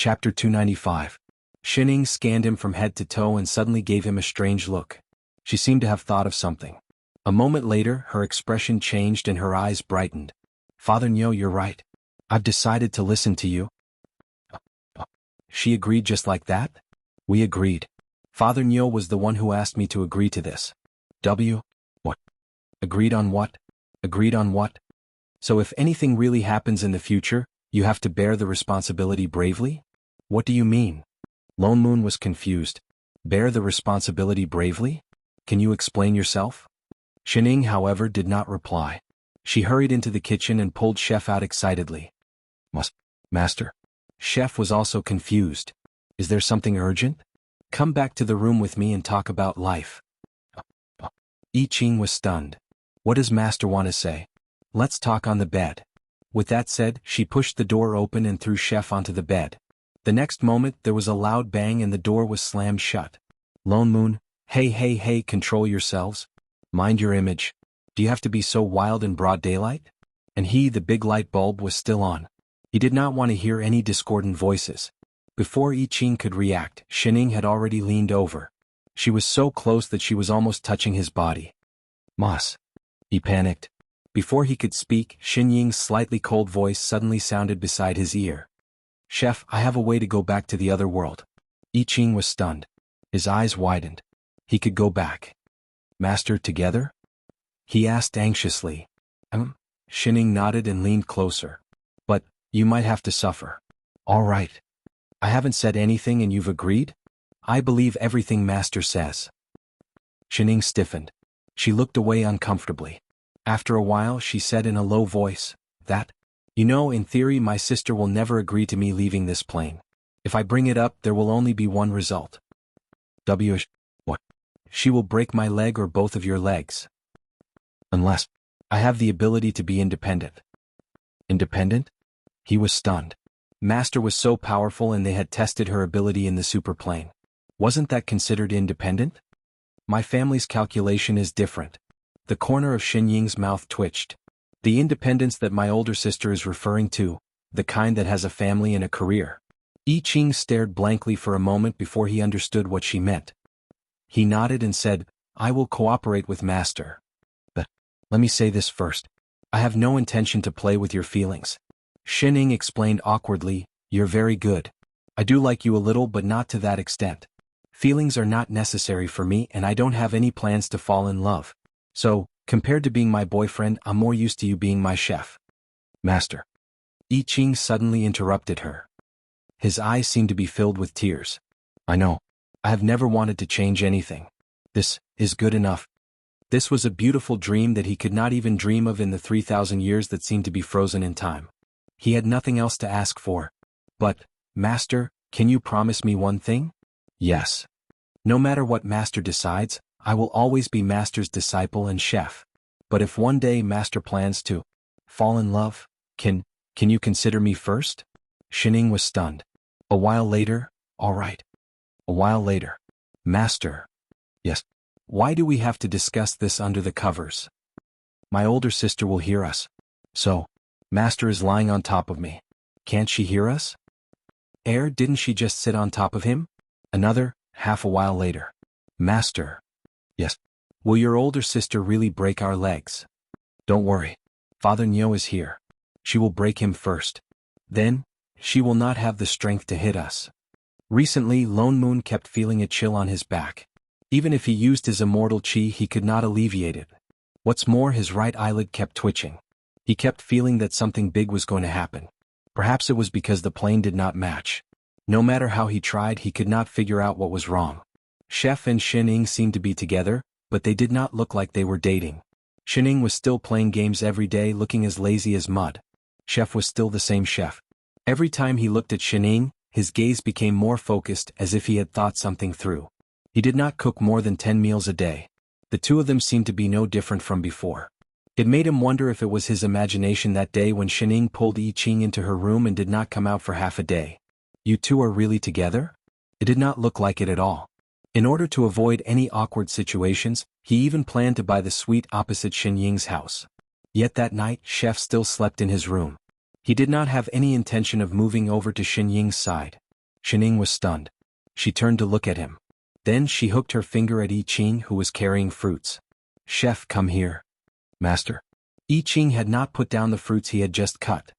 Chapter 295. Xining scanned him from head to toe and suddenly gave him a strange look. She seemed to have thought of something. A moment later, her expression changed and her eyes brightened. Father Nyo, you're right. I've decided to listen to you. She agreed just like that? We agreed. Father Nyo was the one who asked me to agree to this. What? Agreed on what? Agreed on what? So if anything really happens in the future, you have to bear the responsibility bravely? What do you mean? Lone Moon was confused. Bear the responsibility bravely? Can you explain yourself? Xining, however, did not reply. She hurried into the kitchen and pulled Chef out excitedly. Master. Chef was also confused. Is there something urgent? Come back to the room with me and talk about life. I Ching was stunned. What does Master want to say? Let's talk on the bed. With that said, she pushed the door open and threw Chef onto the bed. The next moment, there was a loud bang and the door was slammed shut. Lone Moon, hey, control yourselves. Mind your image. Do you have to be so wild in broad daylight? And the big light bulb was still on. He did not want to hear any discordant voices. Before I Ching could react, Xining had already leaned over. She was so close that she was almost touching his body. Moss. He panicked. Before he could speak, Xinying's slightly cold voice suddenly sounded beside his ear. Chef, I have a way to go back to the other world. I Ching was stunned. His eyes widened. He could go back. Master, together? He asked anxiously. Xining nodded and leaned closer. But, you might have to suffer. All right. I haven't said anything and you've agreed? I believe everything Master says. Xining stiffened. She looked away uncomfortably. After a while she said in a low voice, in theory my sister will never agree to me leaving this plane. If I bring it up there will only be one result. What? She will break my leg or both of your legs. Unless I have the ability to be independent. Independent? He was stunned. Master was so powerful and they had tested her ability in the superplane. Wasn't that considered independent? My family's calculation is different. The corner of Xinying's mouth twitched. The independence that my older sister is referring to, the kind that has a family and a career. I Ching stared blankly for a moment before he understood what she meant. He nodded and said, I will cooperate with Master. But, let me say this first. I have no intention to play with your feelings. Xining explained awkwardly, you're very good. I do like you a little but not to that extent. Feelings are not necessary for me and I don't have any plans to fall in love. So, compared to being my boyfriend, I'm more used to you being my chef. Master. I Ching suddenly interrupted her. His eyes seemed to be filled with tears. I know. I have never wanted to change anything. This is good enough. This was a beautiful dream that he could not even dream of in the 3,000 years that seemed to be frozen in time. He had nothing else to ask for. But, Master, can you promise me one thing? Yes. No matter what Master decides, I will always be Master's disciple and chef. But if one day Master plans to fall in love, can you consider me first? Xining was stunned. A while later, all right. A while later. Master. Yes. Why do we have to discuss this under the covers? My older sister will hear us. So, Master is lying on top of me. Can't she hear us? Didn't she just sit on top of him? Another, half a while later. Master. Yes. Will your older sister really break our legs? Don't worry. Father Nyo is here. She will break him first. Then, she will not have the strength to hit us. Recently, Lone Moon kept feeling a chill on his back. Even if he used his immortal chi, he could not alleviate it. What's more, his right eyelid kept twitching. He kept feeling that something big was going to happen. Perhaps it was because the plane did not match. No matter how he tried, he could not figure out what was wrong. Chef and Xining seemed to be together, but they did not look like they were dating. Xining was still playing games every day, looking as lazy as mud. Chef was still the same chef. Every time he looked at Xining, his gaze became more focused, as if he had thought something through. He did not cook more than 10 meals a day. The two of them seemed to be no different from before. It made him wonder if it was his imagination that day when Xining pulled I Ching into her room and did not come out for half a day. You two are really together? It did not look like it at all. In order to avoid any awkward situations, he even planned to buy the suite opposite Xinying's house. Yet that night, Chef still slept in his room. He did not have any intention of moving over to Xinying's side. Xining was stunned. She turned to look at him. Then she hooked her finger at I Ching, who was carrying fruits. Chef, come here. Master. I Ching had not put down the fruits he had just cut.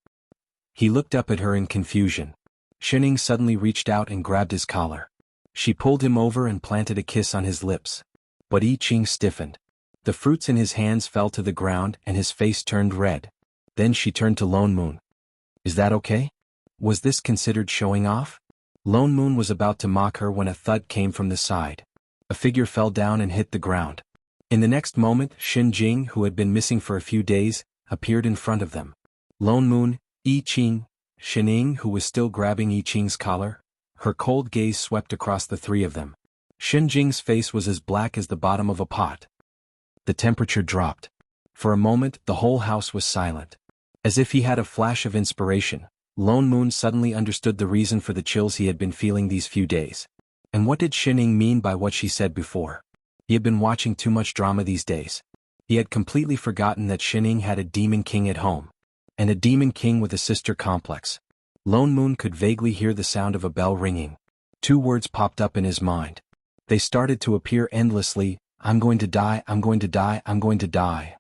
He looked up at her in confusion. Xining suddenly reached out and grabbed his collar. She pulled him over and planted a kiss on his lips. But I Ching stiffened. The fruits in his hands fell to the ground and his face turned red. Then she turned to Lone Moon. Is that okay? Was this considered showing off? Lone Moon was about to mock her when a thud came from the side. A figure fell down and hit the ground. In the next moment, Xin Jing, who had been missing for a few days, appeared in front of them. Lone Moon, I Ching, Xining, who was still grabbing I Ching's collar. Her cold gaze swept across the three of them. Xin Jing's face was as black as the bottom of a pot. The temperature dropped. For a moment, the whole house was silent. As if he had a flash of inspiration, Lone Moon suddenly understood the reason for the chills he had been feeling these few days. And what did Xining mean by what she said before? He had been watching too much drama these days. He had completely forgotten that Xining had a demon king at home. And a demon king with a sister complex. Lone Moon could vaguely hear the sound of a bell ringing. Two words popped up in his mind. They started to appear endlessly. I'm going to die, I'm going to die, I'm going to die.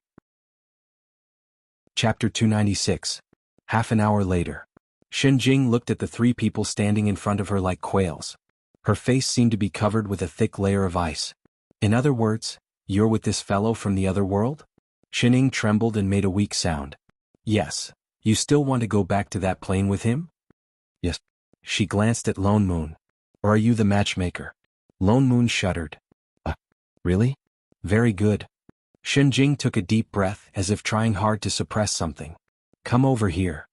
Chapter 296. Half an hour later. Xin Jing looked at the three people standing in front of her like quails. Her face seemed to be covered with a thick layer of ice. In other words, you're with this fellow from the other world? Xining trembled and made a weak sound. Yes. You still want to go back to that plane with him? Yes. She glanced at Lone Moon. Or are you the matchmaker? Lone Moon shuddered. Really? Very good. Xin Jing took a deep breath as if trying hard to suppress something. Come over here.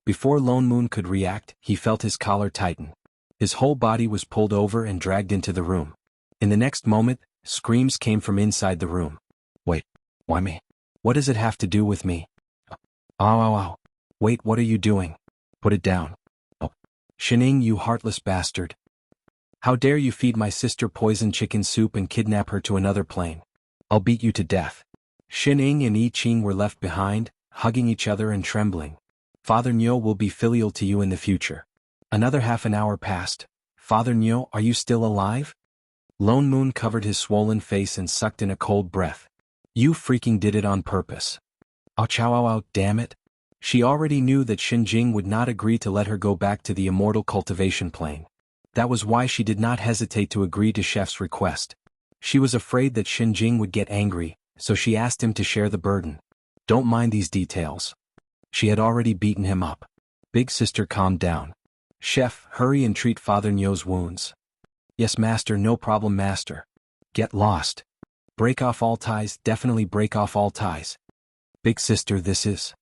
Before Lone Moon could react, he felt his collar tighten. His whole body was pulled over and dragged into the room. In the next moment, screams came from inside the room. Wait, why me? What does it have to do with me? Ow, ow, ow. Wait, what are you doing? Put it down. Oh. Xining, you heartless bastard. How dare you feed my sister poisoned chicken soup and kidnap her to another plane? I'll beat you to death. Xining and I Ching were left behind, hugging each other and trembling. Father Nyo will be filial to you in the future. Another half an hour passed. Father Nyo, are you still alive? Lone Moon covered his swollen face and sucked in a cold breath. You freaking did it on purpose. Oh, chow, ow, ow, damn it. She already knew that Xin Jing would not agree to let her go back to the immortal cultivation plane. That was why she did not hesitate to agree to Chef's request. She was afraid that Xin Jing would get angry, so she asked him to share the burden. Don't mind these details. She had already beaten him up. Big sister calmed down. Chef, hurry and treat Father Nyo's wounds. Yes, master, no problem, master. Get lost. Break off all ties, definitely break off all ties. Big sister, this is.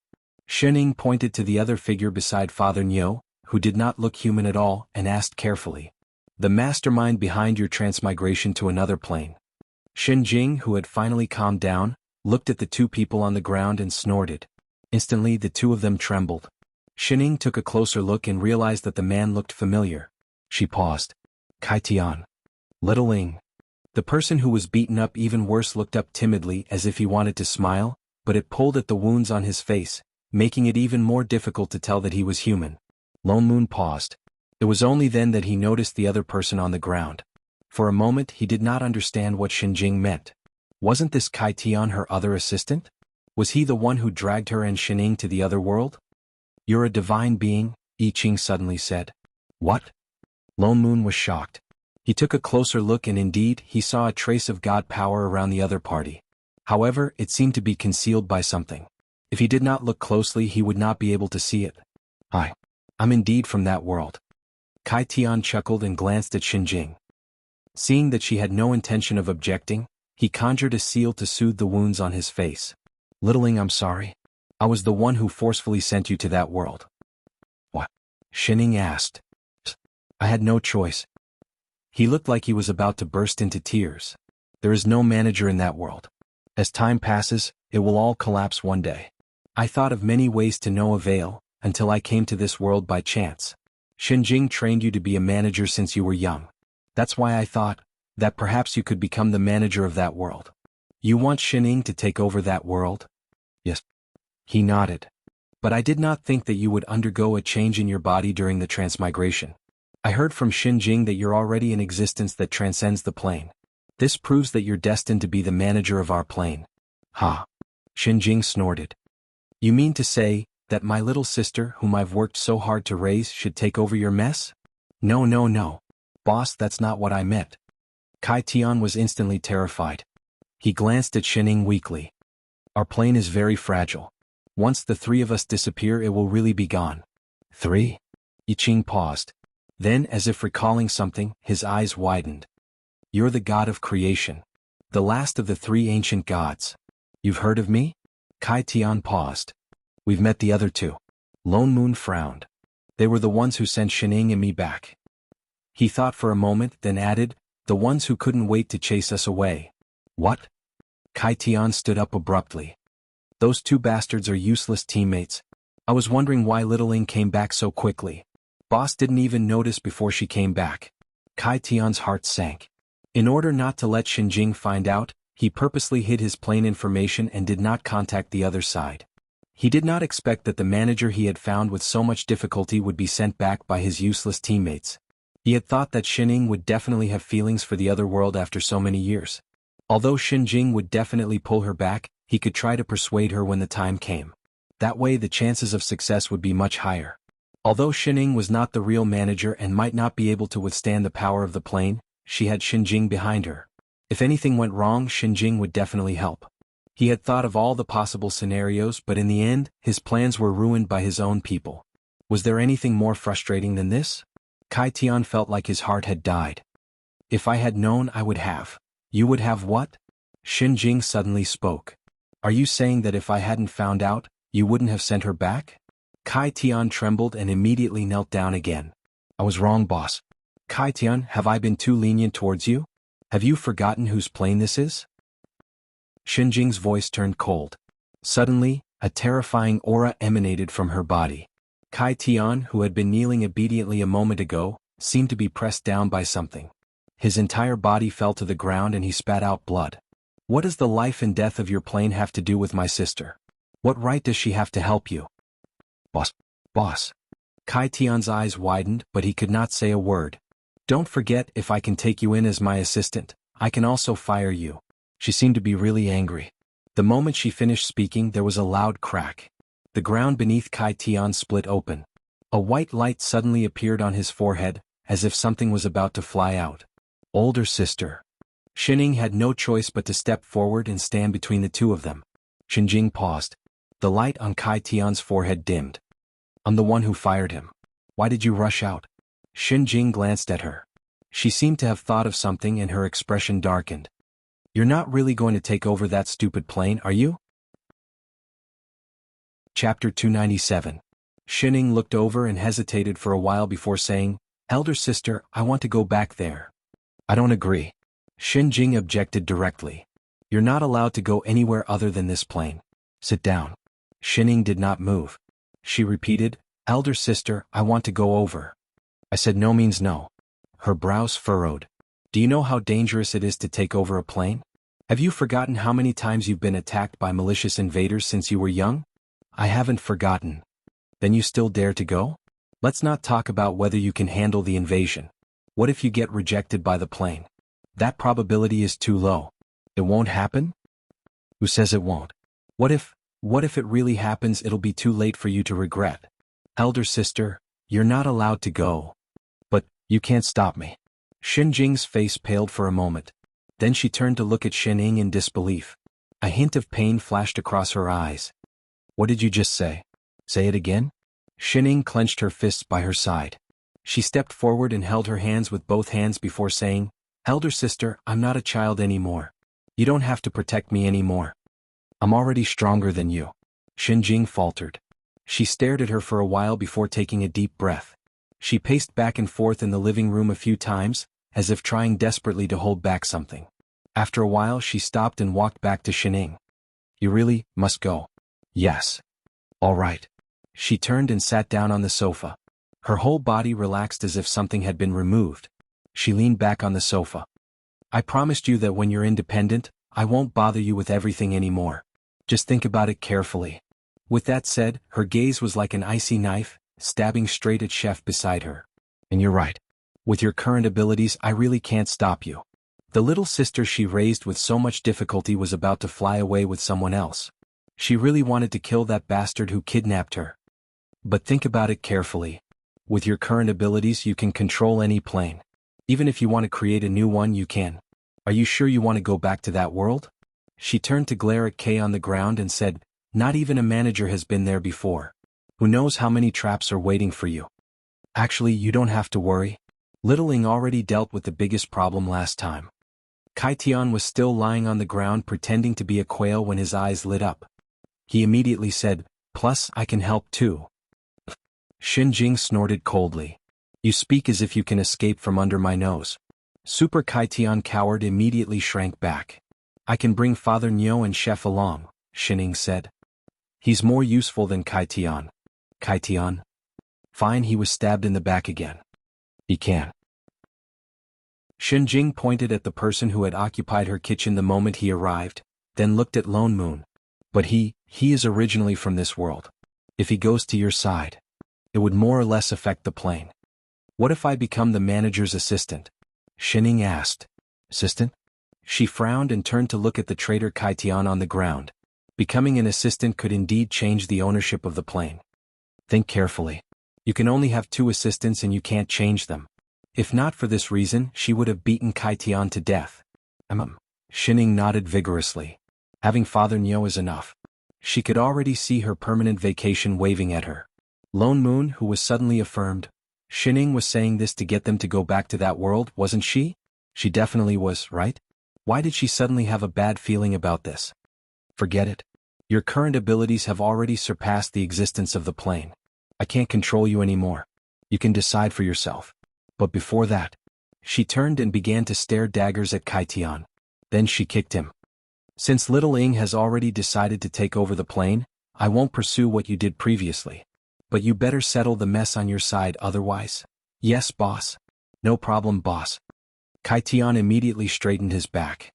Xining pointed to the other figure beside Father Nyo, who did not look human at all, and asked carefully. The mastermind behind your transmigration to another plane. Xin Jing, who had finally calmed down, looked at the two people on the ground and snorted. Instantly the two of them trembled. Xining took a closer look and realized that the man looked familiar. She paused. Kai Tian. Little Ling. The person who was beaten up even worse looked up timidly as if he wanted to smile, but it pulled at the wounds on his face, making it even more difficult to tell that he was human. Lone Moon paused. It was only then that he noticed the other person on the ground. For a moment he did not understand what Xin Jing meant. Wasn't this Kai Tian her other assistant? Was he the one who dragged her and Xining to the other world? You're a divine being, I Ching suddenly said. What? Lone Moon was shocked. He took a closer look and indeed he saw a trace of god power around the other party. However, it seemed to be concealed by something. If he did not look closely he would not be able to see it. I'm indeed from that world. Kai Tian chuckled and glanced at Xin Jing. Seeing that she had no intention of objecting, he conjured a seal to soothe the wounds on his face. Littling, I'm sorry. I was the one who forcefully sent you to that world. What? Xining asked. I had no choice. He looked like he was about to burst into tears. There is no manager in that world. As time passes, it will all collapse one day. I thought of many ways to no avail, until I came to this world by chance. Xin Jing trained you to be a manager since you were young. That's why I thought that perhaps you could become the manager of that world. You want Xining to take over that world? Yes. He nodded. But I did not think that you would undergo a change in your body during the transmigration. I heard from Xinjing that you're already an existence that transcends the plane. This proves that you're destined to be the manager of our plane. Ha! Xinjing snorted. You mean to say that my little sister, whom I've worked so hard to raise, should take over your mess? No, no, no. Boss, that's not what I meant. Kai Tian was instantly terrified. He glanced at Xining weakly. Our plane is very fragile. Once the three of us disappear, it will really be gone. 3? Yiqing paused. Then, as if recalling something, his eyes widened. You're the god of creation. The last of the 3 ancient gods. You've heard of me? Kai Tian paused. We've met the other 2. Lone Moon frowned. They were the ones who sent Xining and me back. He thought for a moment, then added, the ones who couldn't wait to chase us away. What? Kai Tian stood up abruptly. Those 2 bastards are useless teammates. I was wondering why Little Ing came back so quickly. Boss didn't even notice before she came back. Kai Tian's heart sank. In order not to let Xinjing find out, he purposely hid his plane information and did not contact the other side. He did not expect that the manager he had found with so much difficulty would be sent back by his useless teammates. He had thought that Xining would definitely have feelings for the other world after so many years. Although Xinjing would definitely pull her back, he could try to persuade her when the time came. That way the chances of success would be much higher. Although Xining was not the real manager and might not be able to withstand the power of the plane, she had Xinjing behind her. If anything went wrong, Xinjing would definitely help. He had thought of all the possible scenarios, but in the end, his plans were ruined by his own people. Was there anything more frustrating than this? Kai Tian felt like his heart had died. If I had known, I would have. You would have what? Xinjing suddenly spoke. Are you saying that if I hadn't found out, you wouldn't have sent her back? Kai Tian trembled and immediately knelt down again. I was wrong, boss. Kai Tian, have I been too lenient towards you? Have you forgotten whose plane this is? Xinjing's voice turned cold. Suddenly, a terrifying aura emanated from her body. Kai Tian, who had been kneeling obediently a moment ago, seemed to be pressed down by something. His entire body fell to the ground and he spat out blood. What does the life and death of your plane have to do with my sister? What right does she have to help you? Boss. Kai Tian's eyes widened, but he could not say a word. Don't forget, if I can take you in as my assistant, I can also fire you. She seemed to be really angry. The moment she finished speaking, there was a loud crack. The ground beneath Kai Tian split open. A white light suddenly appeared on his forehead, as if something was about to fly out. Older sister. Xining had no choice but to step forward and stand between the 2 of them. Xinjing paused. The light on Kai Tian's forehead dimmed. I'm the one who fired him. Why did you rush out? Xinjing glanced at her. She seemed to have thought of something and her expression darkened. You're not really going to take over that stupid plane, are you? Chapter 297. Xining looked over and hesitated for a while before saying, Elder sister, I want to go back there. I don't agree. Xinjing objected directly. You're not allowed to go anywhere other than this plane. Sit down. Xining did not move. She repeated, Elder sister, I want to go over. I said no means no. Her brows furrowed. Do you know how dangerous it is to take over a plane? Have you forgotten how many times you've been attacked by malicious invaders since you were young? I haven't forgotten. Then you still dare to go? Let's not talk about whether you can handle the invasion. What if you get rejected by the plane? That probability is too low. It won't happen? Who says it won't? What if it really happens? It'll be too late for you to regret. Elder sister, you're not allowed to go. But, you can't stop me. Xinjing's face paled for a moment. Then she turned to look at Xining in disbelief. A hint of pain flashed across her eyes. What did you just say? Say it again? Xining clenched her fists by her side. She stepped forward and held her hands with both hands before saying, Elder sister, I'm not a child anymore. You don't have to protect me anymore. I'm already stronger than you. Xinjing faltered. She stared at her for a while before taking a deep breath. She paced back and forth in the living room a few times, as if trying desperately to hold back something. After a while she stopped and walked back to Xining. You really must go. Yes. All right. She turned and sat down on the sofa. Her whole body relaxed as if something had been removed. She leaned back on the sofa. I promised you that when you're independent, I won't bother you with everything anymore. Just think about it carefully. With that said, her gaze was like an icy knife, stabbing straight at Chef beside her. And you're right. With your current abilities, I really can't stop you. The little sister she raised with so much difficulty was about to fly away with someone else. She really wanted to kill that bastard who kidnapped her. But think about it carefully. With your current abilities, you can control any plane. Even if you want to create a new one, you can. Are you sure you want to go back to that world? She turned to glare at Kay on the ground and said, not even a manager has been there before. Who knows how many traps are waiting for you? Actually, you don't have to worry. Little Ing already dealt with the biggest problem last time. Kaitian was still lying on the ground pretending to be a quail when his eyes lit up. He immediately said, plus I can help too. Xinjing snorted coldly. You speak as if you can escape from under my nose. Super Kaitian coward immediately shrank back. I can bring Father Nyo and Chef along, Xining said. He's more useful than Kaitian. Kaitian? Fine, he was stabbed in the back again. He can. Xinjing pointed at the person who had occupied her kitchen the moment he arrived, then looked at Lone Moon. But he is originally from this world. If he goes to your side, it would more or less affect the plane. What if I become the manager's assistant? Xining asked. Assistant? She frowned and turned to look at the traitor Kaitian on the ground. Becoming an assistant could indeed change the ownership of the plane. Think carefully. You can only have 2 assistants and you can't change them. If not for this reason, she would have beaten Kaitian to death. Xining nodded vigorously. Having Father Nyo is enough. She could already see her permanent vacation waving at her. Lone Moon, who was suddenly affirmed. Xining was saying this to get them to go back to that world, wasn't she? She definitely was, right? Why did she suddenly have a bad feeling about this? Forget it. Your current abilities have already surpassed the existence of the plane. I can't control you anymore. You can decide for yourself. But before that, she turned and began to stare daggers at Kaitian. Then she kicked him. Since Little Ing has already decided to take over the plane, I won't pursue what you did previously. But you better settle the mess on your side otherwise. Yes, boss. No problem, boss. Kaitian immediately straightened his back.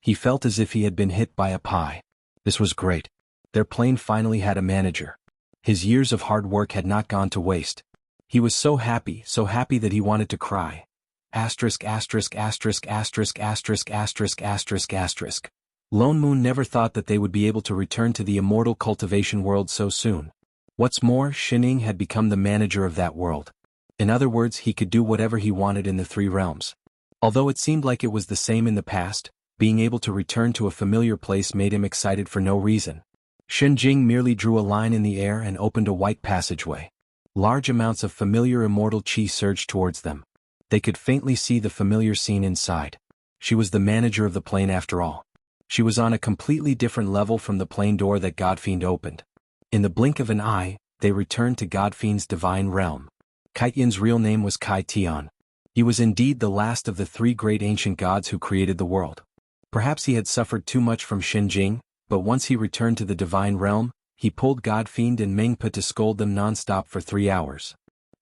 He felt as if he had been hit by a pie. This was great. Their plane finally had a manager. His years of hard work had not gone to waste. He was so happy that he wanted to cry. Asterisk asterisk asterisk asterisk asterisk asterisk asterisk asterisk. Lone Moon never thought that they would be able to return to the immortal cultivation world so soon. What's more, Xining had become the manager of that world. In other words, he could do whatever he wanted in the 3 realms. Although it seemed like it was the same in the past, being able to return to a familiar place made him excited for no reason. Xinjing merely drew a line in the air and opened a white passageway. Large amounts of familiar immortal chi surged towards them. They could faintly see the familiar scene inside. She was the manager of the plane after all. She was on a completely different level from the plane door that Godfiend opened. In the blink of an eye, they returned to Godfiend's divine realm. Kaitian's real name was Kaitian. He was indeed the last of the 3 great ancient gods who created the world. Perhaps he had suffered too much from Xinjing, but once he returned to the divine realm, he pulled Godfiend and Mengpa to scold them non-stop for 3 hours.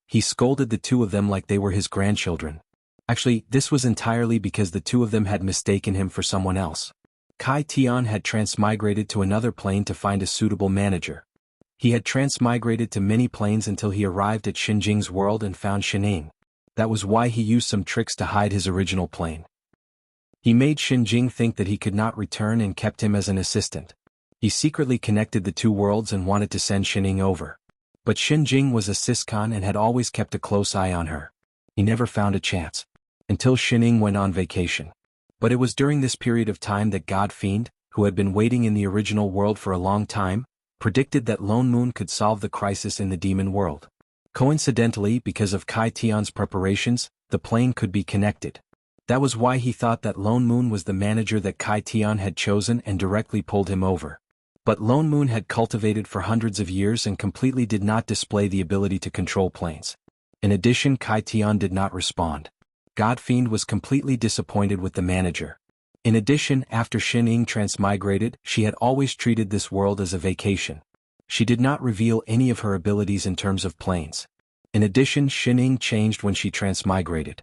He scolded the 2 of them like they were his grandchildren. Actually, this was entirely because the 2 of them had mistaken him for someone else. Kaitian had transmigrated to another plane to find a suitable manager. He had transmigrated to many planes until he arrived at Xinjing's world and found Xining. That was why he used some tricks to hide his original plane. He made Xinjing think that he could not return and kept him as an assistant. He secretly connected the 2 worlds and wanted to send Xining over. But Xinjing was a Siscon and had always kept a close eye on her. He never found a chance. Until Xining went on vacation. But it was during this period of time that Godfiend, who had been waiting in the original world for a long time, predicted that Lone Moon could solve the crisis in the demon world. Coincidentally, because of Kaitian's preparations, the plane could be connected. That was why he thought that Lone Moon was the manager that Kaitian had chosen and directly pulled him over. But Lone Moon had cultivated for hundreds of years and completely did not display the ability to control planes. In addition, Kaitian did not respond. Godfiend was completely disappointed with the manager. In addition, after Xining transmigrated, she had always treated this world as a vacation. She did not reveal any of her abilities in terms of planes. In addition, Xining changed when she transmigrated.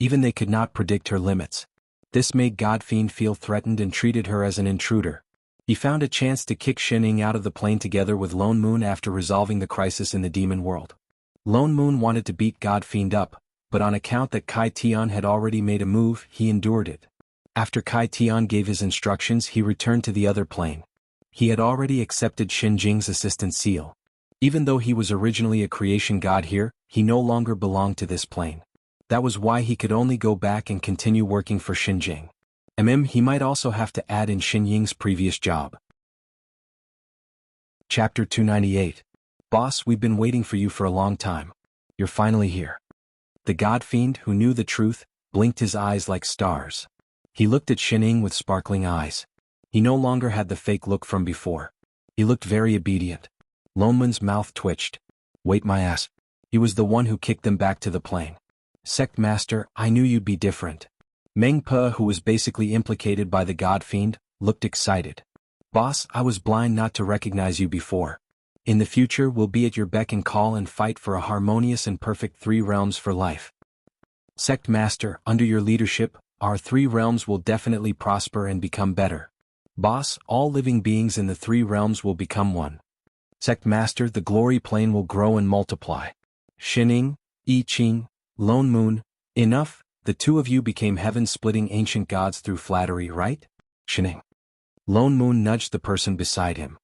Even they could not predict her limits. This made Godfiend feel threatened and treated her as an intruder. He found a chance to kick Xining out of the plane together with Lone Moon after resolving the crisis in the demon world. Lone Moon wanted to beat Godfiend up, but on account that Kai Tian had already made a move, he endured it. After Kai Tian gave his instructions, he returned to the other plane. He had already accepted Xin Jing's assistant seal. Even though he was originally a creation god here, he no longer belonged to this plane. That was why he could only go back and continue working for Xin Jing. He might also have to add in Xin Ying's previous job. Chapter 298. Boss, we've been waiting for you for a long time. You're finally here. The god fiend, who knew the truth, blinked his eyes like stars. He looked at Xin Ying with sparkling eyes. He no longer had the fake look from before. He looked very obedient. Lonman's mouth twitched. Wait my ass. He was the one who kicked them back to the plane. Sect Master, I knew you'd be different. Meng Pe, who was basically implicated by the god fiend, looked excited. Boss, I was blind not to recognize you before. In the future we'll be at your beck and call and fight for a harmonious and perfect 3 realms for life. Sect Master, under your leadership, our 3 realms will definitely prosper and become better. Boss, all living beings in the 3 realms will become one. Sect Master, the glory plane will grow and multiply. Xin Ying, I Ching, Lone Moon, enough, the 2 of you became heaven-splitting ancient gods through flattery, right? Xin Ying. Lone Moon nudged the person beside him.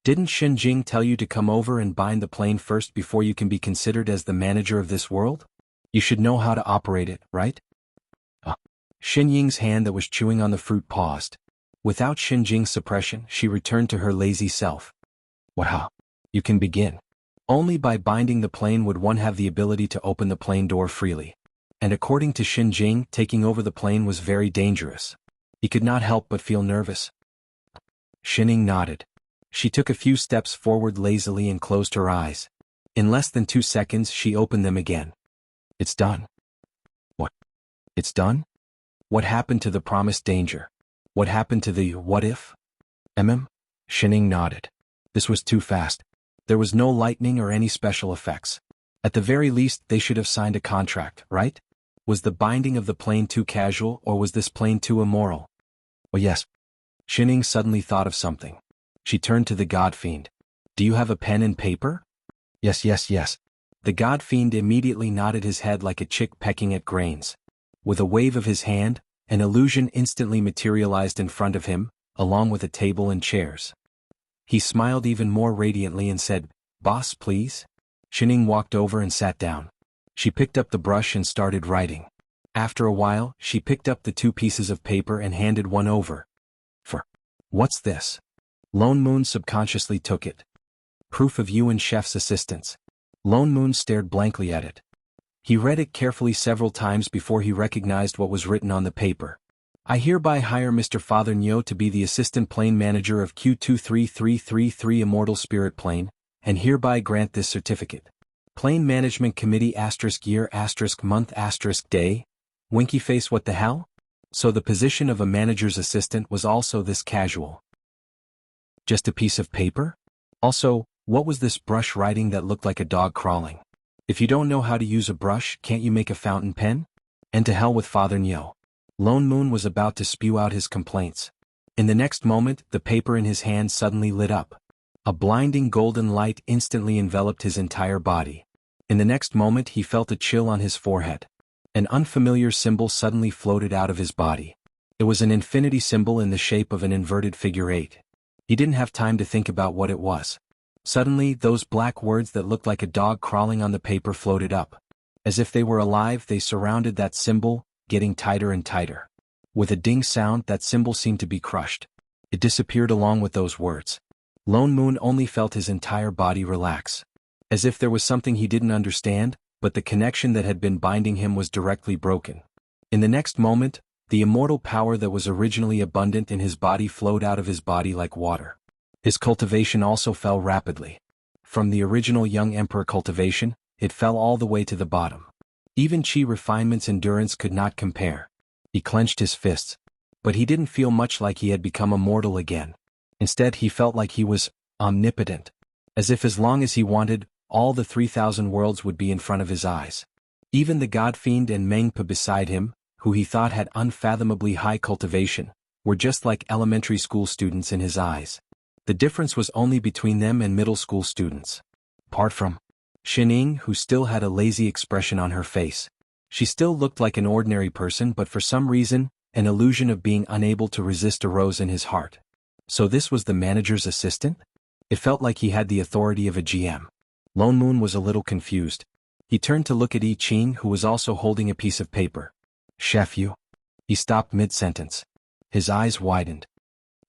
Didn't Xin Jing tell you to come over and bind the plane first before you can be considered as the manager of this world? You should know how to operate it, right? Xin Ying's hand that was chewing on the fruit paused. Without Xin Jing's suppression, she returned to her lazy self. Wow. You can begin. Only by binding the plane would one have the ability to open the plane door freely. And according to Xin Jing, taking over the plane was very dangerous. He could not help but feel nervous. Xin Ying nodded. She took a few steps forward lazily and closed her eyes. In less than 2 seconds she opened them again. It's done. What? It's done? What happened to the promised danger? What happened to the what if? Xin Ying nodded. This was too fast. There was no lightning or any special effects. At the very least they should have signed a contract, right? Was the binding of the plane too casual, or was this plane too immoral? Oh yes. Xin Ying suddenly thought of something. She turned to the god fiend. Do you have a pen and paper? Yes. The god fiend immediately nodded his head like a chick pecking at grains. With a wave of his hand, an illusion instantly materialized in front of him, along with a table and chairs. He smiled even more radiantly and said, Boss, please? Xin Ying walked over and sat down. She picked up the brush and started writing. After a while, she picked up the 2 pieces of paper and handed one over. What's this? Lone Moon subconsciously took it. Proof of you and Chef's assistance. Lone Moon stared blankly at it. He read it carefully several times before he recognized what was written on the paper. I hereby hire Mr. Father Nyo to be the assistant plane manager of Q23333 Immortal Spirit Plane, and hereby grant this certificate. Plane Management Committee *year *month *day. Winky face, what the hell? So the position of a manager's assistant was also this casual. Just a piece of paper? Also, what was this brush writing that looked like a dog crawling? If you don't know how to use a brush, can't you make a fountain pen? And to hell with Father Nyo. Lone Moon was about to spew out his complaints. In the next moment, the paper in his hand suddenly lit up. A blinding golden light instantly enveloped his entire body. In the next moment he felt a chill on his forehead. An unfamiliar symbol suddenly floated out of his body. It was an infinity symbol in the shape of an inverted figure 8. He didn't have time to think about what it was. Suddenly, those black words that looked like a dog crawling on the paper floated up. As if they were alive, they surrounded that symbol, getting tighter and tighter. With a ding sound, that symbol seemed to be crushed. It disappeared along with those words. Lone Moon only felt his entire body relax. As if there was something he didn't understand, but the connection that had been binding him was directly broken. In the next moment, the immortal power that was originally abundant in his body flowed out of his body like water. His cultivation also fell rapidly. From the original young emperor cultivation, it fell all the way to the bottom. Even Qi Refinement's endurance could not compare. He clenched his fists. But he didn't feel much like he had become immortal again. Instead he felt like he was omnipotent. As if as long as he wanted, all the 3,000 worlds would be in front of his eyes. Even the God Fiend and Meng Pe beside him, who he thought had unfathomably high cultivation, were just like elementary school students in his eyes. The difference was only between them and middle school students. Apart from Xin Ying, who still had a lazy expression on her face. She still looked like an ordinary person, but for some reason, an illusion of being unable to resist arose in his heart. So this was the manager's assistant? It felt like he had the authority of a GM. Lone Moon was a little confused. He turned to look at I Ching, who was also holding a piece of paper. Chef, you? He stopped mid-sentence. His eyes widened.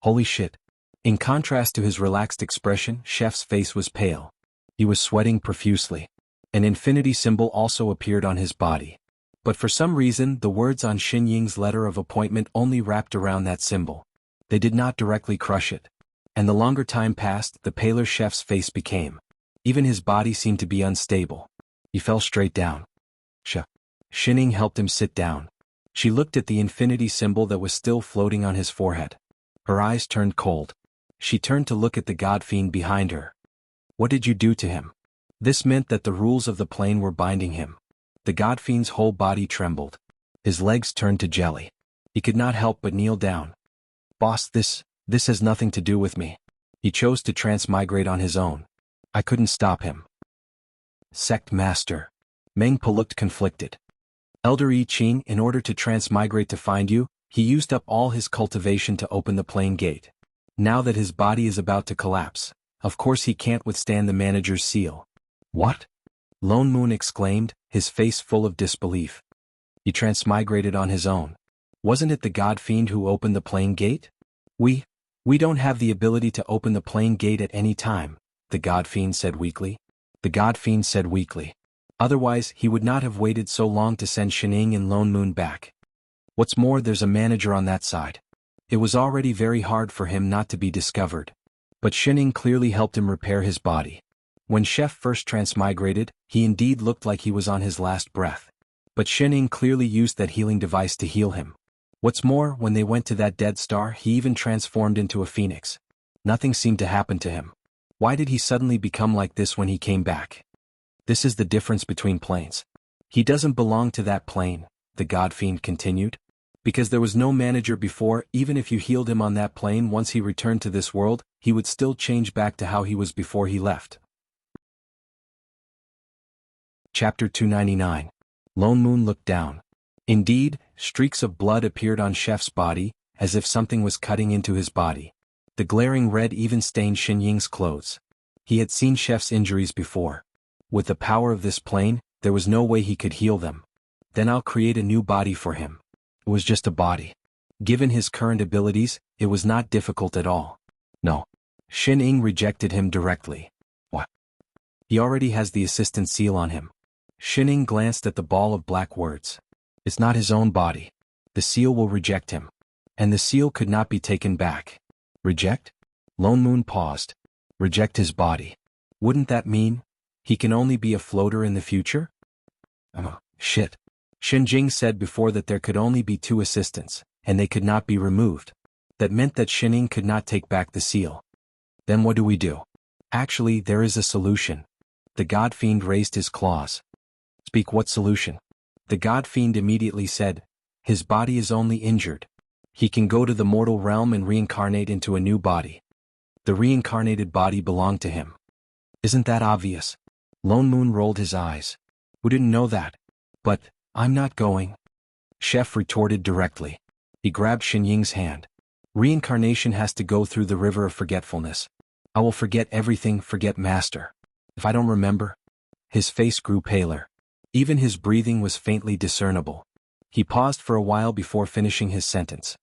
Holy shit. In contrast to his relaxed expression, Chef's face was pale. He was sweating profusely. An infinity symbol also appeared on his body. But for some reason, the words on Xin Ying's letter of appointment only wrapped around that symbol. They did not directly crush it. And the longer time passed, the paler Chef's face became. Even his body seemed to be unstable. He fell straight down. Xin Ying helped him sit down. She looked at the infinity symbol that was still floating on his forehead. Her eyes turned cold. She turned to look at the god fiend behind her. What did you do to him? This meant that the rules of the plane were binding him. The god fiend's whole body trembled. His legs turned to jelly. He could not help but kneel down. Boss, this has nothing to do with me. He chose to transmigrate on his own. I couldn't stop him. Sect Master. Meng Po looked conflicted. Elder I Ching, in order to transmigrate to find you, he used up all his cultivation to open the plane gate. Now that his body is about to collapse, of course he can't withstand the manager's seal. What? Lone Moon exclaimed, his face full of disbelief. He transmigrated on his own. Wasn't it the god fiend who opened the plane gate? We don't have the ability to open the plane gate at any time, the god fiend said weakly. The god fiend said weakly. Otherwise, he would not have waited so long to send Xin Ying and Lone Moon back. What's more, there's a manager on that side. It was already very hard for him not to be discovered. But Xin Ying clearly helped him repair his body. When Chef first transmigrated, he indeed looked like he was on his last breath. But Xin Ying clearly used that healing device to heal him. What's more, when they went to that dead star, he even transformed into a phoenix. Nothing seemed to happen to him. Why did he suddenly become like this when he came back? This is the difference between planes. He doesn't belong to that plane, the god fiend continued. Because there was no manager before, even if you healed him on that plane once he returned to this world, he would still change back to how he was before he left. Chapter 299. Lone Moon looked down. Indeed, streaks of blood appeared on Chef's body, as if something was cutting into his body. The glaring red even stained Xin Ying's clothes. He had seen Chef's injuries before. With the power of this plane, there was no way he could heal them. Then I'll create a new body for him. It was just a body. Given his current abilities, it was not difficult at all. No. Xin Ying rejected him directly. What? He already has the assistant seal on him. Xin Ying glanced at the ball of black words. It's not his own body. The seal will reject him. And the seal could not be taken back. Reject? Lone Moon paused. Reject his body. Wouldn't that mean he can only be a floater in the future? Oh, shit. Xin Jing said before that there could only be 2 assistants, and they could not be removed. That meant that Xin Ying could not take back the seal. Then what do we do? Actually, there is a solution. The god fiend raised his claws. Speak, what solution? The god fiend immediately said, his body is only injured. He can go to the mortal realm and reincarnate into a new body. The reincarnated body belonged to him. Isn't that obvious? Lone Moon rolled his eyes. Who didn't know that? But I'm not going. Chef retorted directly. He grabbed Xin Ying's hand. Reincarnation has to go through the river of forgetfulness. I will forget everything, forget Master. If I don't remember. His face grew paler. Even his breathing was faintly discernible. He paused for a while before finishing his sentence.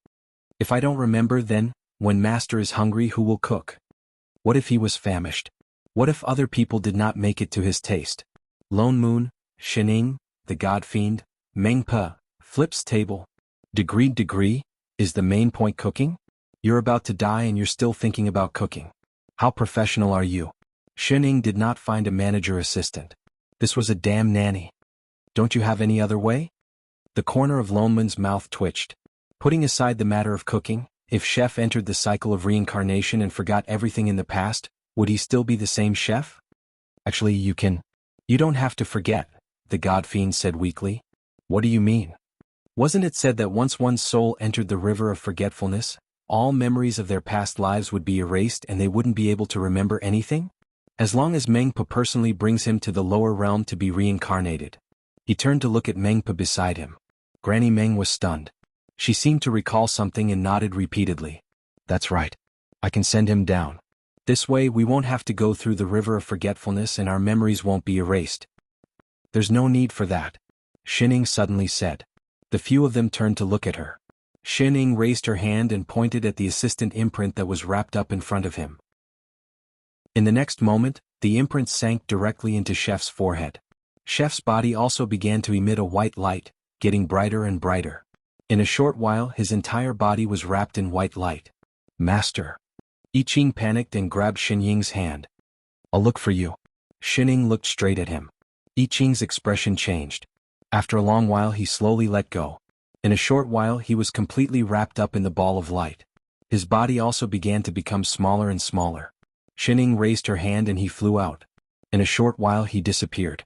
If I don't remember, then, when Master is hungry, who will cook? What if he was famished? What if other people did not make it to his taste? Lone Moon, Xin Ying, the god fiend, Meng Po, Flip's table. Degree, is the main point cooking? You're about to die and you're still thinking about cooking. How professional are you? Xin Ying did not find a manager assistant. This was a damn nanny. Don't you have any other way? The corner of Lone Moon's mouth twitched. Putting aside the matter of cooking, if Chef entered the cycle of reincarnation and forgot everything in the past, would he still be the same Chef? Actually, you don't have to forget, the god fiend said weakly. What do you mean? Wasn't it said that once one's soul entered the river of forgetfulness, all memories of their past lives would be erased and they wouldn't be able to remember anything? As long as Meng Po personally brings him to the lower realm to be reincarnated. He turned to look at Mengpa beside him. Granny Meng was stunned. She seemed to recall something and nodded repeatedly. That's right. I can send him down. This way we won't have to go through the river of forgetfulness and our memories won't be erased. There's no need for that, Xining suddenly said. The few of them turned to look at her. Xining raised her hand and pointed at the assistant imprint that was wrapped up in front of him. In the next moment, the imprint sank directly into Chef's forehead. Chef's body also began to emit a white light, getting brighter and brighter. In a short while his entire body was wrapped in white light. Master. I Ching panicked and grabbed Xinying's hand. I'll look for you. Xining looked straight at him. I Ching's expression changed. After a long while he slowly let go. In a short while he was completely wrapped up in the ball of light. His body also began to become smaller and smaller. Xining raised her hand and he flew out. In a short while he disappeared.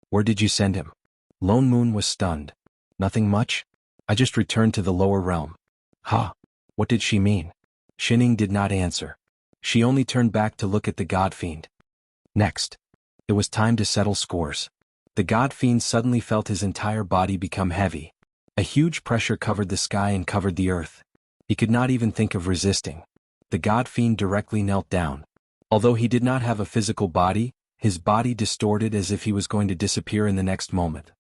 Where did you send him? Lone Moon was stunned. Nothing much? I just returned to the lower realm. Ha! What did she mean? Xining did not answer. She only turned back to look at the god fiend. Next. It was time to settle scores. The god fiend suddenly felt his entire body become heavy. A huge pressure covered the sky and covered the earth. He could not even think of resisting. The god fiend directly knelt down. Although he did not have a physical body, his body distorted as if he was going to disappear in the next moment.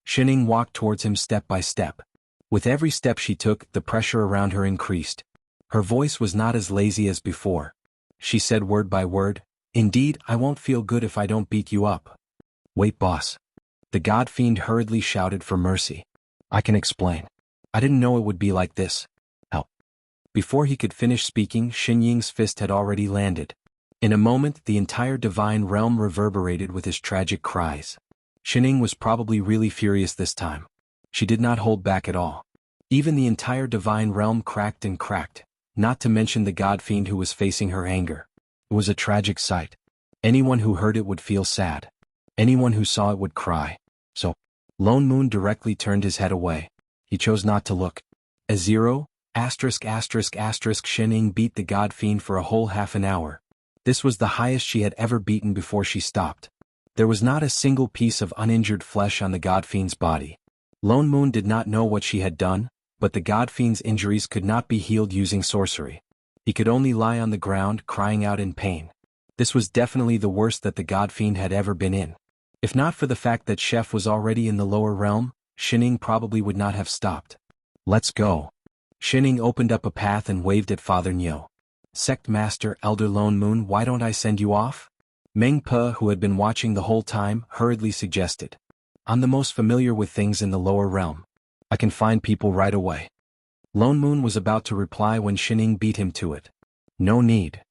Xining walked towards him step by step. With every step she took, the pressure around her increased. Her voice was not as lazy as before. She said word by word, "Indeed, I won't feel good if I don't beat you up." Wait, boss. The god fiend hurriedly shouted for mercy. I can explain. I didn't know it would be like this. Help. Before he could finish speaking, Xinying's fist had already landed. In a moment, the entire divine realm reverberated with his tragic cries. Xining was probably really furious this time. She did not hold back at all. Even the entire divine realm cracked and cracked, not to mention the god fiend who was facing her anger. It was a tragic sight. Anyone who heard it would feel sad. Anyone who saw it would cry. So, Lone Moon directly turned his head away. He chose not to look. Xining beat the god fiend for a whole half an hour. This was the highest she had ever beaten before she stopped. There was not a single piece of uninjured flesh on the god fiend's body. Lone Moon did not know what she had done, but the god fiend's injuries could not be healed using sorcery. He could only lie on the ground crying out in pain. This was definitely the worst that the god fiend had ever been in. If not for the fact that Chef was already in the lower realm, Xining probably would not have stopped. Let's go. Xining opened up a path and waved at Father Nyo. Sect Master Elder Lone Moon, why don't I send you off? Mengpa, who had been watching the whole time, hurriedly suggested. I'm the most familiar with things in the lower realm. I can find people right away. Lone Moon was about to reply when Xining beat him to it. No need.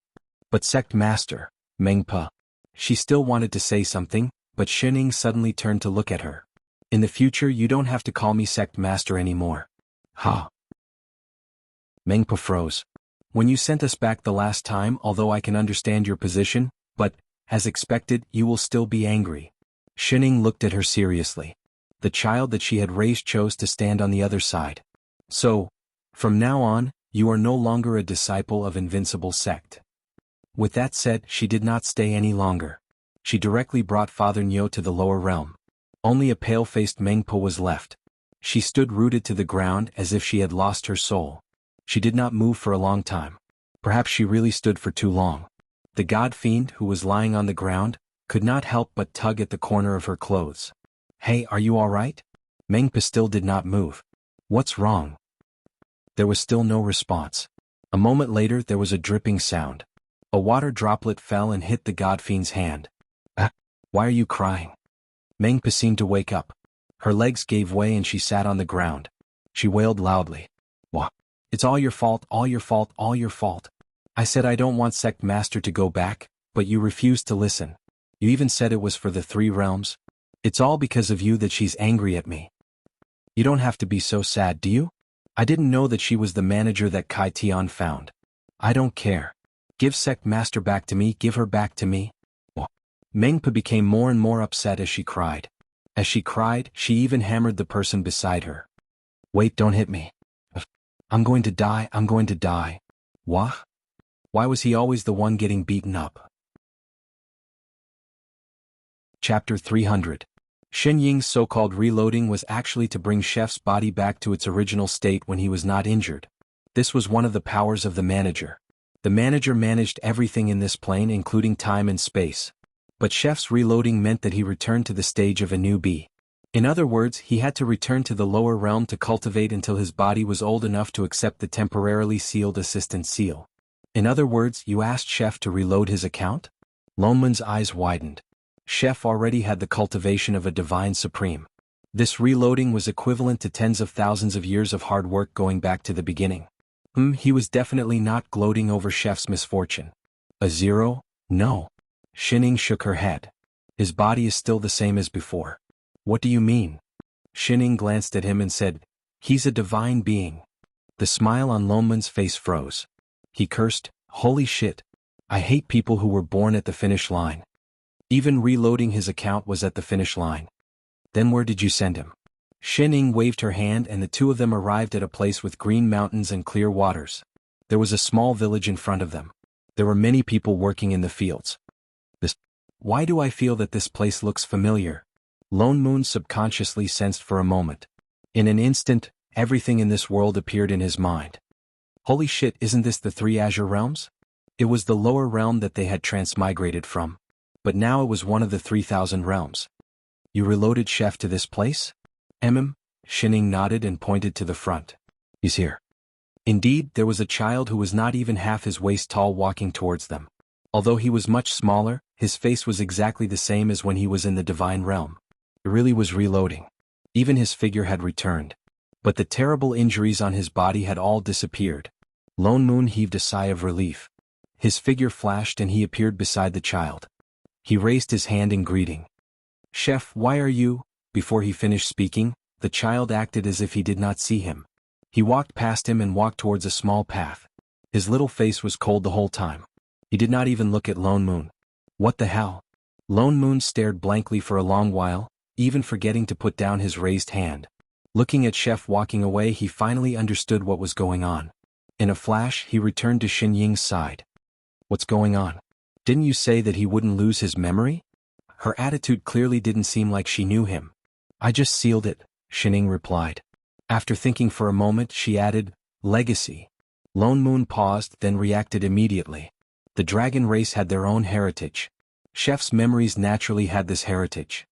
But Sect Master, Mengpa. She still wanted to say something, but Xining suddenly turned to look at her. In the future you don't have to call me Sect Master anymore. Ha. Mengpa froze. When you sent us back the last time, although I can understand your position, but, as expected, you will still be angry. Xining looked at her seriously. The child that she had raised chose to stand on the other side. So, from now on, you are no longer a disciple of Invincible Sect. With that said, she did not stay any longer. She directly brought Father Nyo to the lower realm. Only a pale-faced Mengpa was left. She stood rooted to the ground as if she had lost her soul. She did not move for a long time. Perhaps she really stood for too long. The god fiend, who was lying on the ground, could not help but tug at the corner of her clothes. Hey, are you all right? Mengpa still did not move. What's wrong? There was still no response. A moment later there was a dripping sound. A water droplet fell and hit the god fiend's hand. Why are you crying? Mengpa seemed to wake up. Her legs gave way and she sat on the ground. She wailed loudly. Wah! It's all your fault, all your fault, all your fault. I said I don't want Sect Master to go back, but you refused to listen. You even said it was for the 3 realms. It's all because of you that she's angry at me. You don't have to be so sad, do you? I didn't know that she was the manager that Kai Tian found. I don't care. Give Sect Master back to me, give her back to me. Mengpa became more and more upset as she cried. As she cried, she even hammered the person beside her. Wait, don't hit me. I'm going to die, I'm going to die. Wah? Why was he always the one getting beaten up? Chapter 300. Shen Ying's so-called reloading was actually to bring Chef's body back to its original state when he was not injured. This was one of the powers of the manager. The manager managed everything in this plane, including time and space. But Chef's reloading meant that he returned to the stage of a newbie. In other words, he had to return to the lower realm to cultivate until his body was old enough to accept the temporarily sealed assistant seal. In other words, you asked Chef to reload his account? Lonman's eyes widened. Chef already had the cultivation of a divine supreme. This reloading was equivalent to tens of thousands of years of hard work going back to the beginning. He was definitely not gloating over Chef's misfortune. A zero? No. Shining shook her head. His body is still the same as before. What do you mean? Shining glanced at him and said, he's a divine being. The smile on Lonman's face froze. He cursed, holy shit. I hate people who were born at the finish line. Even reloading his account was at the finish line. Then where did you send him? Shining waved her hand and the two of them arrived at a place with green mountains and clear waters. There was a small village in front of them. There were many people working in the fields. Why do I feel that this place looks familiar? Lone Moon subconsciously sensed for a moment. In an instant, everything in this world appeared in his mind. Holy shit, isn't this the three Azure realms? It was the lower realm that they had transmigrated from. But now it was one of the 3,000 realms. You reloaded Chef to this place? Shining nodded and pointed to the front. He's here. Indeed, there was a child who was not even half his waist tall walking towards them. Although he was much smaller, his face was exactly the same as when he was in the divine realm. It really was reloading. Even his figure had returned. But the terrible injuries on his body had all disappeared. Lone Moon heaved a sigh of relief. His figure flashed and he appeared beside the child. He raised his hand in greeting. Chef, why are you? Before he finished speaking, the child acted as if he did not see him. He walked past him and walked towards a small path. His little face was cold the whole time. He did not even look at Lone Moon. What the hell? Lone Moon stared blankly for a long while, even forgetting to put down his raised hand. Looking at Chef walking away, he finally understood what was going on. In a flash, he returned to Shen Ying's side. What's going on? Didn't you say that he wouldn't lose his memory? Her attitude clearly didn't seem like she knew him. I just sealed it, Shining replied. After thinking for a moment, she added, legacy. Lone Moon paused, then reacted immediately. The dragon race had their own heritage. Chef's memories naturally had this heritage.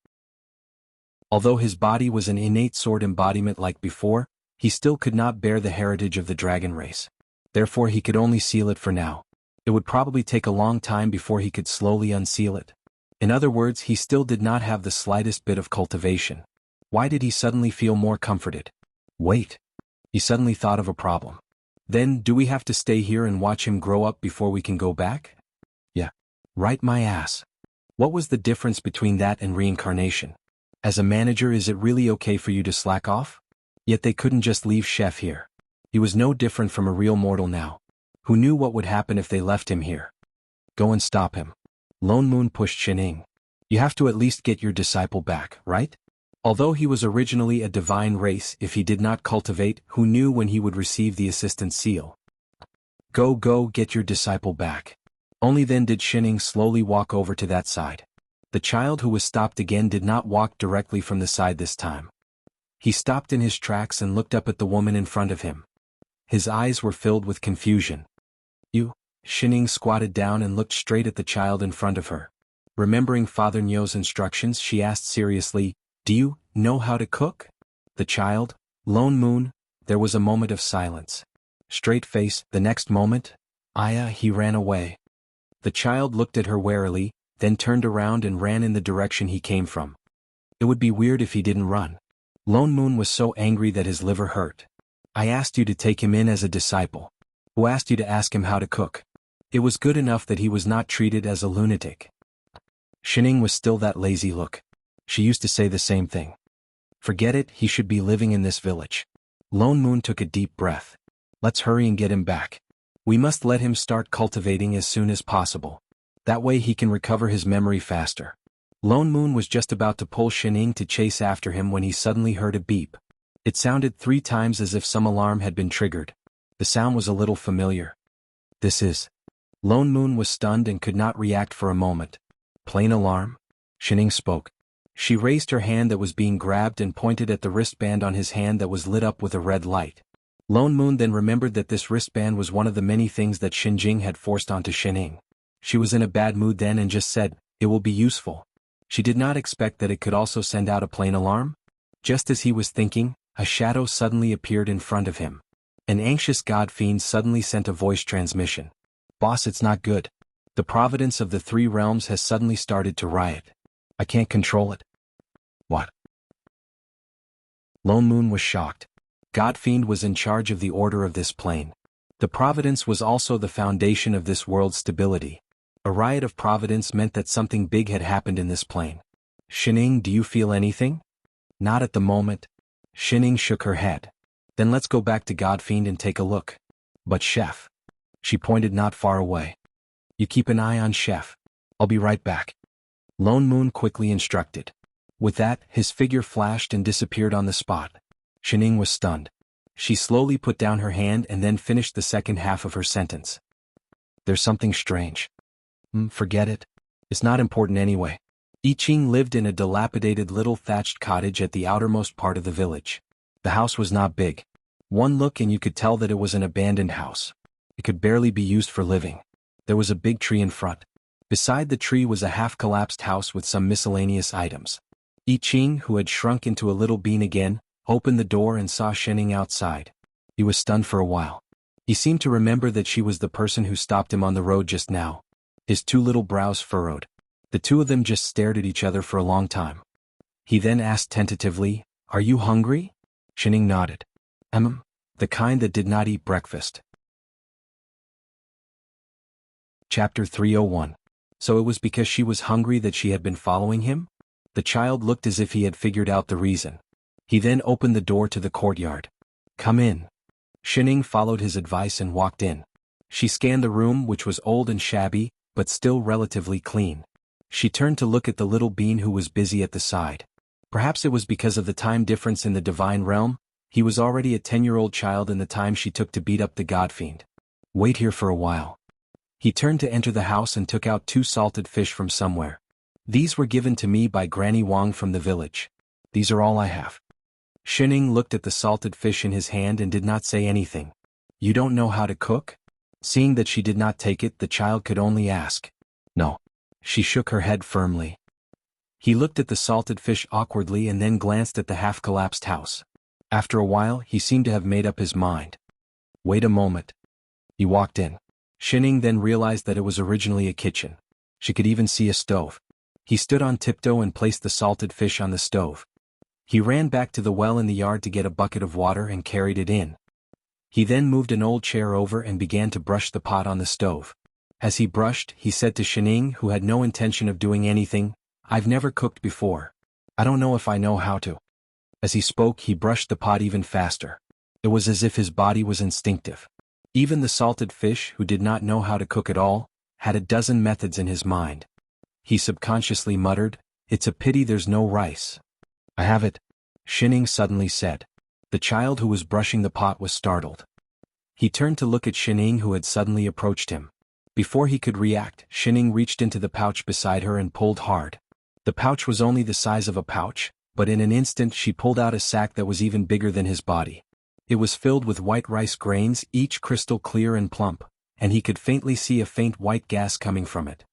Although his body was an innate sword embodiment like before, he still could not bear the heritage of the dragon race. Therefore he could only seal it for now. It would probably take a long time before he could slowly unseal it. In other words, he still did not have the slightest bit of cultivation. Why did he suddenly feel more comforted? Wait. He suddenly thought of a problem. Then, do we have to stay here and watch him grow up before we can go back? Yeah. Right my ass. What was the difference between that and reincarnation? As a manager, is it really okay for you to slack off? Yet they couldn't just leave Chef here. He was no different from a real mortal now. Who knew what would happen if they left him here? Go and stop him. Lone Moon pushed Shining. You have to at least get your disciple back, right? Although he was originally a divine race, if he did not cultivate, who knew when he would receive the assistant seal? Go get your disciple back. Only then did Shining slowly walk over to that side. The child who was stopped again did not walk directly from the side this time. He stopped in his tracks and looked up at the woman in front of him. His eyes were filled with confusion. You? Shining squatted down and looked straight at the child in front of her. Remembering Father Nyo's instructions, she asked seriously, do you know how to cook? The child, Lone Moon, there was a moment of silence. Straight face, the next moment, he ran away. The child looked at her warily, then turned around and ran in the direction he came from. It would be weird if he didn't run. Lone Moon was so angry that his liver hurt. I asked you to take him in as a disciple. Who asked you to ask him how to cook? It was good enough that he was not treated as a lunatic. Shining was still that lazy look. She used to say the same thing. Forget it, he should be living in this village. Lone Moon took a deep breath. Let's hurry and get him back. We must let him start cultivating as soon as possible. That way he can recover his memory faster. Lone Moon was just about to pull Shining to chase after him when he suddenly heard a beep. It sounded 3 times as if some alarm had been triggered. The sound was a little familiar. This is... Lone Moon was stunned and could not react for a moment. Plane alarm? Shining spoke. She raised her hand that was being grabbed and pointed at the wristband on his hand that was lit up with a red light. Lone Moon then remembered that this wristband was one of the many things that Xinjing had forced onto Xining. She was in a bad mood then and just said, "It will be useful." She did not expect that it could also send out a plane alarm. Just as he was thinking, a shadow suddenly appeared in front of him. An anxious god fiend suddenly sent a voice transmission. "Boss, it's not good. The providence of the three realms has suddenly started to riot. I can't control it." "What?" Lone Moon was shocked. Godfiend was in charge of the order of this plane. The providence was also the foundation of this world's stability. A riot of providence meant that something big had happened in this plane. "Xining, do you feel anything?" "Not at the moment." Xining shook her head. "Then let's go back to Godfiend and take a look." "But Chef." She pointed not far away. "You keep an eye on Chef. I'll be right back." Lone Moon quickly instructed. With that, his figure flashed and disappeared on the spot. Xining was stunned. She slowly put down her hand and then finished the second half of her sentence. "There's something strange." Forget it. It's not important anyway." I Ching lived in a dilapidated little thatched cottage at the outermost part of the village. The house was not big. One look and you could tell that it was an abandoned house. It could barely be used for living. There was a big tree in front. Beside the tree was a half-collapsed house with some miscellaneous items. I Ching, who had shrunk into a little bean again, opened the door and saw Xining outside. He was stunned for a while. He seemed to remember that she was the person who stopped him on the road just now. His two little brows furrowed. The two of them just stared at each other for a long time. He then asked tentatively, "Are you hungry?" Xining nodded. The kind that did not eat breakfast." Chapter 301. So it was because she was hungry that she had been following him? The child looked as if he had figured out the reason. He then opened the door to the courtyard. "Come in." Xining followed his advice and walked in. She scanned the room, which was old and shabby, but still relatively clean. She turned to look at the little bean who was busy at the side. Perhaps it was because of the time difference in the divine realm. He was already a 10-year-old child in the time she took to beat up the godfiend. "Wait here for a while." He turned to enter the house and took out 2 salted fish from somewhere. "These were given to me by Granny Wang from the village. These are all I have." Xining looked at the salted fish in his hand and did not say anything. "You don't know how to cook?" Seeing that she did not take it, the child could only ask. "No." She shook her head firmly. He looked at the salted fish awkwardly and then glanced at the half-collapsed house. After a while, he seemed to have made up his mind. "Wait a moment." He walked in. Xining then realized that it was originally a kitchen. She could even see a stove. He stood on tiptoe and placed the salted fish on the stove. He ran back to the well in the yard to get a bucket of water and carried it in. He then moved an old chair over and began to brush the pot on the stove. As he brushed, he said to Xining, who had no intention of doing anything, "I've never cooked before. I don't know if I know how to." As he spoke, he brushed the pot even faster. It was as if his body was instinctive. Even the salted fish, who did not know how to cook at all, had a dozen methods in his mind. He subconsciously muttered, "It's a pity there's no rice." "I have it," Xining suddenly said. The child who was brushing the pot was startled. He turned to look at Xining, who had suddenly approached him. Before he could react, Xining reached into the pouch beside her and pulled hard. The pouch was only the size of a pouch, but in an instant she pulled out a sack that was even bigger than his body. It was filled with white rice grains, each crystal clear and plump, and he could faintly see a faint white gas coming from it.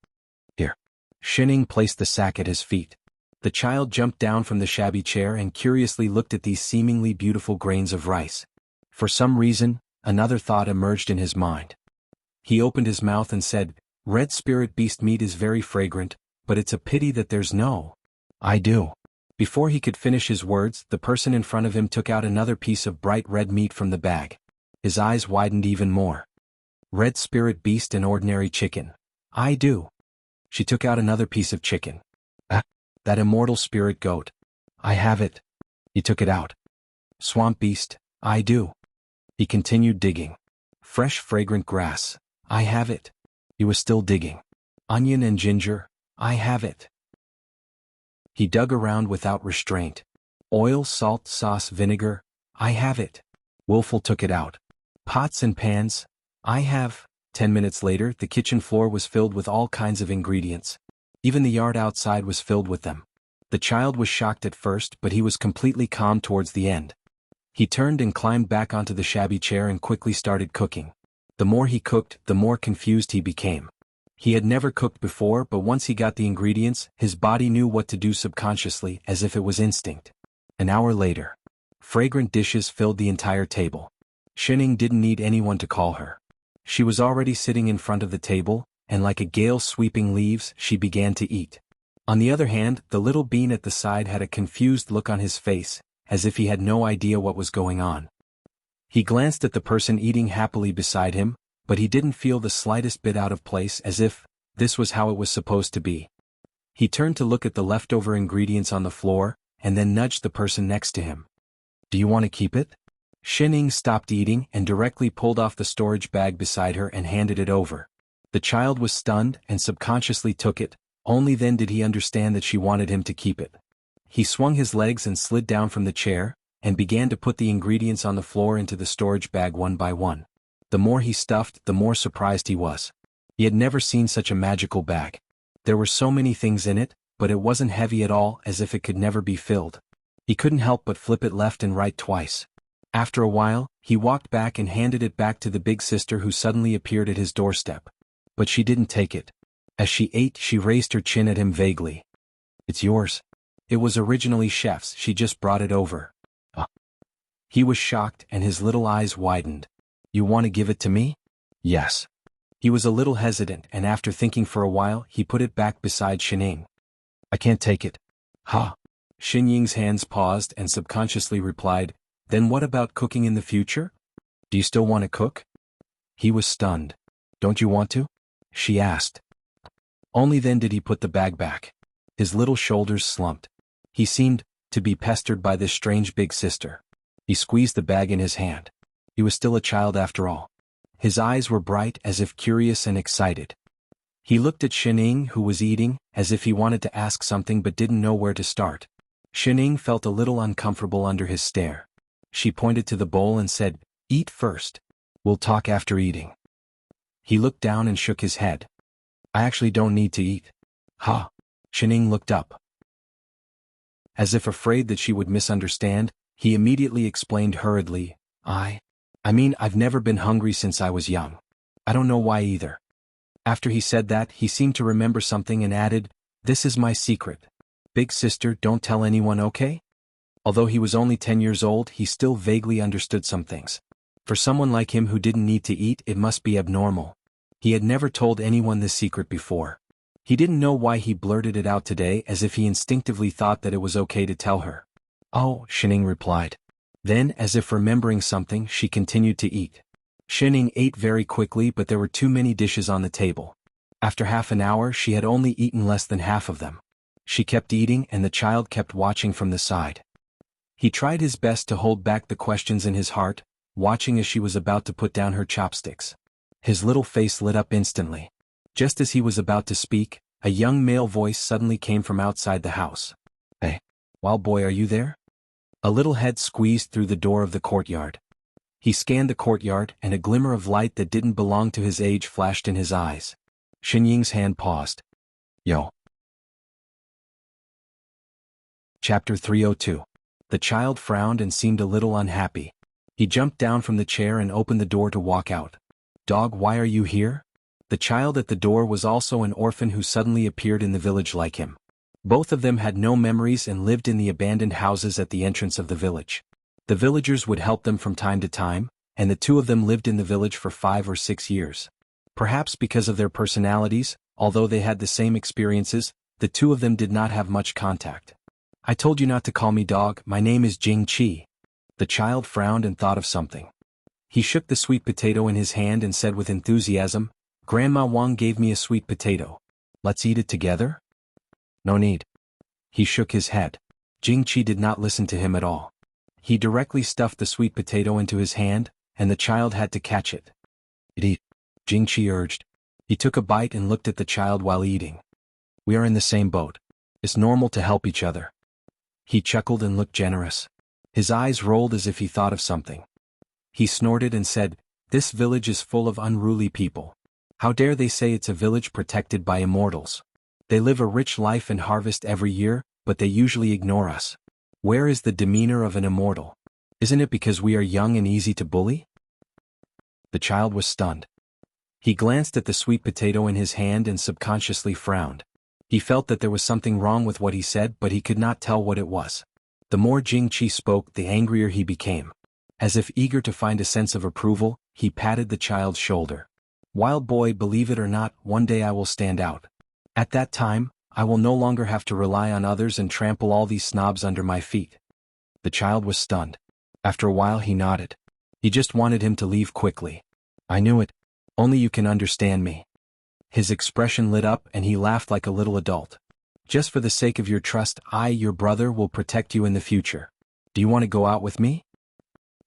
"Here." Xining placed the sack at his feet. The child jumped down from the shabby chair and curiously looked at these seemingly beautiful grains of rice. For some reason, another thought emerged in his mind. He opened his mouth and said, "Red spirit beast meat is very fragrant, but it's a pity that there's no." "I do." Before he could finish his words, the person in front of him took out another piece of bright red meat from the bag. His eyes widened even more. "Red spirit beast and ordinary chicken. I do." She took out another piece of chicken. "That immortal spirit goat. I have it." He took it out. "Swamp beast. I do." He continued digging. "Fresh fragrant grass. I have it." He was still digging. "Onion and ginger. I have it." He dug around without restraint. "Oil, salt, sauce, vinegar. I have it." Wilful took it out. "Pots and pans. I have." 10 minutes later, the kitchen floor was filled with all kinds of ingredients. Even the yard outside was filled with them. The child was shocked at first, but he was completely calm towards the end. He turned and climbed back onto the shabby chair and quickly started cooking. The more he cooked, the more confused he became. He had never cooked before, but once he got the ingredients, his body knew what to do subconsciously, as if it was instinct. An hour later, fragrant dishes filled the entire table. Shining didn't need anyone to call her. She was already sitting in front of the table, and like a gale sweeping leaves, she began to eat. On the other hand, the little bean at the side had a confused look on his face, as if he had no idea what was going on. He glanced at the person eating happily beside him, but he didn't feel the slightest bit out of place, as if this was how it was supposed to be. He turned to look at the leftover ingredients on the floor, and then nudged the person next to him. "Do you want to keep it?" Shining stopped eating and directly pulled off the storage bag beside her and handed it over. The child was stunned and subconsciously took it. Only then did he understand that she wanted him to keep it. He swung his legs and slid down from the chair, and began to put the ingredients on the floor into the storage bag one by one. The more he stuffed, the more surprised he was. He had never seen such a magical bag. There were so many things in it, but it wasn't heavy at all, as if it could never be filled. He couldn't help but flip it left and right twice. After a while, he walked back and handed it back to the big sister, who suddenly appeared at his doorstep. But she didn't take it. As she ate, she raised her chin at him vaguely. "It's yours. It was originally chef's, she just brought it over." He was shocked and his little eyes widened. "You want to give it to me?" "Yes." He was a little hesitant, and after thinking for a while, he put it back beside Shining. "I can't take it." "Huh?" Shinying's hands paused and subconsciously replied, "Then what about cooking in the future? Do you still want to cook?" He was stunned. "Don't you want to?" she asked. Only then did he put the bag back. His little shoulders slumped. He seemed to be pestered by this strange big sister. He squeezed the bag in his hand. He was still a child after all. His eyes were bright, as if curious and excited. He looked at Shining, who was eating, as if he wanted to ask something but didn't know where to start. Shining felt a little uncomfortable under his stare. She pointed to the bowl and said, "Eat first. We'll talk after eating." He looked down and shook his head. "I actually don't need to eat." "Huh?" Shining looked up. As if afraid that she would misunderstand, he immediately explained hurriedly, I mean, I've never been hungry since I was young. I don't know why either." After he said that, he seemed to remember something and added, "This is my secret. Big sister, don't tell anyone, okay?" Although he was only 10 years old, he still vaguely understood some things. For someone like him who didn't need to eat, it must be abnormal. He had never told anyone this secret before. He didn't know why he blurted it out today, as if he instinctively thought that it was okay to tell her. "Oh," Shining replied. Then, as if remembering something, she continued to eat. Shining ate very quickly, but there were too many dishes on the table. After half an hour, she had only eaten less than half of them. She kept eating, and the child kept watching from the side. He tried his best to hold back the questions in his heart, watching as she was about to put down her chopsticks. His little face lit up instantly. Just as he was about to speak, a young male voice suddenly came from outside the house. "Hey, wild boy, are you there?" A little head squeezed through the door of the courtyard. He scanned the courtyard, and a glimmer of light that didn't belong to his age flashed in his eyes. Shinying's hand paused. "Yo." Chapter 302. The child frowned and seemed a little unhappy. He jumped down from the chair and opened the door to walk out. "Dog, why are you here?" The child at the door was also an orphan who suddenly appeared in the village like him. Both of them had no memories and lived in the abandoned houses at the entrance of the village. The villagers would help them from time to time, and the two of them lived in the village for 5 or 6 years. Perhaps because of their personalities, although they had the same experiences, the two of them did not have much contact. "I told you not to call me dog, my name is Jing Chi." The child frowned and thought of something. He shook the sweet potato in his hand and said with enthusiasm, "Grandma Wang gave me a sweet potato. Let's eat it together?" "No need." He shook his head. Jing Chi did not listen to him at all. He directly stuffed the sweet potato into his hand, and the child had to catch it. "Eat," Jing Chi urged. He took a bite and looked at the child while eating. "We are in the same boat. It's normal to help each other." He chuckled and looked generous. His eyes rolled as if he thought of something. He snorted and said, "This village is full of unruly people. How dare they say it's a village protected by immortals? They live a rich life and harvest every year, but they usually ignore us. Where is the demeanor of an immortal? Isn't it because we are young and easy to bully? The child was stunned. He glanced at the sweet potato in his hand and subconsciously frowned. He felt that there was something wrong with what he said, but he could not tell what it was. The more Jing-Chi spoke, the angrier he became. As if eager to find a sense of approval, he patted the child's shoulder. "Wild boy, believe it or not, one day I will stand out. At that time, I will no longer have to rely on others and trample all these snobs under my feet." The child was stunned. After a while he nodded. He just wanted him to leave quickly. "I knew it. Only you can understand me." His expression lit up and he laughed like a little adult. "Just for the sake of your trust, I, your brother, will protect you in the future. Do you want to go out with me?"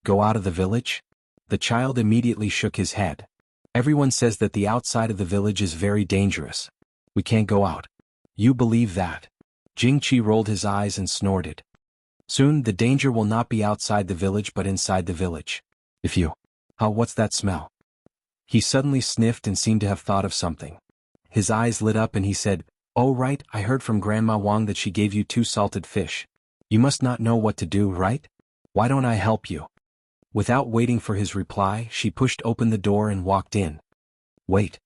"Go out of the village?" The child immediately shook his head. "Everyone says that the outside of the village is very dangerous. We can't go out." "You believe that?" Jing-Chi rolled his eyes and snorted. "Soon the danger will not be outside the village but inside the village. If you... Oh, what's that smell?" He suddenly sniffed and seemed to have thought of something. His eyes lit up and he said, "Oh right, I heard from Grandma Wang that she gave you 2 salted fish. You must not know what to do, right? Why don't I help you?" Without waiting for his reply, she pushed open the door and walked in. "Wait."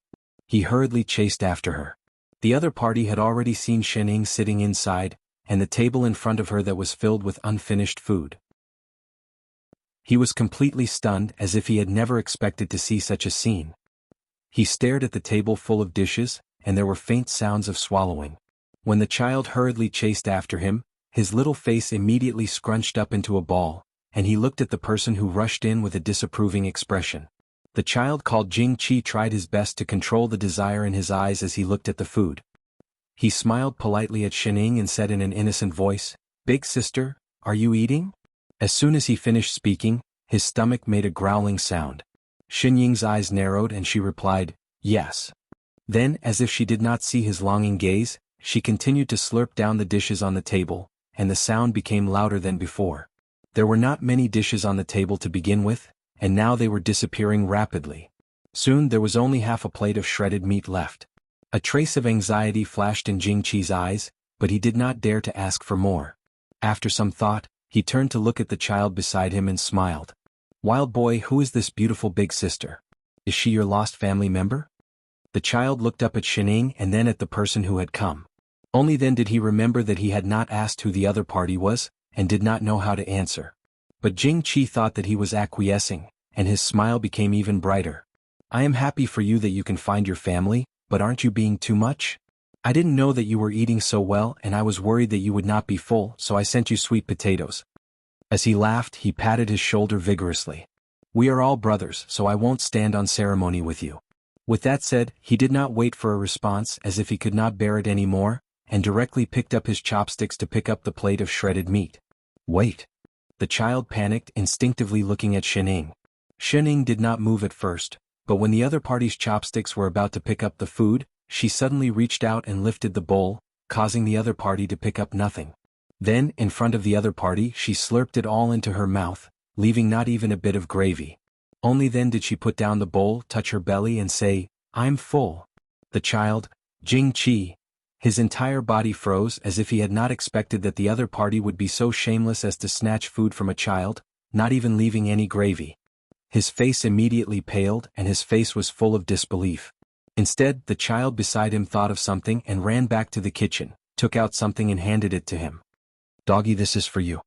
He hurriedly chased after her. The other party had already seen Shening sitting inside, and the table in front of her that was filled with unfinished food. He was completely stunned, as if he had never expected to see such a scene. He stared at the table full of dishes, and there were faint sounds of swallowing. When the child hurriedly chased after him, his little face immediately scrunched up into a ball, and he looked at the person who rushed in with a disapproving expression. The child called Jing-Chi tried his best to control the desire in his eyes as he looked at the food. He smiled politely at Shening and said in an innocent voice, "Big sister, are you eating?" As soon as he finished speaking, his stomach made a growling sound. Shenying's eyes narrowed and she replied, "Yes." Then, as if she did not see his longing gaze, she continued to slurp down the dishes on the table, and the sound became louder than before. There were not many dishes on the table to begin with, and now they were disappearing rapidly. Soon there was only half a plate of shredded meat left. A trace of anxiety flashed in Jing-Chi's eyes, but he did not dare to ask for more. After some thought, he turned to look at the child beside him and smiled. "Wild boy, who is this beautiful big sister? Is she your lost family member?" The child looked up at Shening and then at the person who had come. Only then did he remember that he had not asked who the other party was, and did not know how to answer. But Jing-Chi thought that he was acquiescing, and his smile became even brighter. "I am happy for you that you can find your family, but aren't you being too much? I didn't know that you were eating so well and I was worried that you would not be full, so I sent you sweet potatoes." As he laughed, he patted his shoulder vigorously. "We are all brothers, so I won't stand on ceremony with you." With that said, he did not wait for a response, as if he could not bear it any more, and directly picked up his chopsticks to pick up the plate of shredded meat. "Wait." The child panicked, instinctively looking at Shening. Shening did not move at first, but when the other party's chopsticks were about to pick up the food, she suddenly reached out and lifted the bowl, causing the other party to pick up nothing. Then, in front of the other party, she slurped it all into her mouth, leaving not even a bit of gravy. Only then did she put down the bowl, touch her belly and say, "I'm full." The child, Jing-Chi, his entire body froze as if he had not expected that the other party would be so shameless as to snatch food from a child, not even leaving any gravy. His face immediately paled and his face was full of disbelief. Instead, the child beside him thought of something and ran back to the kitchen, took out something and handed it to him. "Doggy, this is for you."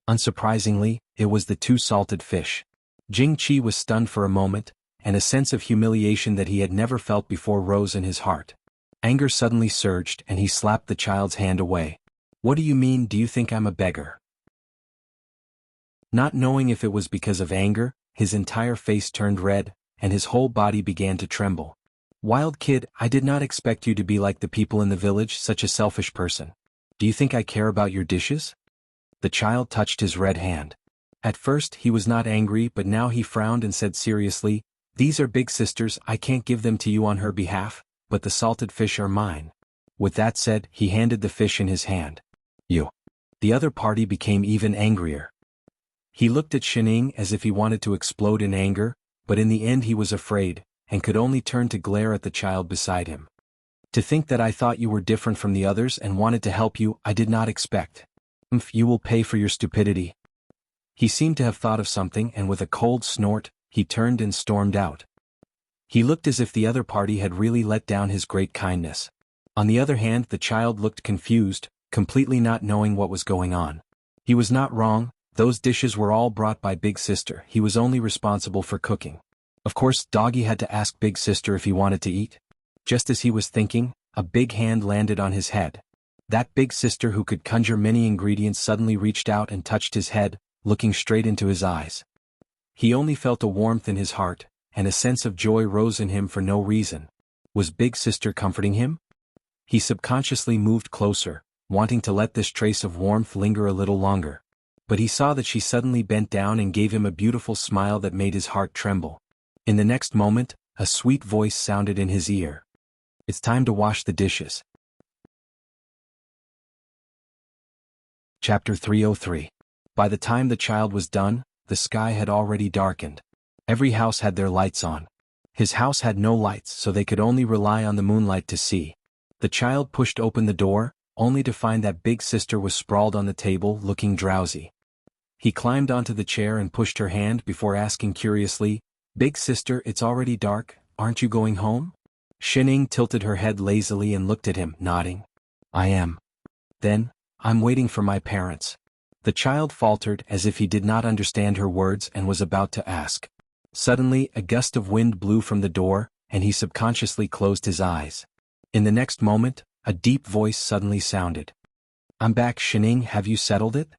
Unsurprisingly, it was the 2 salted fish. Jing-Chi was stunned for a moment, and a sense of humiliation that he had never felt before rose in his heart. Anger suddenly surged and he slapped the child's hand away. "What do you mean? Do you think I'm a beggar?" Not knowing if it was because of anger, his entire face turned red, and his whole body began to tremble. "Wild kid, I did not expect you to be like the people in the village, such a selfish person. Do you think I care about your dishes?" The child touched his red hand. At first he was not angry, but now he frowned and said seriously, "These are big sister's, I can't give them to you on her behalf, but the salted fish are mine." With that said, he handed the fish in his hand. "You." The other party became even angrier. He looked at Shening as if he wanted to explode in anger, but in the end he was afraid, and could only turn to glare at the child beside him. To think that I thought you were different from the others and wanted to help you, I did not expect. You will pay for your stupidity. He seemed to have thought of something, and with a cold snort, he turned and stormed out. He looked as if the other party had really let down his great kindness. On the other hand, the child looked confused, completely not knowing what was going on. He was not wrong, those dishes were all brought by Big Sister, he was only responsible for cooking. Of course, Doggy had to ask Big Sister if he wanted to eat. Just as he was thinking, a big hand landed on his head. That Big Sister who could conjure many ingredients suddenly reached out and touched his head, looking straight into his eyes. He only felt a warmth in his heart, and a sense of joy rose in him for no reason. Was Big Sister comforting him? He subconsciously moved closer, wanting to let this trace of warmth linger a little longer. But he saw that she suddenly bent down and gave him a beautiful smile that made his heart tremble. In the next moment, a sweet voice sounded in his ear. It's time to wash the dishes. Chapter 303. By the time the child was done, the sky had already darkened. Every house had their lights on. His house had no lights, so they could only rely on the moonlight to see. The child pushed open the door, only to find that Big Sister was sprawled on the table, looking drowsy. He climbed onto the chair and pushed her hand before asking curiously, "Big Sister, it's already dark, aren't you going home?" Xining tilted her head lazily and looked at him, nodding. "I am." "Then, I'm waiting for my parents." The child faltered as if he did not understand her words and was about to ask. Suddenly, a gust of wind blew from the door, and he subconsciously closed his eyes. In the next moment, a deep voice suddenly sounded. "I'm back, Xining, have you settled it?"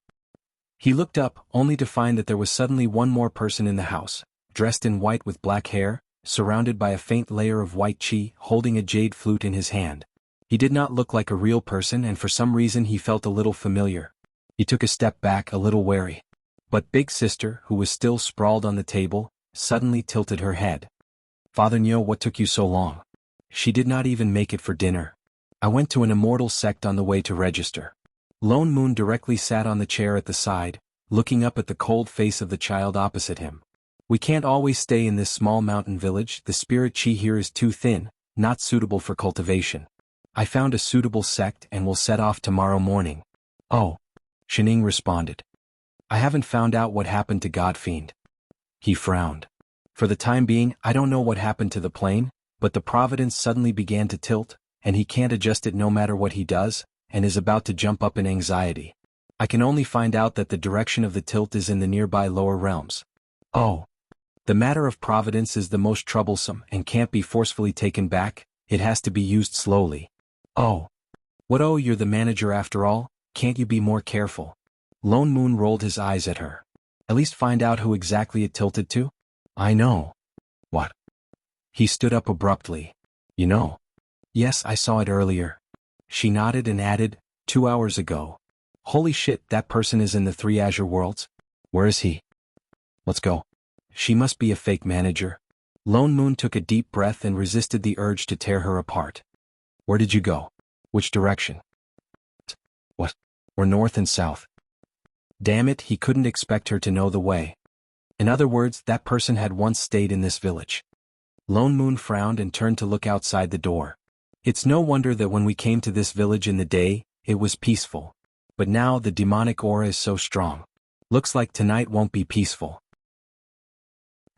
He looked up, only to find that there was suddenly one more person in the house, dressed in white with black hair, surrounded by a faint layer of white qi, holding a jade flute in his hand. He did not look like a real person, and for some reason he felt a little familiar. He took a step back, a little wary. But Big Sister, who was still sprawled on the table, suddenly tilted her head. "Father Nyo, what took you so long? She did not even make it for dinner. I went to an immortal sect on the way to register." Lone Moon directly sat on the chair at the side, looking up at the cold face of the child opposite him. "We can't always stay in this small mountain village, the spirit chi here is too thin, not suitable for cultivation. I found a suitable sect and will set off tomorrow morning." "Oh," Xining responded. "I haven't found out what happened to Godfiend." He frowned. "For the time being, I don't know what happened to the plane, but the providence suddenly began to tilt, and he can't adjust it no matter what he does, and is about to jump up in anxiety. I can only find out that the direction of the tilt is in the nearby lower realms." "Oh. The matter of providence is the most troublesome and can't be forcefully taken back, it has to be used slowly." "Oh. What? Oh, you're the manager after all, can't you be more careful?" Lone Moon rolled his eyes at her. "At least find out who exactly it tilted to?" "I know." "What?" He stood up abruptly. "You know?" "Yes, I saw it earlier." She nodded and added, 2 hours ago." "Holy shit, that person is in the 3 Azure Worlds? Where is he?" "Let's go." She must be a fake manager. Lone Moon took a deep breath and resisted the urge to tear her apart. "Where did you go? Which direction?" "What? We're north and south." Damn it, he couldn't expect her to know the way. In other words, that person had once stayed in this village. Lone Moon frowned and turned to look outside the door. "It's no wonder that when we came to this village in the day, it was peaceful. But now the demonic aura is so strong. Looks like tonight won't be peaceful."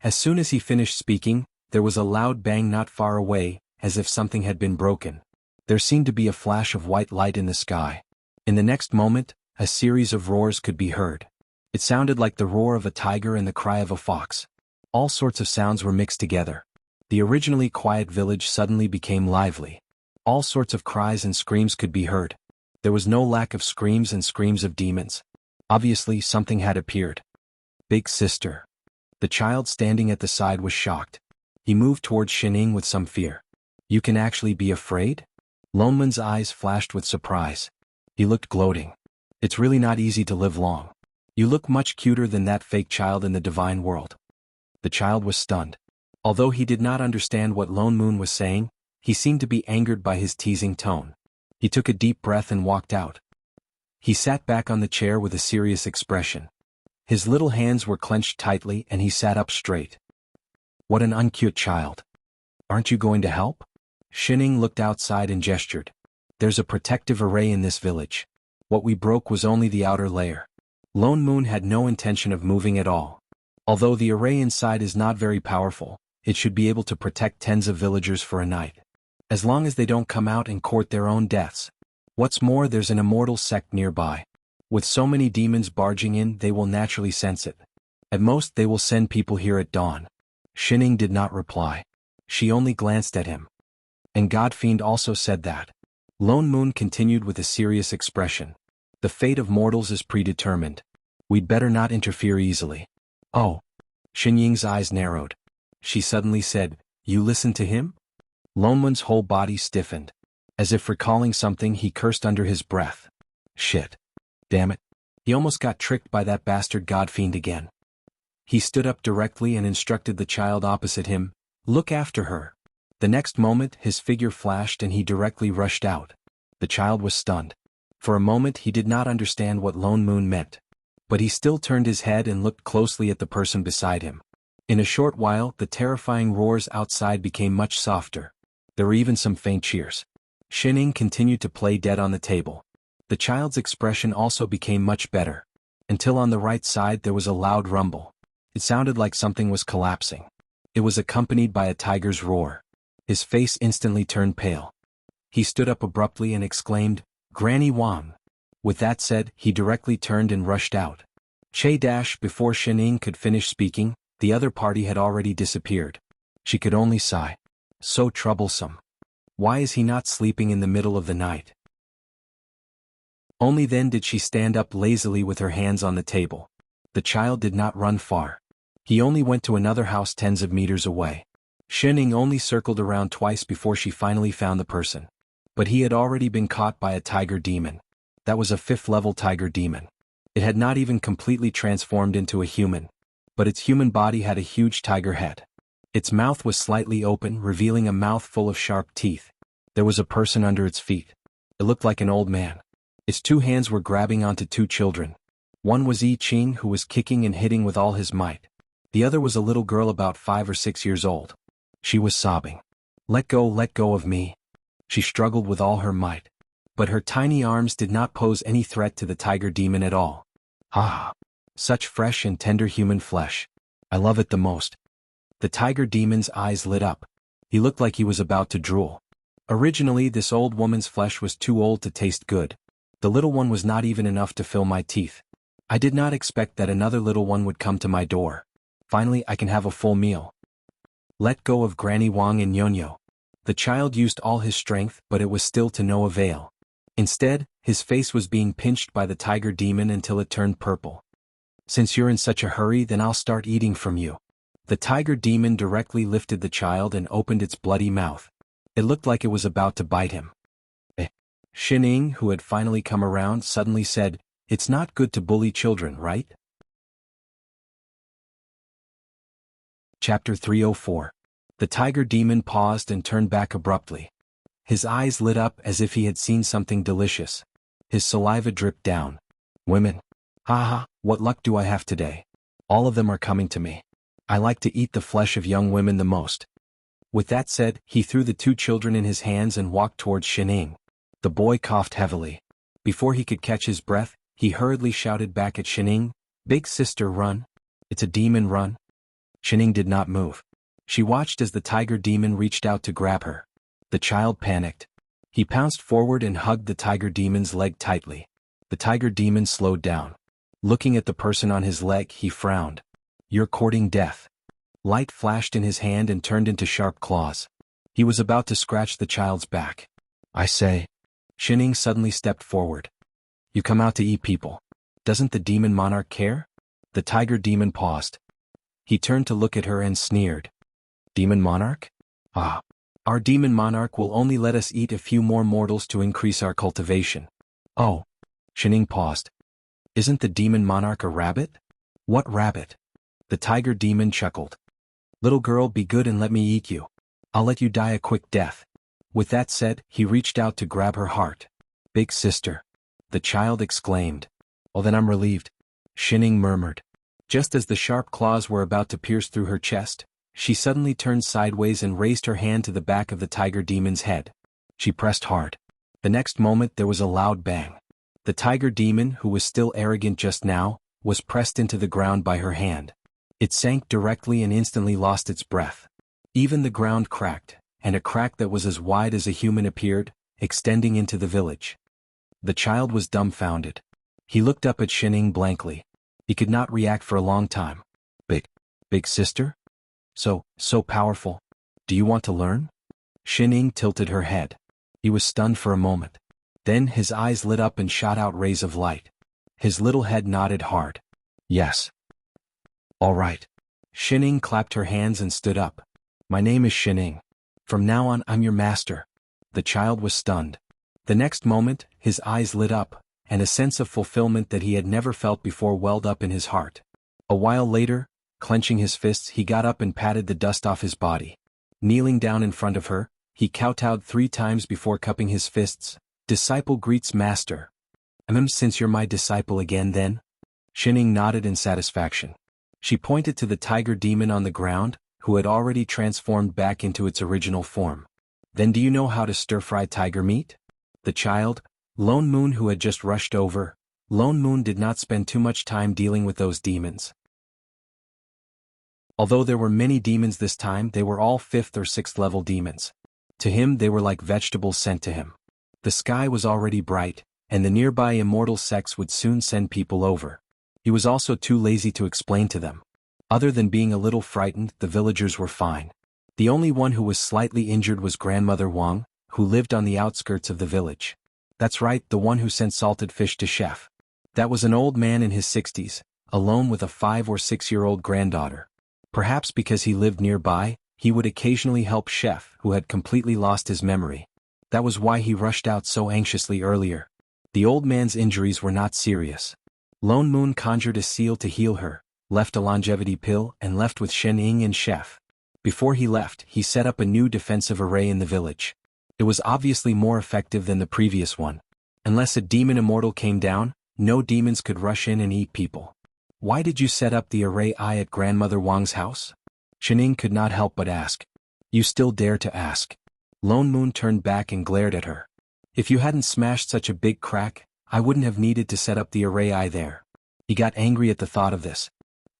As soon as he finished speaking, there was a loud bang not far away, as if something had been broken. There seemed to be a flash of white light in the sky. In the next moment, a series of roars could be heard. It sounded like the roar of a tiger and the cry of a fox. All sorts of sounds were mixed together. The originally quiet village suddenly became lively. All sorts of cries and screams could be heard. There was no lack of screams and screams of demons. Obviously, something had appeared. Big Sister. The child standing at the side was shocked. He moved towards Xining with some fear. "You can actually be afraid?" Lone Moon's eyes flashed with surprise. He looked gloating. "It's really not easy to live long. You look much cuter than that fake child in the divine world." The child was stunned. Although he did not understand what Lone Moon was saying, he seemed to be angered by his teasing tone. He took a deep breath and walked out. He sat back on the chair with a serious expression. His little hands were clenched tightly and he sat up straight. "What an uncute child. Aren't you going to help?" Shining looked outside and gestured. There's a protective array in this village. What we broke was only the outer layer. Lone Moon had no intention of moving at all. Although the array inside is not very powerful, it should be able to protect tens of villagers for a night. As long as they don't come out and court their own deaths. What's more, there's an immortal sect nearby. With so many demons barging in, they will naturally sense it. At most, they will send people here at dawn. Shining did not reply. She only glanced at him. And Godfiend also said that. Lone Moon continued with a serious expression. The fate of mortals is predetermined. We'd better not interfere easily. Oh. Xinying's eyes narrowed. She suddenly said, You listened to him? Lone Moon's whole body stiffened. As if recalling something, he cursed under his breath. Shit. Damn it. He almost got tricked by that bastard Godfiend again. He stood up directly and instructed the child opposite him, Look after her. The next moment, his figure flashed and he directly rushed out. The child was stunned. For a moment he did not understand what Lone Moon meant. But he still turned his head and looked closely at the person beside him. In a short while, the terrifying roars outside became much softer. There were even some faint cheers. Shining continued to play dead on the table. The child's expression also became much better. Until on the right side there was a loud rumble. It sounded like something was collapsing. It was accompanied by a tiger's roar. His face instantly turned pale. He stood up abruptly and exclaimed, Granny Wang. With that said, he directly turned and rushed out. Before Shining could finish speaking, the other party had already disappeared. She could only sigh. So troublesome. Why is he not sleeping in the middle of the night? Only then did she stand up lazily with her hands on the table. The child did not run far. He only went to another house tens of meters away. Shining only circled around twice before she finally found the person. But he had already been caught by a tiger demon. That was a 5th-level tiger demon. It had not even completely transformed into a human. But its human body had a huge tiger head. Its mouth was slightly open, revealing a mouth full of sharp teeth. There was a person under its feet. It looked like an old man. Its 2 hands were grabbing onto 2 children. One was Yi Qing, who was kicking and hitting with all his might. The other was a little girl about 5 or 6 years old. She was sobbing. Let go of me. She struggled with all her might. But her tiny arms did not pose any threat to the tiger demon at all. Ah! Such fresh and tender human flesh. I love it the most. The tiger demon's eyes lit up. He looked like he was about to drool. Originally, this old woman's flesh was too old to taste good. The little one was not even enough to fill my teeth. I did not expect that another little one would come to my door. Finally, I can have a full meal. Let go of Granny Wang and Nyonyo. The child used all his strength, but it was still to no avail. Instead, his face was being pinched by the tiger demon until it turned purple. Since you're in such a hurry, then I'll start eating from you. The tiger demon directly lifted the child and opened its bloody mouth. It looked like it was about to bite him. Shining, who had finally come around, suddenly said, It's not good to bully children, right? Chapter 304. The tiger demon paused and turned back abruptly. His eyes lit up as if he had seen something delicious. His saliva dripped down. Women. Haha, what luck do I have today? All of them are coming to me. I like to eat the flesh of young women the most. With that said, he threw the 2 children in his hands and walked towards Shining. The boy coughed heavily. Before he could catch his breath, he hurriedly shouted back at Shining, Big sister, run. It's a demon, run. Shining did not move. She watched as the tiger demon reached out to grab her. The child panicked. He pounced forward and hugged the tiger demon's leg tightly. The tiger demon slowed down. Looking at the person on his leg, he frowned. You're courting death. Light flashed in his hand and turned into sharp claws. He was about to scratch the child's back. I say. Shining suddenly stepped forward. You come out to eat people. Doesn't the demon monarch care? The tiger demon paused. He turned to look at her and sneered. Demon monarch? Ah. Our demon monarch will only let us eat a few more mortals to increase our cultivation. Oh. Shining paused. Isn't the demon monarch a rabbit? What rabbit? The tiger demon chuckled. Little girl, be good and let me eat you. I'll let you die a quick death. With that said, he reached out to grab her heart. Big sister. The child exclaimed. Well, then I'm relieved. Shining murmured. Just as the sharp claws were about to pierce through her chest, She suddenly turned sideways and raised her hand to the back of the tiger demon's head. She pressed hard. The next moment there was a loud bang. The tiger demon, who was still arrogant just now, was pressed into the ground by her hand. It sank directly and instantly lost its breath. Even the ground cracked, and a crack that was as wide as a human appeared, extending into the village. The child was dumbfounded. He looked up at Shining blankly. He could not react for a long time. Big sister? So powerful. Do you want to learn? Shining tilted her head. He was stunned for a moment. Then his eyes lit up and shot out rays of light. His little head nodded hard. Yes. All right. Shining clapped her hands and stood up. My name is Shining. From now on I'm your master. The child was stunned. The next moment, his eyes lit up, and a sense of fulfillment that he had never felt before welled up in his heart. A while later, clenching his fists, he got up and patted the dust off his body. Kneeling down in front of her, he kowtowed 3 times before cupping his fists. Disciple greets master. Since you're my disciple again then? Shining nodded in satisfaction. She pointed to the tiger demon on the ground, who had already transformed back into its original form. Then do you know how to stir-fry tiger meat? The child, Lone Moon, who had just rushed over. Lone Moon did not spend too much time dealing with those demons. Although there were many demons this time, they were all 5th or 6th level demons. To him they were like vegetables sent to him. The sky was already bright, and the nearby immortal sects would soon send people over. He was also too lazy to explain to them. Other than being a little frightened, the villagers were fine. The only one who was slightly injured was Grandmother Wang, who lived on the outskirts of the village. That's right, the one who sent salted fish to Chef. That was an old man in his 60s, alone with a 5 or 6-year-old granddaughter. Perhaps because he lived nearby, he would occasionally help Chef, who had completely lost his memory. That was why he rushed out so anxiously earlier. The old man's injuries were not serious. Lone Moon conjured a seal to heal her, left a longevity pill, and left with Shining and Chef. Before he left, he set up a new defensive array in the village. It was obviously more effective than the previous one. Unless a demon immortal came down, no demons could rush in and eat people. Why did you set up the array at Grandmother Wang's house? Shining could not help but ask. You still dare to ask? Lone Moon turned back and glared at her. If you hadn't smashed such a big crack, I wouldn't have needed to set up the array there. He got angry at the thought of this.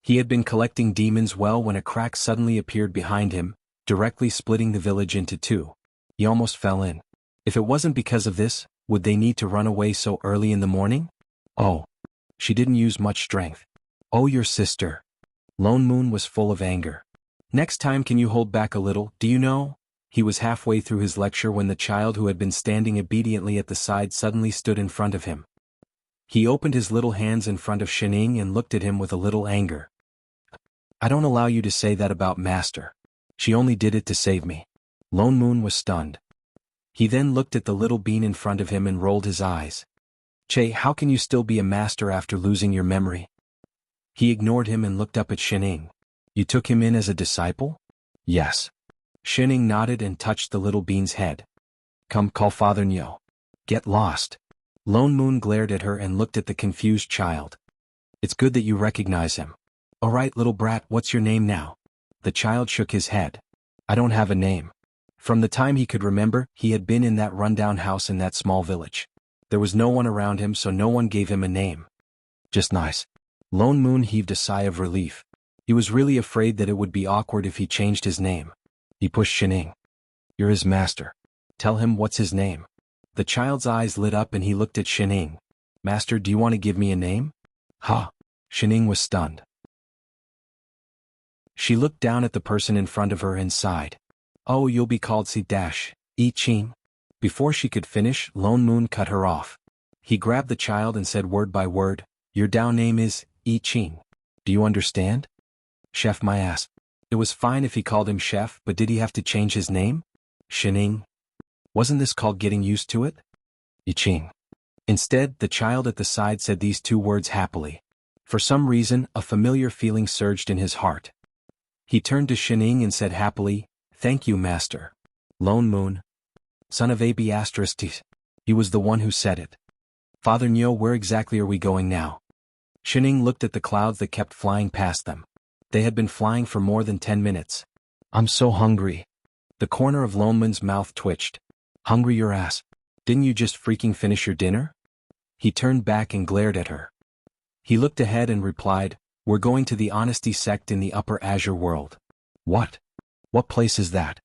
He had been collecting demons well when a crack suddenly appeared behind him, directly splitting the village into 2. He almost fell in. If it wasn't because of this, would they need to run away so early in the morning? Oh. She didn't use much strength. Oh, your sister. Lone Moon was full of anger. Next time can you hold back a little, do you know? He was halfway through his lecture when the child who had been standing obediently at the side suddenly stood in front of him. He opened his little hands in front of Shining and looked at him with a little anger. I don't allow you to say that about Master. She only did it to save me. Lone Moon was stunned. He then looked at the little bean in front of him and rolled his eyes. Che, how can you still be a master after losing your memory? He ignored him and looked up at Shining. You took him in as a disciple? Yes. Shining nodded and touched the little bean's head. Come, call Father Nyo. Get lost. Lone Moon glared at her and looked at the confused child. It's good that you recognize him. All right, little brat, what's your name now? The child shook his head. I don't have a name. From the time he could remember, he had been in that rundown house in that small village. There was no one around him, so no one gave him a name. Just nice. Lone Moon heaved a sigh of relief. He was really afraid that it would be awkward if he changed his name. He pushed Shining. You're his master. Tell him what's his name. The child's eyes lit up and he looked at Shining. Master, do you want to give me a name? Ha! Shining was stunned. She looked down at the person in front of her and sighed. Oh, you'll be called I-Ching. Before she could finish, Lone Moon cut her off. He grabbed the child and said word by word, your Dao name is I-Ching. Do you understand? Chef my ass. It was fine if he called him Chef, but did he have to change his name? Shining. Wasn't this called getting used to it? I-Ching. Instead, the child at the side said these 2 words happily. For some reason, a familiar feeling surged in his heart. He turned to Shining and said happily, Thank you, Master. Lone Moon. Son of AB***. He was the one who said it. Father Nyo, where exactly are we going now? Shining looked at the clouds that kept flying past them. They had been flying for more than 10 minutes. I'm so hungry. The corner of Loneman's mouth twitched. Hungry your ass. Didn't you just freaking finish your dinner? He turned back and glared at her. He looked ahead and replied, We're going to the Honesty Sect in the Upper Azure world. What? What place is that?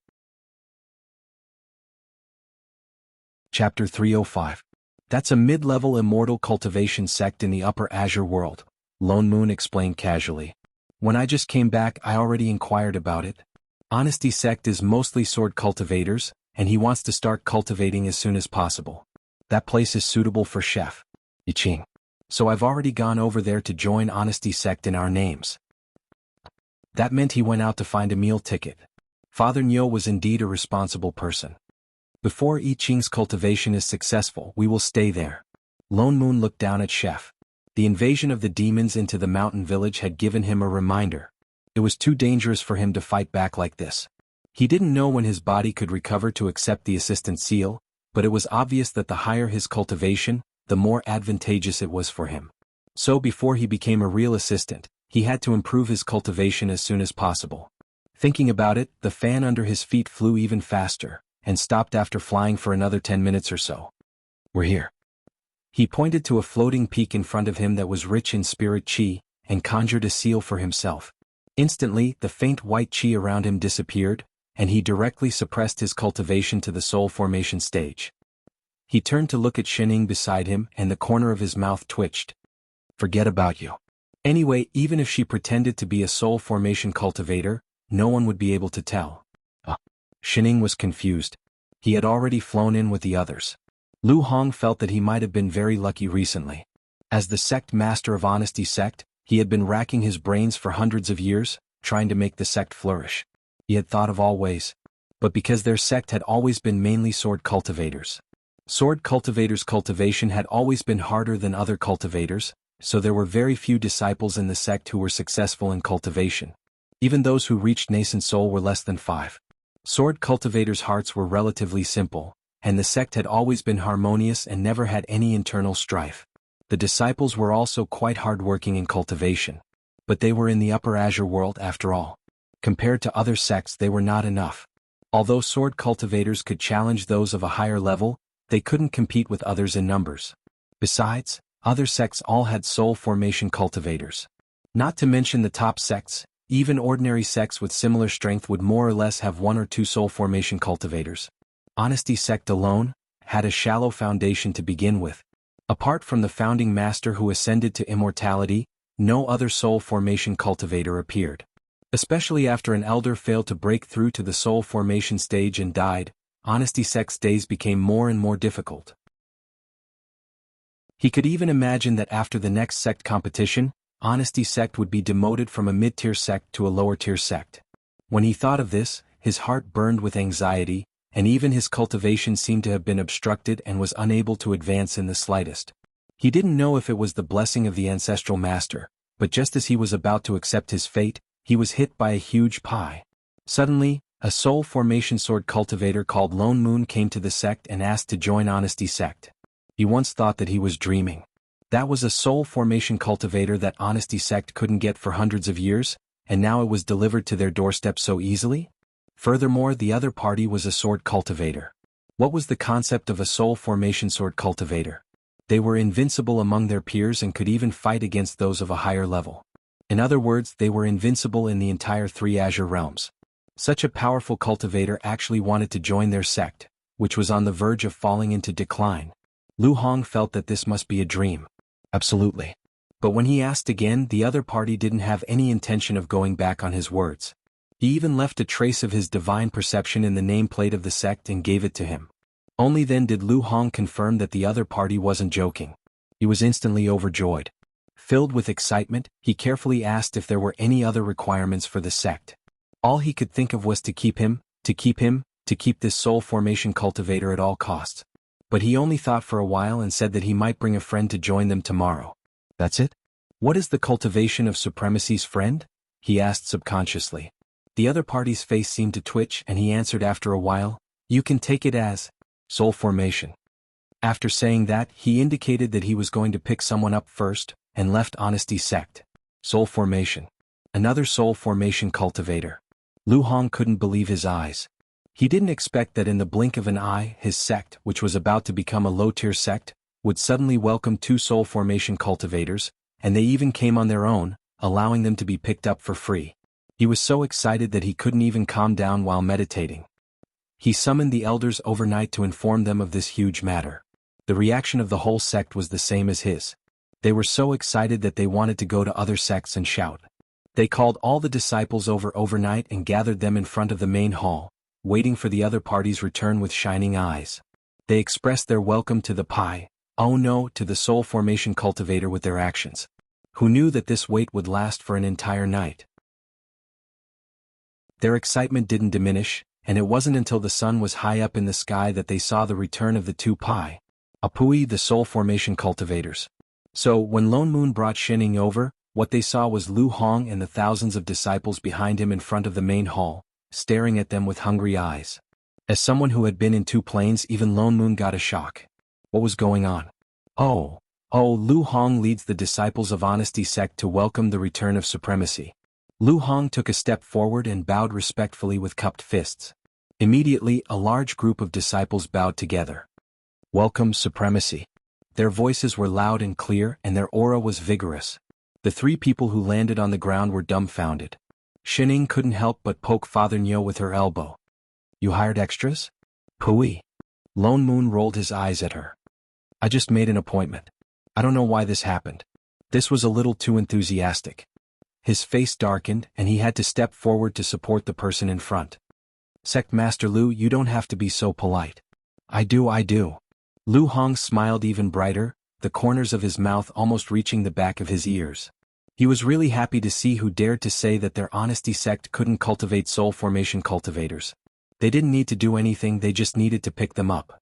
Chapter 305. That's a mid-level immortal cultivation sect in the Upper Azure world, Lone Moon explained casually. When I just came back I already inquired about it. Honesty Sect is mostly sword cultivators, and he wants to start cultivating as soon as possible. That place is suitable for Chef Yiching. So I've already gone over there to join Honesty Sect in our names. That meant he went out to find a meal ticket. Father Nyo was indeed a responsible person. Before Yiching's cultivation is successful, we will stay there. Lone Moon looked down at Chef. The invasion of the demons into the mountain village had given him a reminder. It was too dangerous for him to fight back like this. He didn't know when his body could recover to accept the assistant seal, but it was obvious that the higher his cultivation, the more advantageous it was for him. So before he became a real assistant, he had to improve his cultivation as soon as possible. Thinking about it, the fan under his feet flew even faster, and stopped after flying for another 10 minutes or so. We're here. He pointed to a floating peak in front of him that was rich in spirit chi, and conjured a seal for himself. Instantly, the faint white chi around him disappeared, and he directly suppressed his cultivation to the soul formation stage. He turned to look at Shining beside him, and the corner of his mouth twitched. Forget about you. Anyway, even if she pretended to be a soul formation cultivator, no one would be able to tell. Shining was confused. He had already flown in with the others. Lu Hong felt that he might have been very lucky recently. As the sect master of Honesty Sect, he had been racking his brains for hundreds of years, trying to make the sect flourish. He had thought of all ways. But because their sect had always been mainly sword cultivators. Sword cultivators' cultivation had always been harder than other cultivators, so there were very few disciples in the sect who were successful in cultivation. Even those who reached nascent soul were less than 5. Sword cultivators' hearts were relatively simple, and the sect had always been harmonious and never had any internal strife. The disciples were also quite hardworking in cultivation. But they were in the Upper Azure world after all. Compared to other sects they were not enough. Although sword cultivators could challenge those of a higher level, they couldn't compete with others in numbers. Besides, other sects all had soul formation cultivators. Not to mention the top sects, even ordinary sects with similar strength would more or less have 1 or 2 soul formation cultivators. Honesty Sect alone had a shallow foundation to begin with. Apart from the founding master who ascended to immortality, no other soul formation cultivator appeared. Especially after an elder failed to break through to the soul formation stage and died, Honesty Sect's days became more and more difficult. He could even imagine that after the next sect competition, Honesty Sect would be demoted from a mid-tier sect to a lower-tier sect. When he thought of this, his heart burned with anxiety, and even his cultivation seemed to have been obstructed and was unable to advance in the slightest. He didn't know if it was the blessing of the ancestral master, but just as he was about to accept his fate, he was hit by a huge pie. Suddenly, a soul formation sword cultivator called Lone Moon came to the sect and asked to join Honesty Sect. He once thought that he was dreaming. That was a soul formation cultivator that Honesty Sect couldn't get for hundreds of years, and now it was delivered to their doorstep so easily? Furthermore, the other party was a sword cultivator. What was the concept of a soul formation sword cultivator? They were invincible among their peers and could even fight against those of a higher level. In other words, they were invincible in the entire 3 Azure realms. Such a powerful cultivator actually wanted to join their sect, which was on the verge of falling into decline. Lu Hong felt that this must be a dream. Absolutely. But when he asked again, the other party didn't have any intention of going back on his words. He even left a trace of his divine perception in the nameplate of the sect and gave it to him. Only then did Lu Hong confirm that the other party wasn't joking. He was instantly overjoyed. Filled with excitement, he carefully asked if there were any other requirements for the sect. All he could think of was to keep this soul formation cultivator at all costs. But he only thought for a while and said that he might bring a friend to join them tomorrow. That's it? What is the cultivation of supremacy's friend? He asked subconsciously. The other party's face seemed to twitch and he answered after a while, you can take it as soul formation. After saying that, he indicated that he was going to pick someone up first, and left Honesty Sect. Soul formation. Another soul formation cultivator. Lu Hong couldn't believe his eyes. He didn't expect that in the blink of an eye his sect, which was about to become a low-tier sect, would suddenly welcome 2 soul formation cultivators, and they even came on their own, allowing them to be picked up for free. He was so excited that he couldn't even calm down while meditating. He summoned the elders overnight to inform them of this huge matter. The reaction of the whole sect was the same as his. They were so excited that they wanted to go to other sects and shout. They called all the disciples overnight and gathered them in front of the main hall, waiting for the other party's return with shining eyes. They expressed their welcome to the oh no, to the soul formation cultivator with their actions. Who knew that this wait would last for an entire night? Their excitement didn't diminish, and it wasn't until the sun was high up in the sky that they saw the return of the 2 Apui, the soul formation cultivators. So, when Lone Moon brought Shining over, what they saw was Lu Hong and the thousands of disciples behind him in front of the main hall, staring at them with hungry eyes. As someone who had been in 2 planes, even Lone Moon got a shock. What was going on? Oh, Lu Hong leads the disciples of Honesty sect to welcome the return of supremacy. Lu Hong took a step forward and bowed respectfully with cupped fists. Immediately, a large group of disciples bowed together. Welcome, supremacy. Their voices were loud and clear, and their aura was vigorous. The 3 people who landed on the ground were dumbfounded. Shining couldn't help but poke Father Nyo with her elbow. You hired extras? Pui. Lone Moon rolled his eyes at her. I just made an appointment. I don't know why this happened. This was a little too enthusiastic. His face darkened, and he had to step forward to support the person in front. Sect Master Lu, you don't have to be so polite. I do. Lu Hong smiled even brighter, the corners of his mouth almost reaching the back of his ears. He was really happy to see who dared to say that their Honesty sect couldn't cultivate soul formation cultivators. They didn't need to do anything, they just needed to pick them up.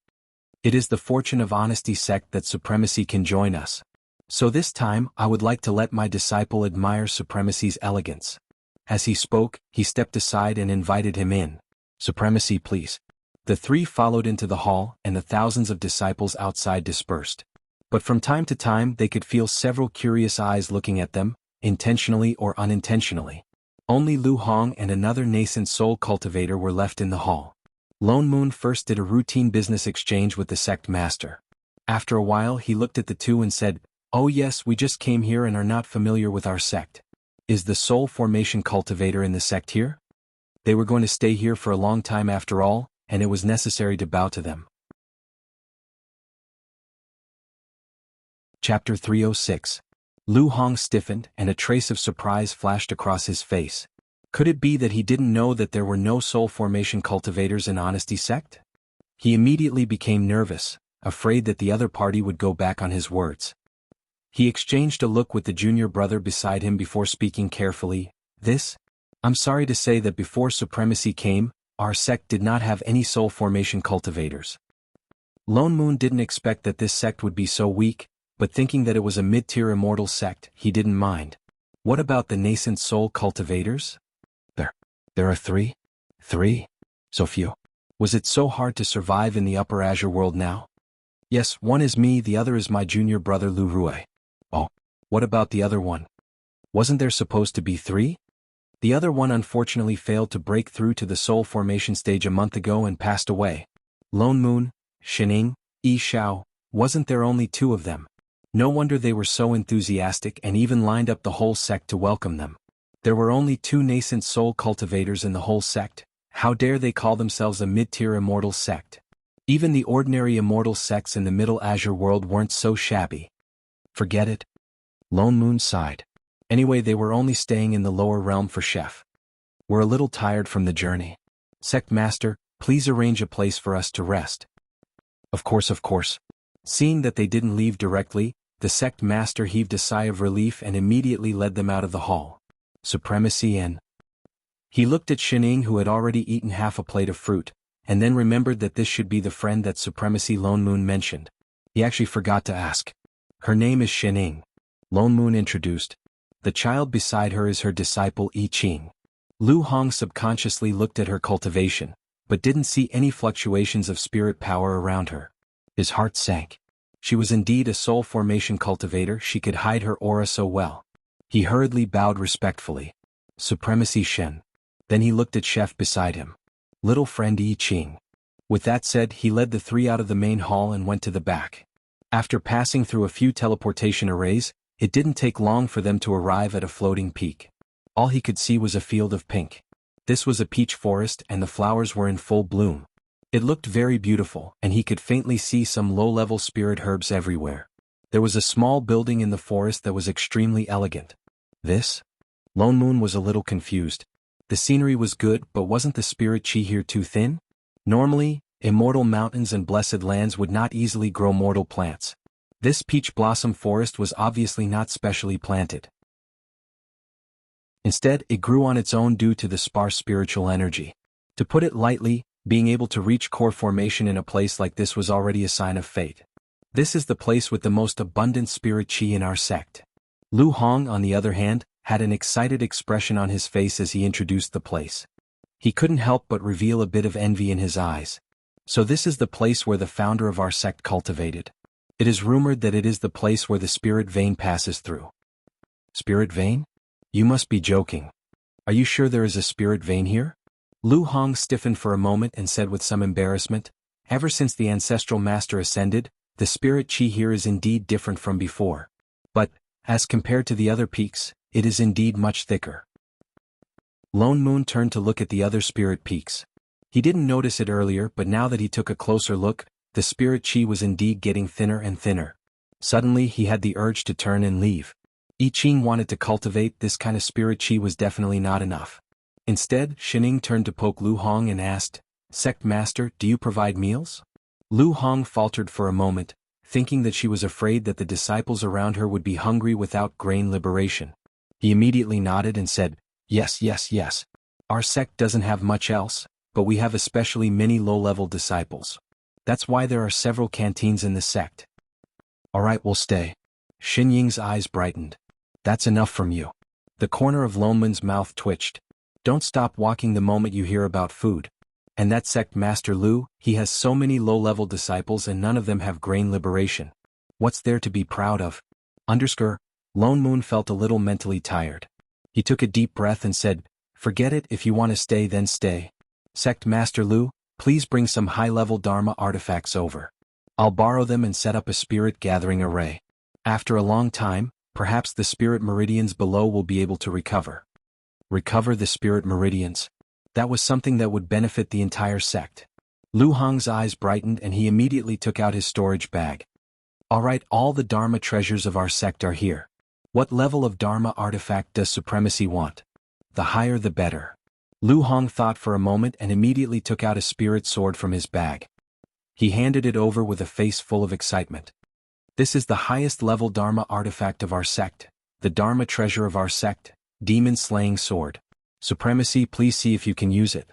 It is the fortune of Honesty sect that supremacy can join us. So this time, I would like to let my disciple admire supremacy's elegance. As he spoke, he stepped aside and invited him in. Supremacy, please. The 3 followed into the hall, and the thousands of disciples outside dispersed. But from time to time they could feel several curious eyes looking at them, intentionally or unintentionally. Only Lu Hong and another nascent soul cultivator were left in the hall. Lone Moon first did a routine business exchange with the sect master. After a while he looked at the 2 and said, "Oh yes, we just came here and are not familiar with our sect. Is the soul formation cultivator in the sect here?" They were going to stay here for a long time after all, and it was necessary to bow to them. Chapter 306. Lu Hong stiffened, and a trace of surprise flashed across his face. Could it be that he didn't know that there were no soul formation cultivators in Honesty sect? He immediately became nervous, afraid that the other party would go back on his words. He exchanged a look with the junior brother beside him before speaking carefully. I'm sorry to say that before supremacy came, our sect did not have any soul formation cultivators. Lone Moon didn't expect that this sect would be so weak, but thinking that it was a mid-tier immortal sect, he didn't mind. What about the nascent soul cultivators? There are 3? 3? So few. Was it so hard to survive in the Upper Azure world now? Yes, one is me, the other is my junior brother Lu Rui. Oh, what about the other one? Wasn't there supposed to be 3? The other one unfortunately failed to break through to the soul formation stage a month ago and passed away. Lone Moon, Shining, Yi Xiao, wasn't there only 2 of them? No wonder they were so enthusiastic and even lined up the whole sect to welcome them. There were only 2 nascent soul cultivators in the whole sect. How dare they call themselves a mid-tier immortal sect? Even the ordinary immortal sects in the Middle Azure world weren't so shabby. Forget it. Lone Moon sighed. Anyway, they were only staying in the lower realm for chef. We're a little tired from the journey. Sect Master, please arrange a place for us to rest. Of course. Seeing that they didn't leave directly, the sect master heaved a sigh of relief and immediately led them out of the hall. Supremacy and... He looked at Shining, who had already eaten half a plate of fruit, and then remembered that this should be the friend that Supremacy Lone Moon mentioned. He actually forgot to ask. Her name is Shining. Lone Moon introduced. The child beside her is her disciple I Ching. Lu Hong subconsciously looked at her cultivation, but didn't see any fluctuations of spirit power around her. His heart sank. She was indeed a soul formation cultivator, she could hide her aura so well. He hurriedly bowed respectfully. Supremacy Shen. Then he looked at Chef beside him. Little friend Yi Qing. With that said, he led the three out of the main hall and went to the back. After passing through a few teleportation arrays, it didn't take long for them to arrive at a floating peak. All he could see was a field of pink. This was a peach forest and the flowers were in full bloom. It looked very beautiful and he could faintly see some low-level spirit herbs everywhere. There was a small building in the forest that was extremely elegant. This? Lone Moon was a little confused. The scenery was good, but wasn't the spirit chi here too thin? Normally, immortal mountains and blessed lands would not easily grow mortal plants. This peach blossom forest was obviously not specially planted. Instead, it grew on its own due to the sparse spiritual energy. To put it lightly, being able to reach core formation in a place like this was already a sign of fate. This is the place with the most abundant spirit chi in our sect. Lu Hong, on the other hand, had an excited expression on his face as he introduced the place. He couldn't help but reveal a bit of envy in his eyes. So this is the place where the founder of our sect cultivated. It is rumored that it is the place where the spirit vein passes through. Spirit vein? You must be joking. Are you sure there is a spirit vein here? Lu Hong stiffened for a moment and said with some embarrassment, ever since the ancestral master ascended, the spirit chi here is indeed different from before. But, as compared to the other peaks, it is indeed much thicker. Lone Moon turned to look at the other spirit peaks. He didn't notice it earlier, but now that he took a closer look, the spirit chi was indeed getting thinner and thinner. Suddenly he had the urge to turn and leave. Yi Qing wanted to cultivate this kind of spirit chi was definitely not enough. Instead, Shining turned to poke Lu Hong and asked, Sect Master, do you provide meals? Lu Hong faltered for a moment, thinking that she was afraid that the disciples around her would be hungry without grain liberation. He immediately nodded and said, Yes, yes, yes. Our sect doesn't have much else, but we have especially many low-level disciples. That's why there are several canteens in this sect. Alright, we'll stay. Xin Ying's eyes brightened. That's enough from you. The corner of Lone Moon's mouth twitched. Don't stop walking the moment you hear about food. And that sect Master Lu, he has so many low-level disciples and none of them have grain liberation. What's there to be proud of? Lone Moon felt a little mentally tired. He took a deep breath and said, Forget it, if you want to stay then stay. Sect Master Lu, please bring some high-level Dharma artifacts over. I'll borrow them and set up a spirit gathering array. After a long time, perhaps the spirit meridians below will be able to recover. Recover the spirit meridians? That was something that would benefit the entire sect. Lu Hong's eyes brightened and he immediately took out his storage bag. Alright, all the Dharma treasures of our sect are here. What level of Dharma artifact does Supremacy want? The higher the better. Lu Hong thought for a moment and immediately took out a spirit sword from his bag. He handed it over with a face full of excitement. This is the highest level Dharma artifact of our sect, the Dharma treasure of our sect, Demon Slaying Sword. Supremacy, please see if you can use it.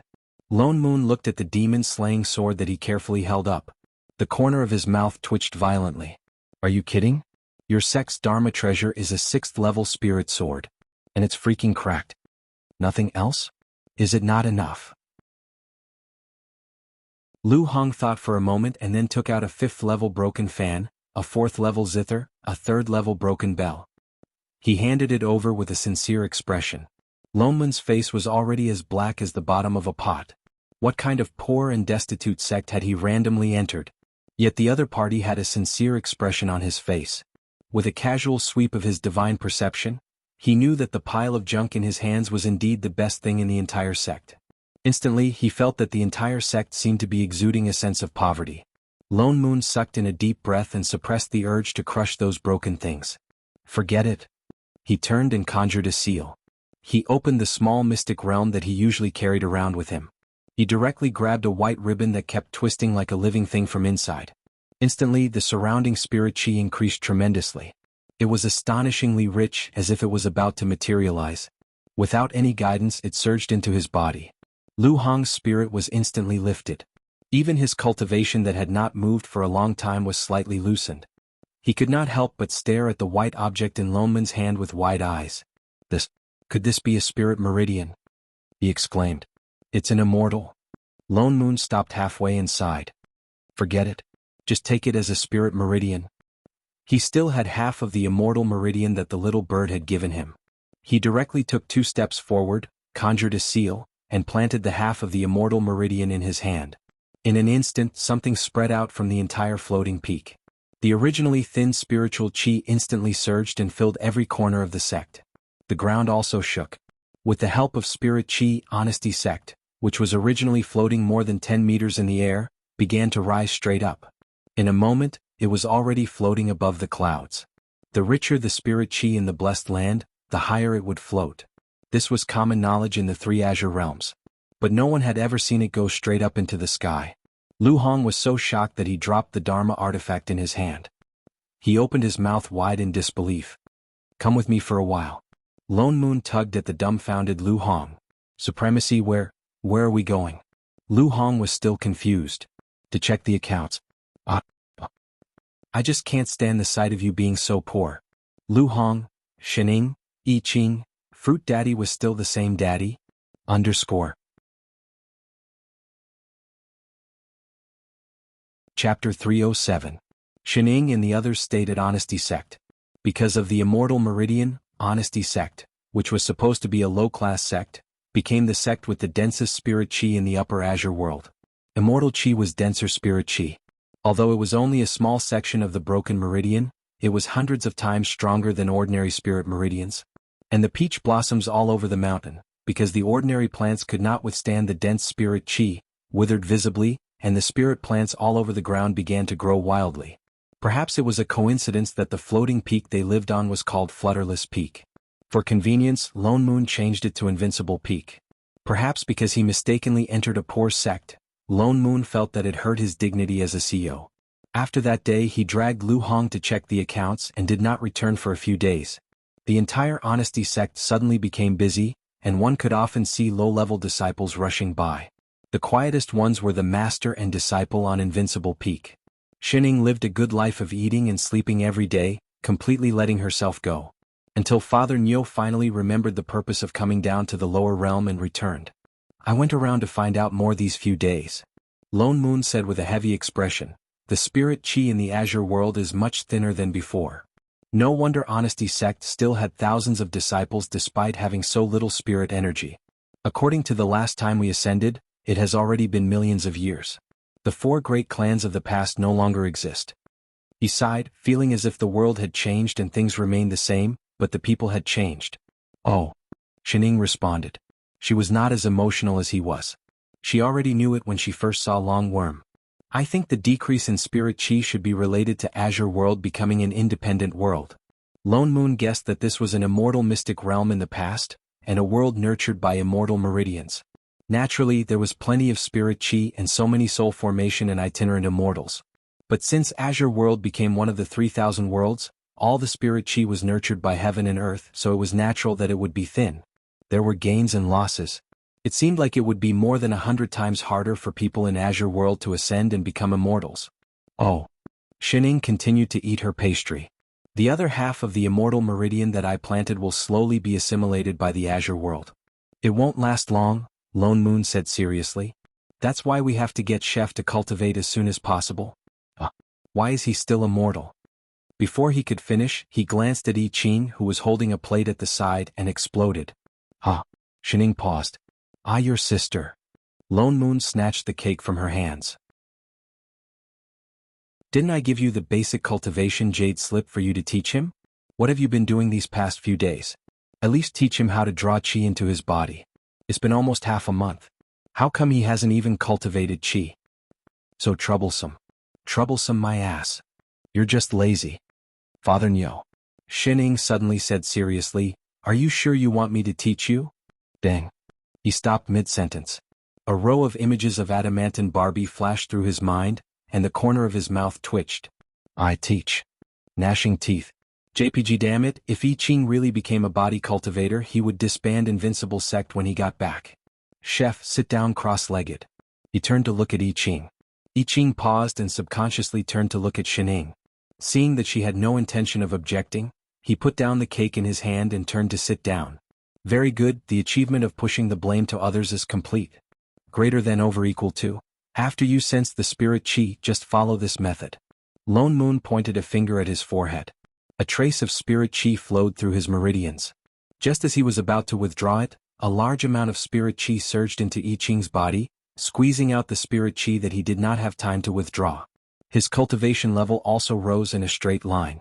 Lone Moon looked at the demon slaying sword that he carefully held up. The corner of his mouth twitched violently. Are you kidding? Your sect's Dharma treasure is a 6th level spirit sword. And it's freaking cracked. Nothing else? Is it not enough? Lu Hong thought for a moment and then took out a 5th level broken fan, a 4th level zither, a 3rd level broken bell. He handed it over with a sincere expression. Lone Moon's face was already as black as the bottom of a pot. What kind of poor and destitute sect had he randomly entered? Yet the other party had a sincere expression on his face. With a casual sweep of his divine perception, he knew that the pile of junk in his hands was indeed the best thing in the entire sect. Instantly, he felt that the entire sect seemed to be exuding a sense of poverty. Lone Moon sucked in a deep breath and suppressed the urge to crush those broken things. Forget it. He turned and conjured a seal. He opened the small mystic realm that he usually carried around with him. He directly grabbed a white ribbon that kept twisting like a living thing from inside. Instantly, the surrounding spirit chi increased tremendously. It was astonishingly rich, as if it was about to materialize. Without any guidance, it surged into his body. Lu Hong's spirit was instantly lifted. Even his cultivation that had not moved for a long time was slightly loosened. He could not help but stare at the white object in Lone Moon's hand with wide eyes. Could this be a spirit meridian? He exclaimed. It's an immortal. Lone Moon stopped halfway and sighed. Forget it. Just take it as a spirit meridian. He still had half of the immortal meridian that the little bird had given him. He directly took 2 steps forward, conjured a seal, and planted the half of the immortal meridian in his hand. In an instant, something spread out from the entire floating peak. The originally thin spiritual chi instantly surged and filled every corner of the sect. The ground also shook. With the help of Spirit Chi, Honesty Sect, which was originally floating more than 10 meters in the air, began to rise straight up. In a moment, it was already floating above the clouds. The richer the Spirit Chi in the blessed land, the higher it would float. This was common knowledge in the three azure realms. But no one had ever seen it go straight up into the sky. Lu Hong was so shocked that he dropped the Dharma artifact in his hand. He opened his mouth wide in disbelief. "Come with me for a while." Lone Moon tugged at the dumbfounded Lu Hong. "Supremacy, where are we going?" Lu Hong was still confused. "To check the accounts." I just can't stand the sight of you being so poor." Lu Hong, Shining, I Ching, Fruit Daddy was still the same daddy? Chapter 307. Shining and the others stayed at Honesty Sect. Because of the immortal meridian, Honesty Sect, which was supposed to be a low-class sect, became the sect with the densest spirit chi in the upper azure world. Immortal chi was denser spirit chi. Although it was only a small section of the broken meridian, it was hundreds of times stronger than ordinary spirit meridians. And the peach blossoms all over the mountain, because the ordinary plants could not withstand the dense spirit chi, withered visibly, and the spirit plants all over the ground began to grow wildly. Perhaps it was a coincidence that the floating peak they lived on was called Flutterless Peak. For convenience, Lone Moon changed it to Invincible Peak. Perhaps because he mistakenly entered a poor sect, Lone Moon felt that it hurt his dignity as a CEO. After that day he dragged Lu Hong to check the accounts and did not return for a few days. The entire Honesty Sect suddenly became busy, and one could often see low-level disciples rushing by. The quietest ones were the master and disciple on Invincible Peak. Shining lived a good life of eating and sleeping every day, completely letting herself go. Until Father Nyo finally remembered the purpose of coming down to the lower realm and returned. "I went around to find out more these few days," Lone Moon said with a heavy expression. "The spirit chi in the azure world is much thinner than before. No wonder Honesty Sect still had thousands of disciples despite having so little spirit energy. According to the last time we ascended, it has already been millions of years. The four great clans of the past no longer exist." He sighed, feeling as if the world had changed and things remained the same, but the people had changed. "Oh," Shining responded. She was not as emotional as he was. She already knew it when she first saw Long Worm. "I think the decrease in spirit chi should be related to Azure World becoming an independent world." Lone Moon guessed that this was an immortal mystic realm in the past, and a world nurtured by immortal meridians. Naturally, there was plenty of spirit chi and so many soul formation and itinerant immortals. But since Azure World became one of the 3,000 worlds, all the spirit chi was nurtured by heaven and earth, so it was natural that it would be thin. There were gains and losses. It seemed like it would be more than 100 times harder for people in Azure World to ascend and become immortals. "Oh." Shining continued to eat her pastry. "The other half of the immortal meridian that I planted will slowly be assimilated by the Azure World. It won't last long," Lone Moon said seriously. "That's why we have to get Chef to cultivate as soon as possible." Why is he still immortal?" Before he could finish, he glanced at I Ching, who was holding a plate at the side, and exploded. Shining paused. Your sister." Lone Moon snatched the cake from her hands. "Didn't I give you the basic cultivation jade slip for you to teach him? What have you been doing these past few days? At least teach him how to draw chi into his body. It's been almost half a month. How come he hasn't even cultivated chi? So troublesome. Troublesome my ass. You're just lazy." "Father Nyo." Shining suddenly said seriously, "Are you sure you want me to teach you?" Dang. He stopped mid-sentence. A row of images of adamantine Barbie flashed through his mind, and the corner of his mouth twitched. "I teach." Gnashing teeth. JPG damn it, if I Ching really became a body cultivator he would disband Invincible Sect when he got back. "Chef, sit down cross-legged." He turned to look at I Ching. I Ching paused and subconsciously turned to look at Shining. Seeing that she had no intention of objecting, he put down the cake in his hand and turned to sit down. "Very good, the achievement of pushing the blame to others is complete. Greater than over equal to. After you sense the spirit chi, just follow this method." Lone Moon pointed a finger at his forehead. A trace of spirit chi flowed through his meridians. Just as he was about to withdraw it, A large amount of spirit chi surged into I Ching's body, squeezing out the spirit chi that he did not have time to withdraw. His cultivation level also rose in a straight line.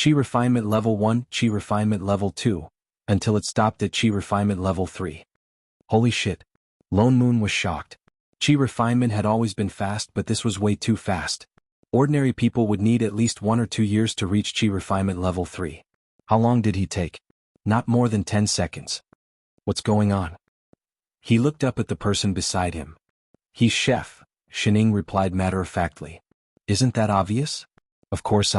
Chi refinement level 1, chi refinement level 2, until it stopped at chi refinement level 3. Holy shit. Lone Moon was shocked. Chi refinement had always been fast, but this was way too fast. Ordinary people would need at least 1 or 2 years to reach chi refinement level 3. How long did he take? Not more than 10 seconds. What's going on? He looked up at the person beside him. He's Chef, Shining replied matter-of-factly. Isn't that obvious? Of course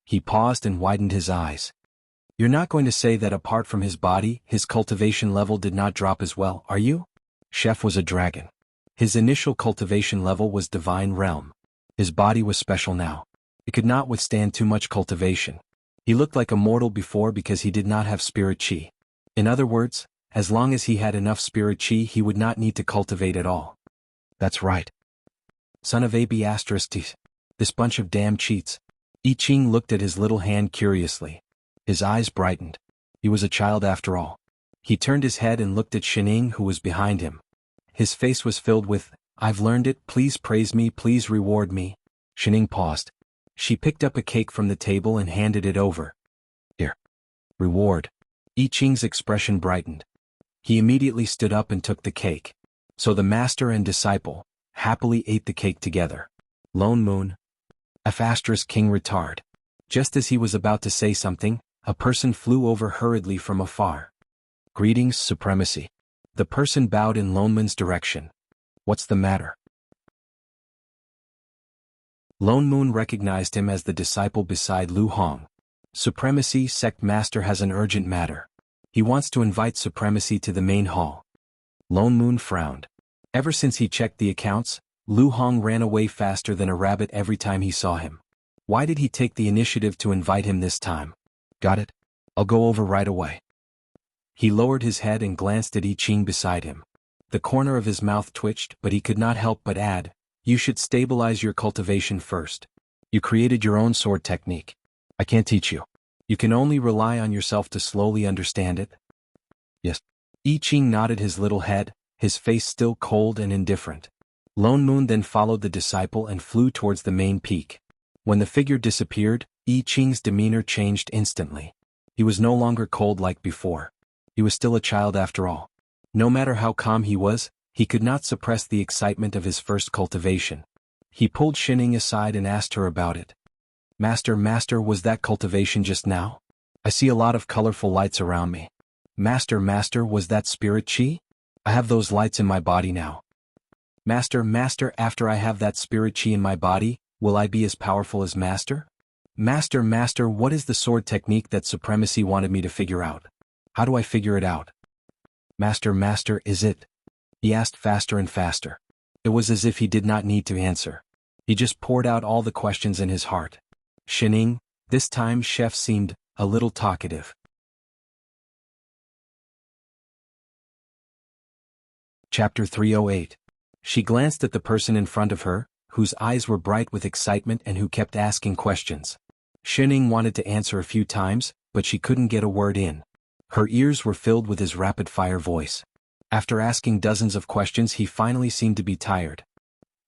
He paused and widened his eyes. You're not going to say that apart from his body, his cultivation level did not drop as well, are you? Chef was a dragon. His initial cultivation level was divine realm. His body was special now. It could not withstand too much cultivation. He looked like a mortal before because he did not have spirit chi. In other words, as long as he had enough spirit chi, he would not need to cultivate at all. That's right. Son of AB***, this bunch of damn cheats. I Ching looked at his little hand curiously. His eyes brightened. He was a child after all. He turned his head and looked at Shining, who was behind him. His face was filled with, I've learned it, please praise me, please reward me. Shining paused. She picked up a cake from the table and handed it over. Here. Reward. I Ching's expression brightened. He immediately stood up and took the cake. So the master and disciple happily ate the cake together. Lone Moon. F*** King retard. Just as he was about to say something, a person flew over hurriedly from afar. Greetings, Supremacy. The person bowed in Lone Moon's direction. What's the matter? Lone Moon recognized him as the disciple beside Lu Hong. Supremacy, Sect Master has an urgent matter. He wants to invite Supremacy to the main hall. Lone Moon frowned. Ever since he checked the accounts, Lu Hong ran away faster than a rabbit every time he saw him. Why did he take the initiative to invite him this time? Got it? I'll go over right away. He lowered his head and glanced at I Ching beside him. The corner of his mouth twitched, but he could not help but add, you should stabilize your cultivation first. You created your own sword technique. I can't teach you. You can only rely on yourself to slowly understand it. Yes. I Ching nodded his little head, his face still cold and indifferent. Lone Moon then followed the disciple and flew towards the main peak. When the figure disappeared, I Ching's demeanor changed instantly. He was no longer cold like before. He was still a child after all. No matter how calm he was, he could not suppress the excitement of his first cultivation. He pulled Shining aside and asked her about it. Master, was that cultivation just now? I see a lot of colorful lights around me. Master, was that spirit chi? I have those lights in my body now. Master, after I have that spirit chi in my body, will I be as powerful as Master? Master, what is the sword technique that Supremacy wanted me to figure out? How do I figure it out? Master, is it? He asked faster and faster. It was as if he did not need to answer. He just poured out all the questions in his heart. Shining, this time Chef seemed a little talkative. Chapter 308. She glanced at the person in front of her, whose eyes were bright with excitement and who kept asking questions. Shining wanted to answer a few times, but she couldn't get a word in. Her ears were filled with his rapid-fire voice. After asking dozens of questions, he finally seemed to be tired.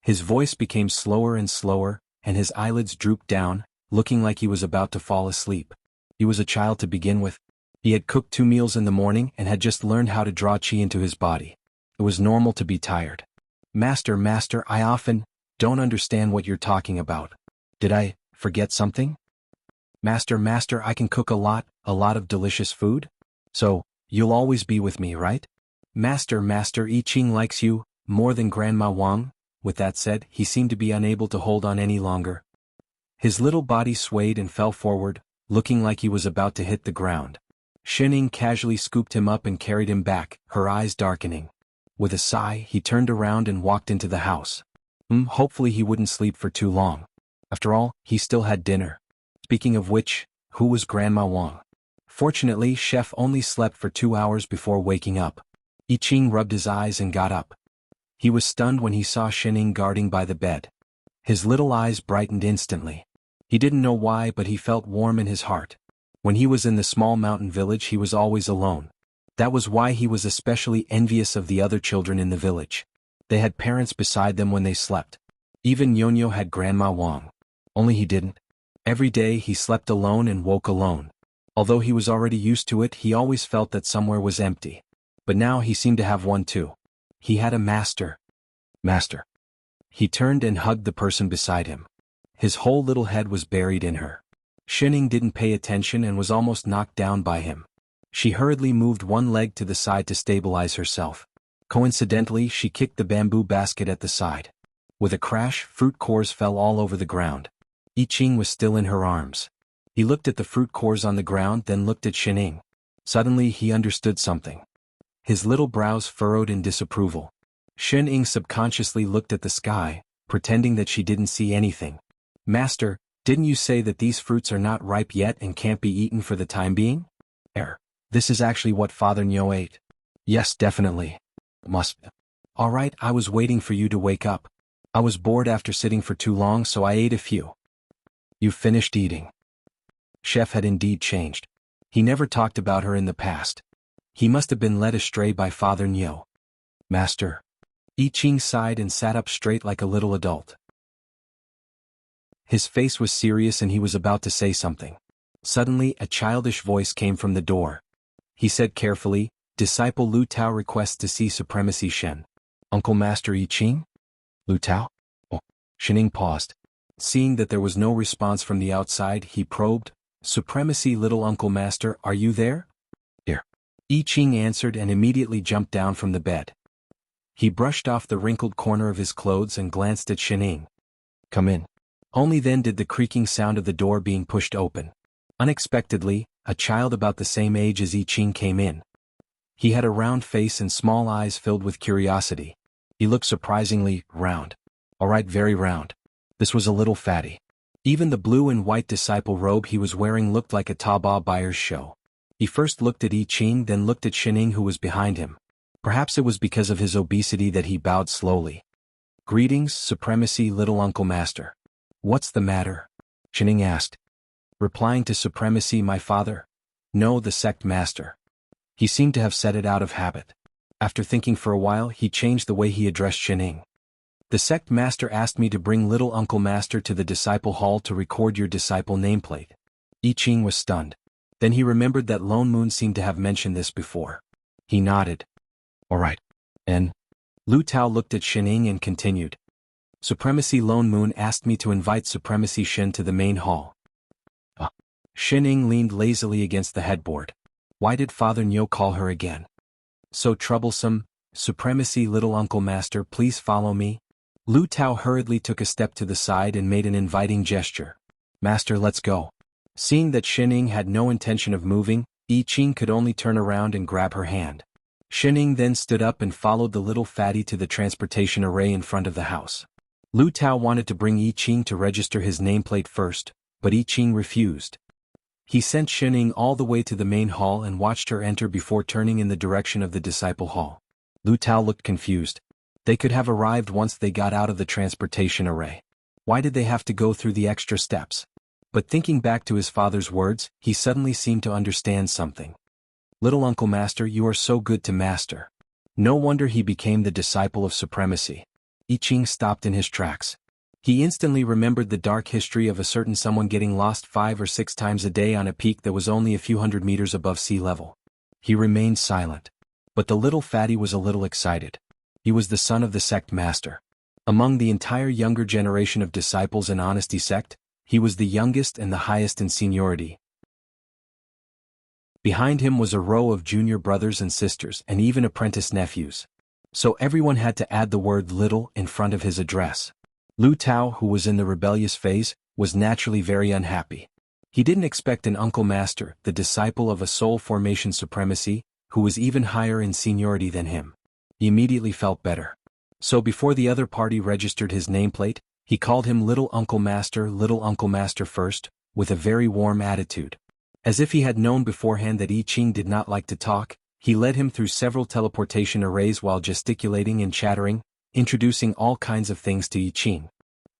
His voice became slower and slower, and his eyelids drooped down, looking like he was about to fall asleep. He was a child to begin with. He had cooked 2 meals in the morning and had just learned how to draw chi into his body. It was normal to be tired. Master, I often don't understand what you're talking about. Did I forget something? Master, I can cook a lot of delicious food? So, you'll always be with me, right? Master, I Ching likes you more than Grandma Wang. With that said, he seemed to be unable to hold on any longer. His little body swayed and fell forward, looking like he was about to hit the ground. Shining casually scooped him up and carried him back, her eyes darkening. With a sigh, he turned around and walked into the house. Hopefully he wouldn't sleep for too long. After all, he still had dinner. Speaking of which, who was Grandma Wang? Fortunately, Chef only slept for 2 hours before waking up. I Ching rubbed his eyes and got up. He was stunned when he saw Shining guarding by the bed. His little eyes brightened instantly. He didn't know why, but he felt warm in his heart. When he was in the small mountain village, he was always alone. That was why he was especially envious of the other children in the village. They had parents beside them when they slept. Even Nyonyo had Grandma Wang. Only he didn't. Every day he slept alone and woke alone. Although he was already used to it, he always felt that somewhere was empty. But now he seemed to have one too. He had a master. Master. He turned and hugged the person beside him. His whole little head was buried in her. Shining didn't pay attention and was almost knocked down by him. She hurriedly moved one leg to the side to stabilize herself. Coincidentally, she kicked the bamboo basket at the side. With a crash, fruit cores fell all over the ground. I Ching was still in her arms. He looked at the fruit cores on the ground, then looked at Shining. Suddenly he understood something. His little brows furrowed in disapproval. Shining subconsciously looked at the sky, pretending that she didn't see anything. Master, didn't you say that these fruits are not ripe yet and can't be eaten for the time being? This is actually what Father Nyo ate. Yes, definitely. Must. All right, I was waiting for you to wake up. I was bored after sitting for too long, so I ate a few. You finished eating. Chef had indeed changed. He never talked about her in the past. He must have been led astray by Father Nyo. Master. I Ching sighed and sat up straight like a little adult. His face was serious and he was about to say something. Suddenly, a childish voice came from the door. He said carefully, Disciple Lu Tao requests to see Supremacy Shen. Uncle Master I Ching? Lu Tao? Oh. Shining paused. Seeing that there was no response from the outside, he probed, Supremacy Little Uncle Master, are you there? Here. I Ching answered and immediately jumped down from the bed. He brushed off the wrinkled corner of his clothes and glanced at Shining. Come in. Only then did the creaking sound of the door being pushed open. Unexpectedly, a child about the same age as I Ching came in. He had a round face and small eyes filled with curiosity. He looked surprisingly round. All right, very round. This was a little fatty. Even the blue and white disciple robe he was wearing looked like a Taobao buyer's show. He first looked at I Ching, then looked at Shining, who was behind him. Perhaps it was because of his obesity that he bowed slowly. Greetings, Supremacy Little Uncle Master. What's the matter? Shining asked. Replying to Supremacy, my father? No, the sect master. He seemed to have said it out of habit. After thinking for a while, he changed the way he addressed Shining. The sect master asked me to bring Little Uncle Master to the disciple hall to record your disciple nameplate. I Ching was stunned. Then he remembered that Lone Moon seemed to have mentioned this before. He nodded. All right. And? Lu Tao looked at Shining and continued. Supremacy Lone Moon asked me to invite Supremacy Shen to the main hall. Shining leaned lazily against the headboard. Why did Father Nyo call her again? So troublesome. Supremacy Little Uncle Master, please follow me. Lu Tao hurriedly took a step to the side and made an inviting gesture. Master, let's go. Seeing that Shining had no intention of moving, I Ching could only turn around and grab her hand. Shining then stood up and followed the little fatty to the transportation array in front of the house. Lu Tao wanted to bring I Ching to register his nameplate first, but I Ching refused. He sent Shining all the way to the main hall and watched her enter before turning in the direction of the disciple hall. Lu Tao looked confused. They could have arrived once they got out of the transportation array. Why did they have to go through the extra steps? But thinking back to his father's words, he suddenly seemed to understand something. Little Uncle Master, you are so good to Master. No wonder he became the disciple of Supremacy. I Ching stopped in his tracks. He instantly remembered the dark history of a certain someone getting lost 5 or 6 times a day on a peak that was only a few hundred meters above sea level. He remained silent. But the little fatty was a little excited. He was the son of the sect master. Among the entire younger generation of disciples in Honesty sect, he was the youngest and the highest in seniority. Behind him was a row of junior brothers and sisters and even apprentice nephews. So everyone had to add the word little in front of his address. Lu Tao, who was in the rebellious phase, was naturally very unhappy. He didn't expect an Uncle Master, the disciple of a soul formation Supremacy, who was even higher in seniority than him. He immediately felt better. So before the other party registered his nameplate, he called him Little Uncle Master first, with a very warm attitude. As if he had known beforehand that I Ching did not like to talk, he led him through several teleportation arrays while gesticulating and chattering, introducing all kinds of things to I Ching.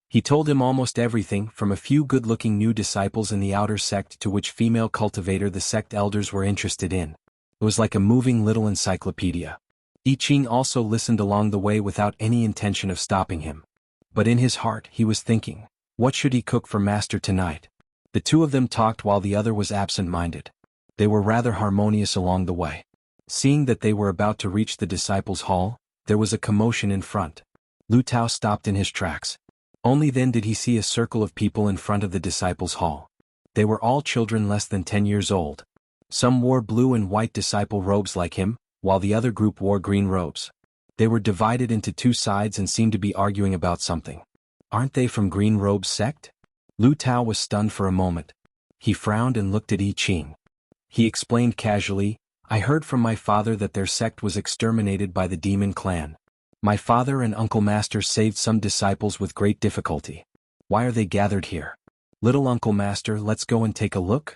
He told him almost everything, from a few good-looking new disciples in the outer sect to which female cultivator the sect elders were interested in. It was like a moving little encyclopedia. I Ching also listened along the way without any intention of stopping him. But in his heart he was thinking, what should he cook for Master tonight? The two of them talked while the other was absent-minded. They were rather harmonious along the way. Seeing that they were about to reach the disciples' hall, there was a commotion in front. Lu Tao stopped in his tracks. Only then did he see a circle of people in front of the disciples' hall. They were all children less than 10 years old. Some wore blue and white disciple robes like him, while the other group wore green robes. They were divided into two sides and seemed to be arguing about something. Aren't they from Green Robe's sect? Lu Tao was stunned for a moment. He frowned and looked at I Ching. He explained casually, I heard from my father that their sect was exterminated by the demon clan. My father and Uncle Master saved some disciples with great difficulty. Why are they gathered here? Little Uncle Master, let's go and take a look?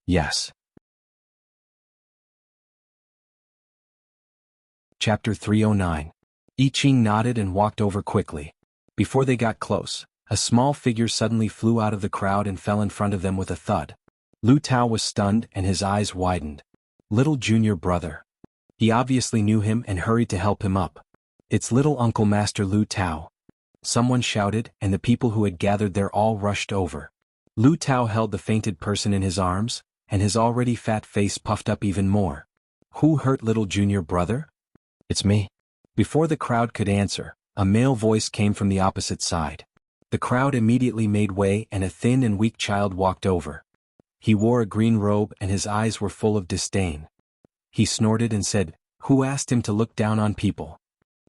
Yes. Chapter 309. I Ching nodded and walked over quickly. Before they got close, a small figure suddenly flew out of the crowd and fell in front of them with a thud. Lu Tao was stunned and his eyes widened. Little junior brother. He obviously knew him and hurried to help him up. It's little Uncle Master Lu Tao. Someone shouted, and the people who had gathered there all rushed over. Lu Tao held the fainted person in his arms, and his already fat face puffed up even more. Who hurt little junior brother? It's me. Before the crowd could answer, a male voice came from the opposite side. The crowd immediately made way and a thin and weak child walked over. He wore a green robe and his eyes were full of disdain. He snorted and said, Who asked him to look down on people?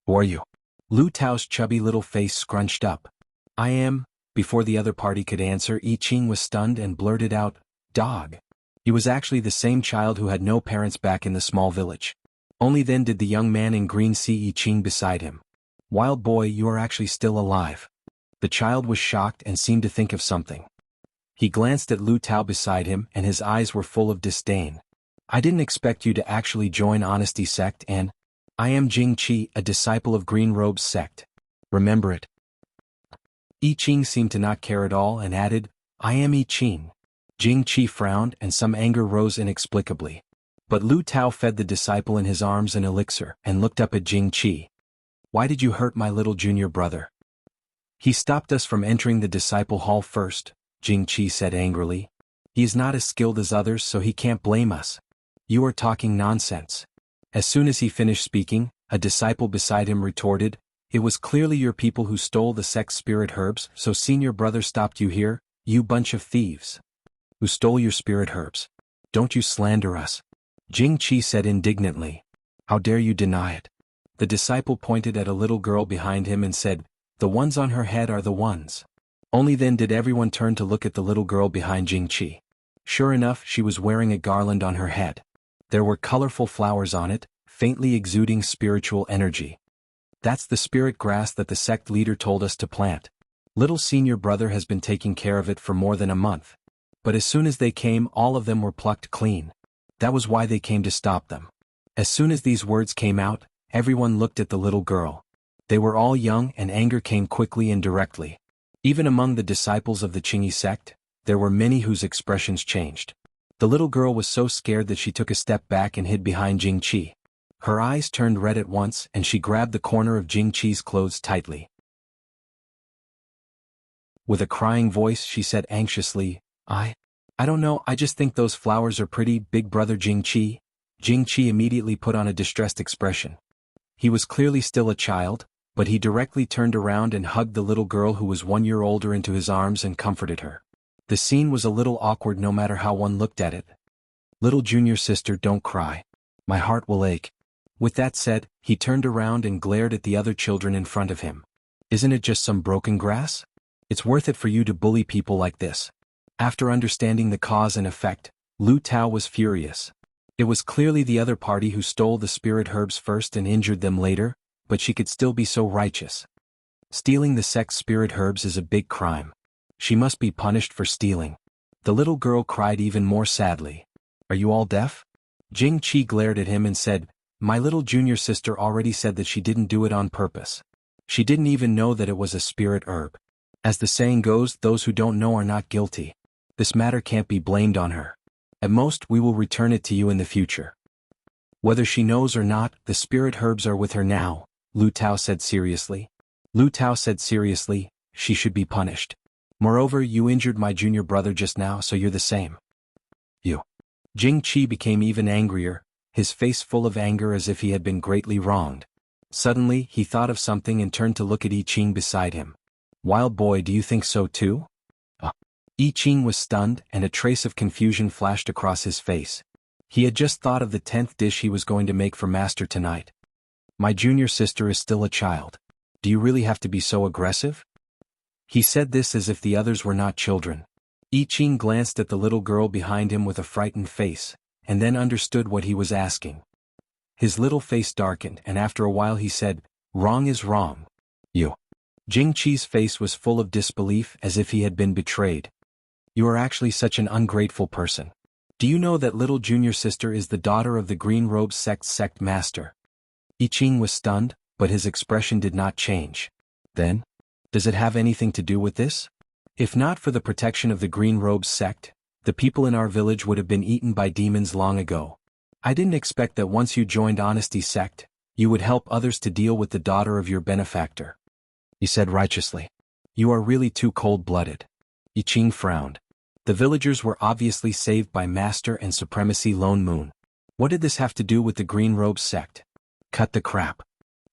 Who are you? Lu Tao's chubby little face scrunched up. I am. Before the other party could answer, I Ching was stunned and blurted out, Dog. He was actually the same child who had no parents back in the small village. Only then did the young man in green see I Ching beside him. Wild boy, you are actually still alive. The child was shocked and seemed to think of something. He glanced at Lu Tao beside him and his eyes were full of disdain. I didn't expect you to actually join Honesty Sect and... I am Jing Qi, a disciple of Green Robe's sect. Remember it. I Ching seemed to not care at all and added, I am I Ching. Jing Qi frowned and some anger rose inexplicably. But Lu Tao fed the disciple in his arms an elixir and looked up at Jing Qi. Why did you hurt my little junior brother? He stopped us from entering the disciple hall first, Jing Qi said angrily. He is not as skilled as others so he can't blame us. You are talking nonsense. As soon as he finished speaking, a disciple beside him retorted, It was clearly your people who stole the sect's spirit herbs, so senior brother stopped you here, you bunch of thieves. Who stole your spirit herbs? Don't you slander us. Jing Qi said indignantly. How dare you deny it? The disciple pointed at a little girl behind him and said, The ones on her head are the ones. Only then did everyone turn to look at the little girl behind Jing Qi. Sure enough, she was wearing a garland on her head. There were colorful flowers on it, faintly exuding spiritual energy. That's the spirit grass that the sect leader told us to plant. Little senior brother has been taking care of it for more than a month. But as soon as they came, all of them were plucked clean. That was why they came to stop them. As soon as these words came out, everyone looked at the little girl. They were all young and anger came quickly and directly. Even among the disciples of the Qingyi sect, there were many whose expressions changed. The little girl was so scared that she took a step back and hid behind Jing Qi. Her eyes turned red at once and she grabbed the corner of Jing Qi's clothes tightly. With a crying voice she said anxiously, I don't know, I just think those flowers are pretty, big brother Jing Qi. Jing Qi immediately put on a distressed expression. He was clearly still a child, but he directly turned around and hugged the little girl who was 1 year older into his arms and comforted her. The scene was a little awkward no matter how one looked at it. Little junior sister, don't cry. My heart will ache. With that said, he turned around and glared at the other children in front of him. Isn't it just some broken grass? It's worth it for you to bully people like this. After understanding the cause and effect, Lu Tao was furious. It was clearly the other party who stole the spirit herbs first and injured them later, but she could still be so righteous. Stealing the sect's spirit herbs is a big crime. She must be punished for stealing. The little girl cried even more sadly. Are you all deaf? Jing Qi glared at him and said, My little junior sister already said that she didn't do it on purpose. She didn't even know that it was a spirit herb. As the saying goes, those who don't know are not guilty. This matter can't be blamed on her. At most, we will return it to you in the future. Whether she knows or not, the spirit herbs are with her now, Lu Tao said seriously. Lu Tao said seriously, she should be punished. Moreover, you injured my junior brother just now, so you're the same. You. Jing Qi became even angrier, his face full of anger as if he had been greatly wronged. Suddenly, he thought of something and turned to look at I Ching beside him. Wild boy, do you think so too? I Ching was stunned, and a trace of confusion flashed across his face. He had just thought of the 10th dish he was going to make for Master tonight. My junior sister is still a child. Do you really have to be so aggressive? He said this as if the others were not children. I Ching glanced at the little girl behind him with a frightened face, and then understood what he was asking. His little face darkened, and after a while he said, "Wrong is wrong. You." Jing Qi's face was full of disbelief, as if he had been betrayed. You are actually such an ungrateful person. Do you know that little junior sister is the daughter of the Green Robes sect master? I Ching was stunned, but his expression did not change. Then? Does it have anything to do with this? If not for the protection of the Green Robes sect, the people in our village would have been eaten by demons long ago. I didn't expect that once you joined Honesty sect, you would help others to deal with the daughter of your benefactor. He said righteously. You are really too cold-blooded. I Ching frowned. The villagers were obviously saved by Master and Supremacy Lone Moon. What did this have to do with the Green Robes sect? Cut the crap.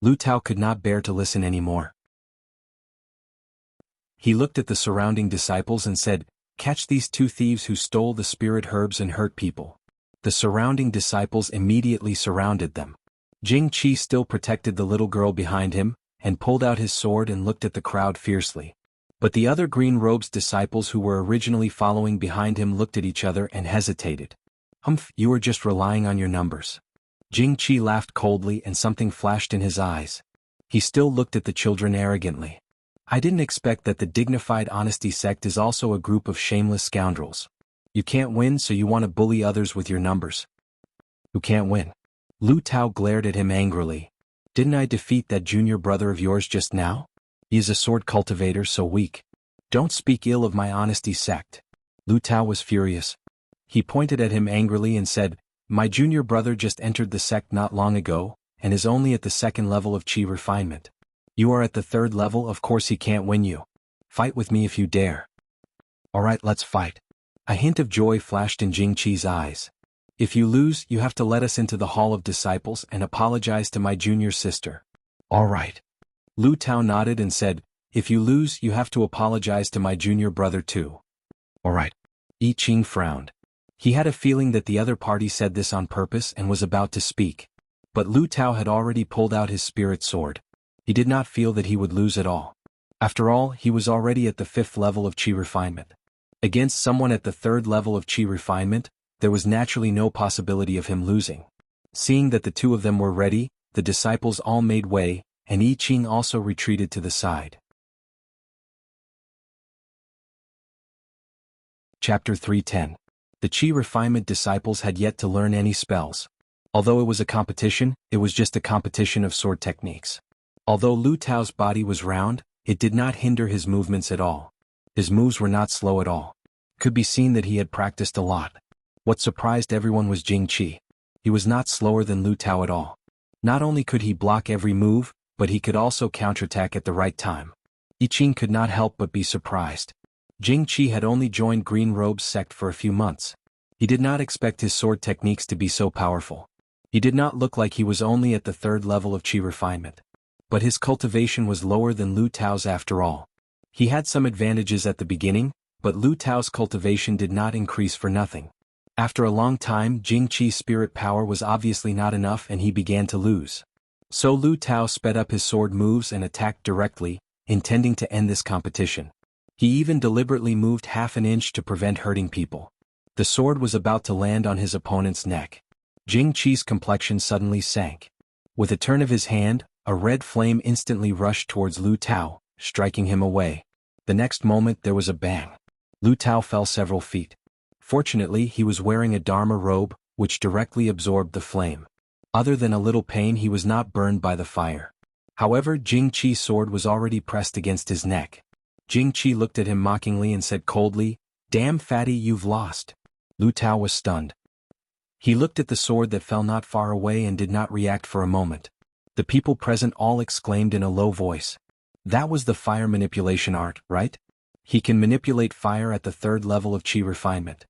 Lu Tao could not bear to listen anymore. He looked at the surrounding disciples and said, "Catch these two thieves who stole the spirit herbs and hurt people." The surrounding disciples immediately surrounded them. Jing Qi still protected the little girl behind him, and pulled out his sword and looked at the crowd fiercely. But the other Green Robes disciples who were originally following behind him looked at each other and hesitated. You are just relying on your numbers. Jing Qi laughed coldly and something flashed in his eyes. He still looked at the children arrogantly. I didn't expect that the dignified Honesty sect is also a group of shameless scoundrels. You can't win, so you want to bully others with your numbers. Who can't win? Lu Tao glared at him angrily. Didn't I defeat that junior brother of yours just now? He is a sword cultivator, so weak. Don't speak ill of my Honesty sect. Lu Tao was furious. He pointed at him angrily and said, My junior brother just entered the sect not long ago, and is only at the 2nd level of Qi refinement. You are at the 3rd level, of course he can't win you. Fight with me if you dare. Alright, let's fight. A hint of joy flashed in Jing Qi's eyes. If you lose, you have to let us into the Hall of Disciples and apologize to my junior sister. Alright. Lu Tao nodded and said, If you lose, you have to apologize to my junior brother too. Alright. I Ching frowned. He had a feeling that the other party said this on purpose and was about to speak. But Lu Tao had already pulled out his spirit sword. He did not feel that he would lose at all. After all, he was already at the 5th level of Qi refinement. Against someone at the 3rd level of Qi refinement, there was naturally no possibility of him losing. Seeing that the two of them were ready, the disciples all made way, and I Ching also retreated to the side. Chapter 310. The Qi refinement disciples had yet to learn any spells. Although it was a competition, it was just a competition of sword techniques. Although Lu Tao's body was round, it did not hinder his movements at all. His moves were not slow at all. Could be seen that he had practiced a lot. What surprised everyone was Jing Qi. He was not slower than Lu Tao at all. Not only could he block every move, but he could also counterattack at the right time. I Ching could not help but be surprised. Jing Qi had only joined Green Robes sect for a few months. He did not expect his sword techniques to be so powerful. He did not look like he was only at the 3rd level of Qi refinement. But his cultivation was lower than Lu Tao's after all. He had some advantages at the beginning, but Lu Tao's cultivation did not increase for nothing. After a long time, Jing Qi's spirit power was obviously not enough and he began to lose. So Lu Tao sped up his sword moves and attacked directly, intending to end this competition. He even deliberately moved half an inch to prevent hurting people. The sword was about to land on his opponent's neck. Jing Qi's complexion suddenly sank. With a turn of his hand, a red flame instantly rushed towards Lu Tao, striking him away. The next moment there was a bang. Lu Tao fell several feet. Fortunately, he was wearing a Dharma robe, which directly absorbed the flame. Other than a little pain, he was not burned by the fire. However, Jing Qi's sword was already pressed against his neck. Jing Qi looked at him mockingly and said coldly, Damn fatty, you've lost. Lu Tao was stunned. He looked at the sword that fell not far away and did not react for a moment. The people present all exclaimed in a low voice. That was the fire manipulation art, right? He can manipulate fire at the 3rd level of chi refinement.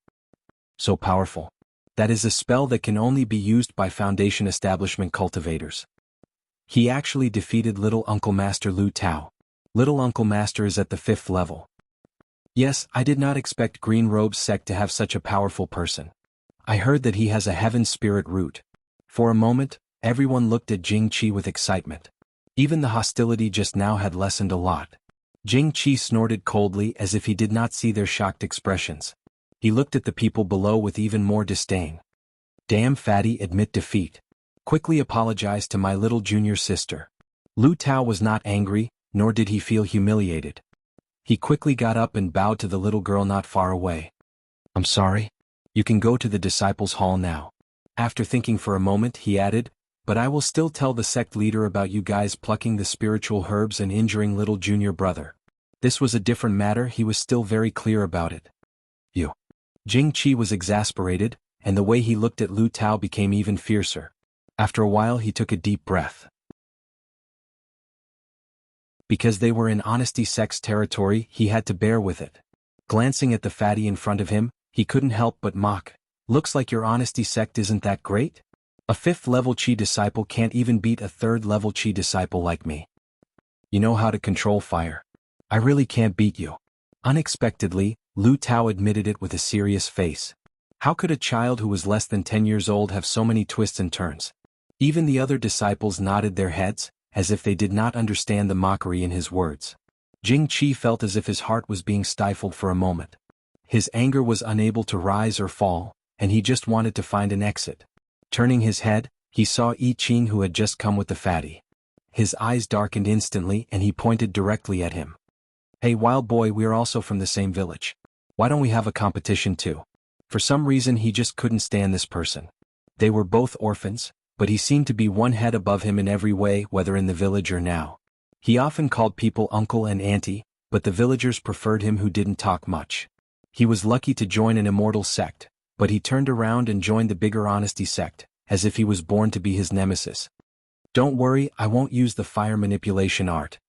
So powerful. That is a spell that can only be used by Foundation Establishment cultivators. He actually defeated Little Uncle Master Lu Tao. Little Uncle Master is at the 5th level. Yes, I did not expect Green Robe's sect to have such a powerful person. I heard that he has a heaven spirit root. For a moment, everyone looked at Jing Qi with excitement. Even the hostility just now had lessened a lot. Jing Qi snorted coldly as if he did not see their shocked expressions. He looked at the people below with even more disdain. Damn fatty, admit defeat. Quickly apologize to my little junior sister. Lu Tao was not angry, nor did he feel humiliated. He quickly got up and bowed to the little girl not far away. I'm sorry. You can go to the disciples' hall now. After thinking for a moment, he added, but I will still tell the sect leader about you guys plucking the spiritual herbs and injuring little junior brother. This was a different matter, he was still very clear about it. You. Jing Qi was exasperated, and the way he looked at Lu Tao became even fiercer. After a while he took a deep breath. Because they were in Honesty Sect's territory, he had to bear with it. Glancing at the fatty in front of him, he couldn't help but mock. Looks like your Honesty Sect isn't that great? A 5th level chi disciple can't even beat a 3rd level chi disciple like me. You know how to control fire. I really can't beat you. Unexpectedly, Lu Tao admitted it with a serious face. How could a child who was less than 10 years old have so many twists and turns? Even the other disciples nodded their heads, as if they did not understand the mockery in his words. Jing Qi felt as if his heart was being stifled for a moment. His anger was unable to rise or fall, and he just wanted to find an exit. Turning his head, he saw I Ching, who had just come with the fatty. His eyes darkened instantly and he pointed directly at him. Hey wild boy, we are also from the same village. Why don't we have a competition too? For some reason he just couldn't stand this person. They were both orphans, but he seemed to be one head above him in every way, whether in the village or now. He often called people uncle and auntie, but the villagers preferred him who didn't talk much. He was lucky to join an immortal sect, but he turned around and joined the bigger Honesty Sect, as if he was born to be his nemesis. Don't worry, I won't use the fire manipulation art.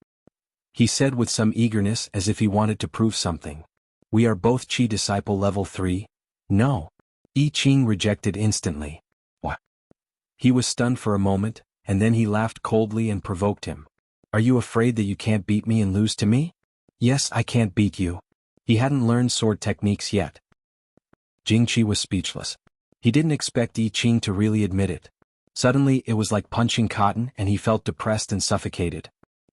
He said with some eagerness, as if he wanted to prove something. We are both Chi Disciple level 3. No. I Ching rejected instantly. What? He was stunned for a moment, and then he laughed coldly and provoked him. Are you afraid that you can't beat me and lose to me? Yes, I can't beat you. He hadn't learned sword techniques yet. Jing Qi was speechless. He didn't expect I Ching to really admit it. Suddenly it was like punching cotton and he felt depressed and suffocated.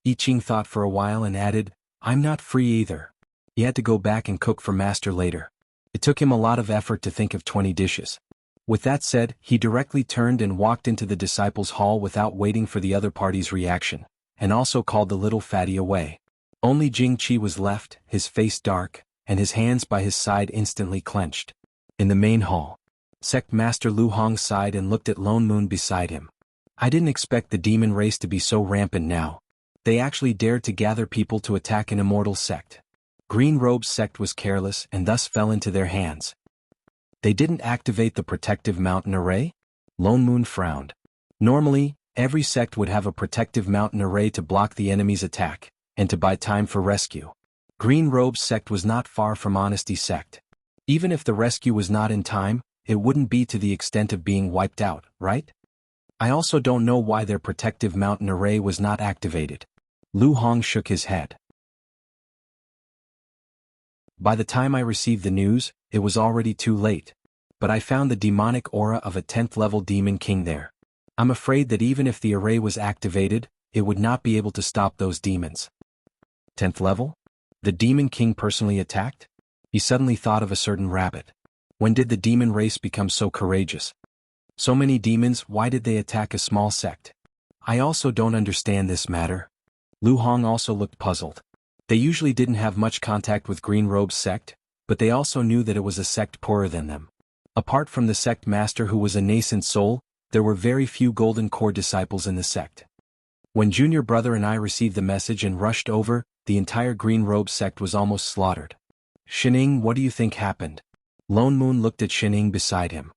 I Ching thought for a while and added, I'm not free either. He had to go back and cook for master later. It took him a lot of effort to think of 20 dishes. With that said, he directly turned and walked into the disciples' hall without waiting for the other party's reaction, and also called the little fatty away. Only Jing Qi was left, his face dark, and his hands by his side instantly clenched. In the main hall, Sect Master Lu Hong sighed and looked at Lone Moon beside him. I didn't expect the demon race to be so rampant now. They actually dared to gather people to attack an immortal sect. Green Robe's sect was careless and thus fell into their hands. They didn't activate the protective mountain array? Lone Moon frowned. Normally, every sect would have a protective mountain array to block the enemy's attack, and to buy time for rescue. Green Robe's sect was not far from Honesty Sect. Even if the rescue was not in time, it wouldn't be to the extent of being wiped out, right? I also don't know why their protective mountain array was not activated. Lu Hong shook his head. By the time I received the news, it was already too late. But I found the demonic aura of a 10th level demon king there. I'm afraid that even if the array was activated, it would not be able to stop those demons. 10th level? The demon king personally attacked? He suddenly thought of a certain rabbit. When did the demon race become so courageous? So many demons, why did they attack a small sect? I also don't understand this matter. Lu Hong also looked puzzled. They usually didn't have much contact with Green Robe's sect, but they also knew that it was a sect poorer than them. Apart from the sect master who was a nascent soul, there were very few golden core disciples in the sect. When Junior Brother and I received the message and rushed over, the entire Green Robe sect was almost slaughtered. Shining, what do you think happened? Lone Moon looked at Shining beside him.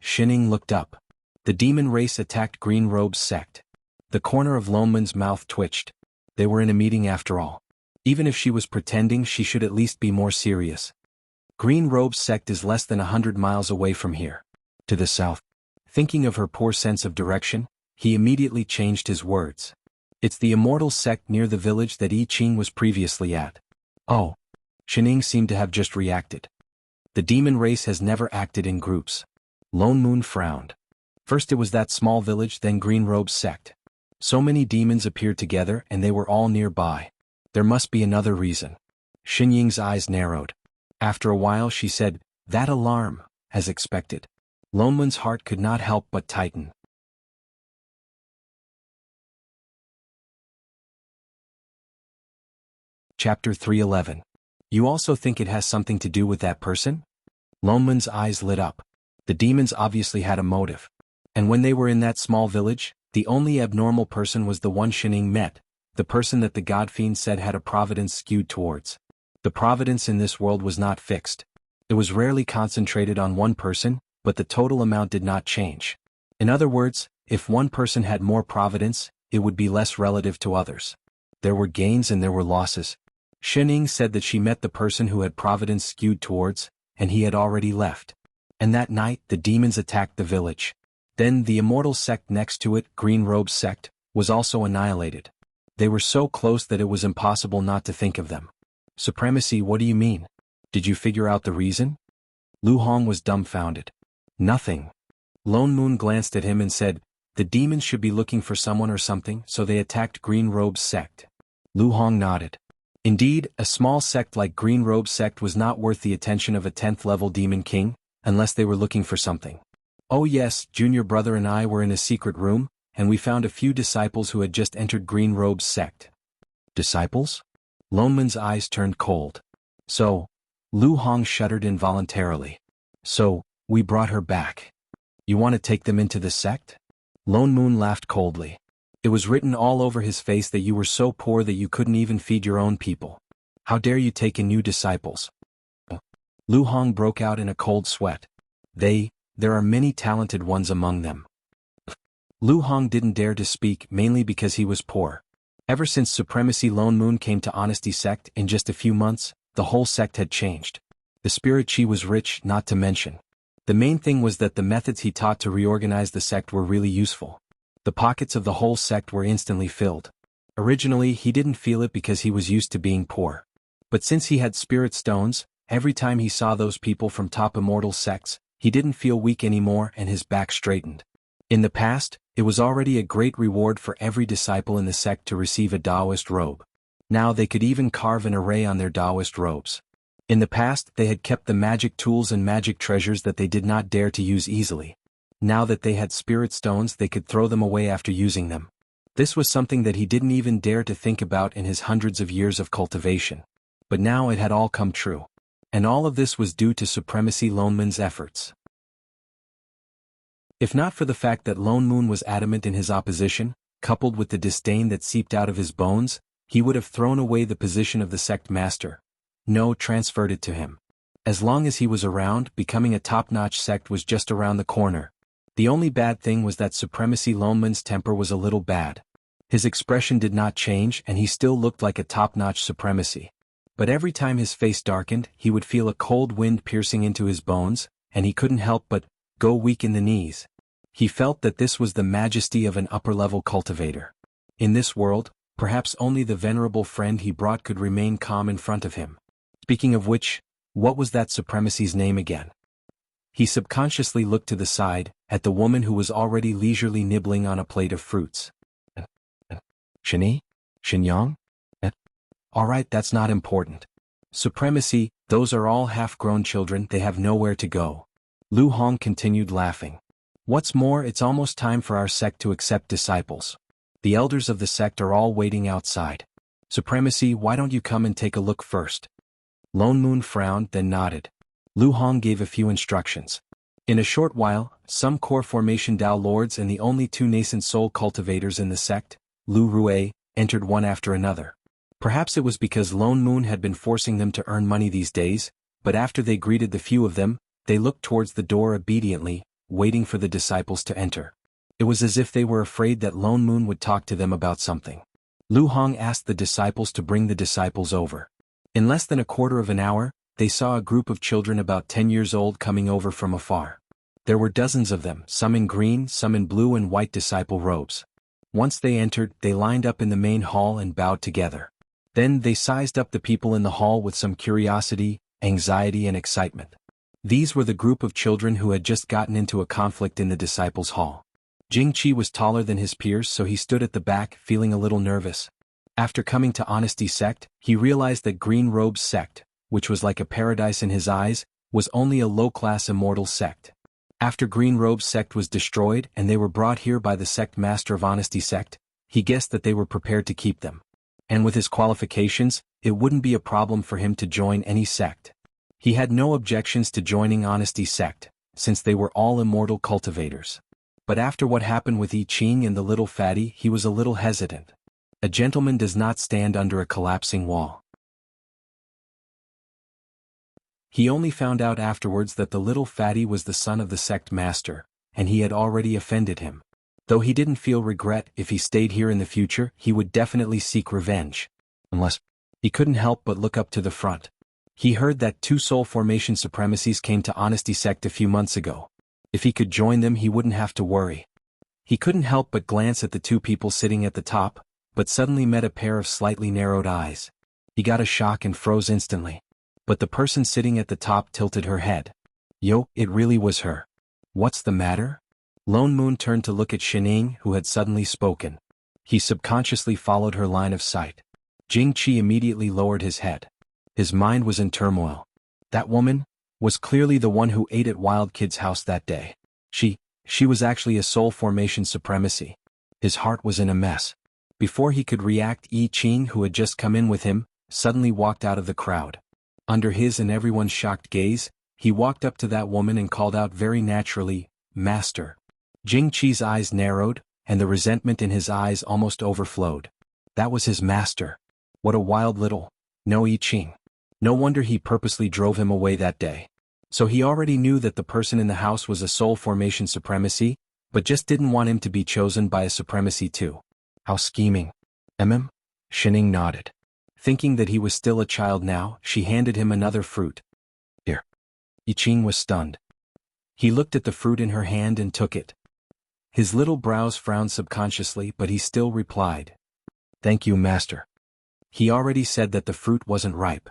Shining looked up. The demon race attacked Green Robe's sect. The corner of Loneman's mouth twitched. They were in a meeting after all. Even if she was pretending, she should at least be more serious. Green Robe's sect is less than 100 miles away from here. To the south. Thinking of her poor sense of direction, he immediately changed his words. It's the immortal sect near the village that I Ching was previously at. Oh. Shining seemed to have just reacted. The demon race has never acted in groups. Lone Moon frowned. First it was that small village, then Green Robe's sect. So many demons appeared together and they were all nearby. There must be another reason. Xinying's eyes narrowed. After a while she said, "That alarm," as expected. Lone Moon's heart could not help but tighten. Chapter 311. You also think it has something to do with that person? Lone Moon's eyes lit up. The demons obviously had a motive. And when they were in that small village, the only abnormal person was the one Xining met, the person that the God Fiend said had a providence skewed towards. The providence in this world was not fixed. It was rarely concentrated on one person, but the total amount did not change. In other words, if one person had more providence, it would be less relative to others. There were gains and there were losses. Xining said that she met the person who had providence skewed towards, and he had already left. And that night the demons attacked the village. Then the immortal sect next to it, Green Robe's sect, was also annihilated. They were so close that it was impossible not to think of them. Supremacy, what do you mean? Did you figure out the reason? Lu Hong was dumbfounded. Nothing. Lone Moon glanced at him and said, the demons should be looking for someone or something, so they attacked Green Robe's sect. Lu Hong nodded. Indeed, a small sect like Green Robe's sect was not worth the attention of a 10th level demon king, unless they were looking for something. Oh yes, Junior Brother and I were in a secret room, and we found a few disciples who had just entered Green Robe's sect. Disciples? Lone Moon's eyes turned cold. So, Lu Hong shuddered involuntarily. So, we brought her back. You want to take them into the sect? Lone Moon laughed coldly. It was written all over his face that you were so poor that you couldn't even feed your own people. How dare you take in new disciples? Lu Hong broke out in a cold sweat. There are many talented ones among them. Lu Hong didn't dare to speak, mainly because he was poor. Ever since Supremacy Lone Moon came to Honesty Sect in just a few months, the whole sect had changed. The spirit chi was rich, not to mention. The main thing was that the methods he taught to reorganize the sect were really useful. The pockets of the whole sect were instantly filled. Originally he didn't feel it because he was used to being poor. But since he had spirit stones, every time he saw those people from top immortal sects, he didn't feel weak anymore and his back straightened. In the past, it was already a great reward for every disciple in the sect to receive a Taoist robe. Now they could even carve an array on their Taoist robes. In the past they had kept the magic tools and magic treasures that they did not dare to use easily. Now that they had spirit stones they could throw them away after using them. This was something that he didn't even dare to think about in his hundreds of years of cultivation. But now it had all come true. And all of this was due to Supremacy Lone Moon's efforts. If not for the fact that Lone Moon was adamant in his opposition, coupled with the disdain that seeped out of his bones, he would have thrown away the position of the sect master. No, transferred it to him. As long as he was around, becoming a top-notch sect was just around the corner. The only bad thing was that Supremacy Lone Moon's temper was a little bad. His expression did not change and he still looked like a top-notch supremacy. But every time his face darkened, he would feel a cold wind piercing into his bones, and he couldn't help but go weak in the knees. He felt that this was the majesty of an upper-level cultivator. In this world, perhaps only the venerable friend he brought could remain calm in front of him. Speaking of which, what was that supremacy's name again? He subconsciously looked to the side, at the woman who was already leisurely nibbling on a plate of fruits. Shini? Xinyang? Alright, that's not important. Supremacy, those are all half-grown children, they have nowhere to go. Lu Hong continued laughing. What's more, it's almost time for our sect to accept disciples. The elders of the sect are all waiting outside. Supremacy, why don't you come and take a look first? Lone Moon frowned, then nodded. Lu Hong gave a few instructions. In a short while, some core formation Dao lords and the only two nascent soul cultivators in the sect, Lu Rue, entered one after another. Perhaps it was because Lone Moon had been forcing them to earn money these days, but after they greeted the few of them, they looked towards the door obediently, waiting for the disciples to enter. It was as if they were afraid that Lone Moon would talk to them about something. Lu Hong asked the disciples to bring the disciples over. In less than a quarter of an hour, they saw a group of children about 10 years old coming over from afar. There were dozens of them, some in green, some in blue and white disciple robes. Once they entered, they lined up in the main hall and bowed together. Then they sized up the people in the hall with some curiosity, anxiety and excitement. These were the group of children who had just gotten into a conflict in the disciples' hall. Jing Qi was taller than his peers, so he stood at the back, feeling a little nervous. After coming to Honesty Sect, he realized that Green Robe's sect, which was like a paradise in his eyes, was only a low-class immortal sect. After Green Robe's sect was destroyed and they were brought here by the sect master of Honesty Sect, he guessed that they were prepared to keep them. And with his qualifications, it wouldn't be a problem for him to join any sect. He had no objections to joining Honesty Sect, since they were all immortal cultivators. But after what happened with I Ching and the little fatty, he was a little hesitant. A gentleman does not stand under a collapsing wall. He only found out afterwards that the little fatty was the son of the sect master, and he had already offended him. Though he didn't feel regret, if he stayed here in the future, he would definitely seek revenge. Unless he couldn't help but look up to the front. He heard that 2 soul formation supremacies came to Honesty Sect a few months ago. If he could join them, he wouldn't have to worry. He couldn't help but glance at the 2 people sitting at the top, but suddenly met a pair of slightly narrowed eyes. He got a shock and froze instantly. But the person sitting at the top tilted her head. Yo, it really was her. What's the matter? Lone Moon turned to look at Shining, who had suddenly spoken. He subconsciously followed her line of sight. Jing Qi immediately lowered his head. His mind was in turmoil. That woman was clearly the one who ate at Wild Kid's house that day. She was actually a soul formation supremacy. His heart was in a mess. Before he could react, I Ching, who had just come in with him, suddenly walked out of the crowd. Under his and everyone's shocked gaze, he walked up to that woman and called out very naturally, "Master." Jing Qi's eyes narrowed, and the resentment in his eyes almost overflowed. That was his master. What a wild little, no I Ching. No wonder he purposely drove him away that day. So he already knew that the person in the house was a soul formation supremacy, but just didn't want him to be chosen by a supremacy too. How scheming. Shining nodded. Thinking that he was still a child now, she handed him another fruit. Here. I Ching was stunned. He looked at the fruit in her hand and took it. His little brows frowned subconsciously, but he still replied, "Thank you, master." He already said that the fruit wasn't ripe.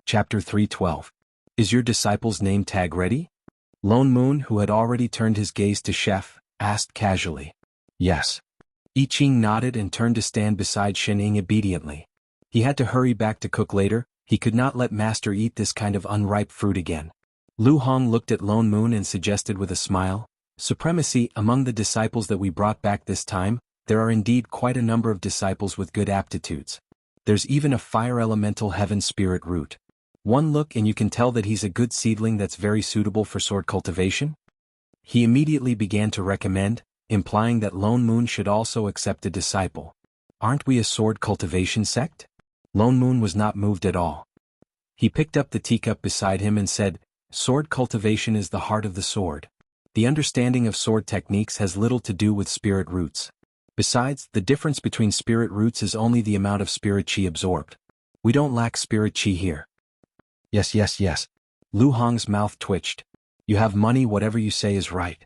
Chapter 312. Is your disciple's name tag ready? Lone Moon, who had already turned his gaze to Chef, asked casually. Yes. I Ching nodded and turned to stand beside Shining obediently. He had to hurry back to cook later. He could not let master eat this kind of unripe fruit again. Lu Hong looked at Lone Moon and suggested with a smile, "Supremacy, among the disciples that we brought back this time, there are indeed quite a number of disciples with good aptitudes. There's even a fire elemental heaven spirit root. One look and you can tell that he's a good seedling that's very suitable for sword cultivation." He immediately began to recommend, implying that Lone Moon should also accept a disciple. Aren't we a sword cultivation sect? Lone Moon was not moved at all. He picked up the teacup beside him and said, "Sword cultivation is the heart of the sword. The understanding of sword techniques has little to do with spirit roots. Besides, the difference between spirit roots is only the amount of spirit chi absorbed. We don't lack spirit chi here." Yes. Lu Hong's mouth twitched. "You have money, whatever you say is right."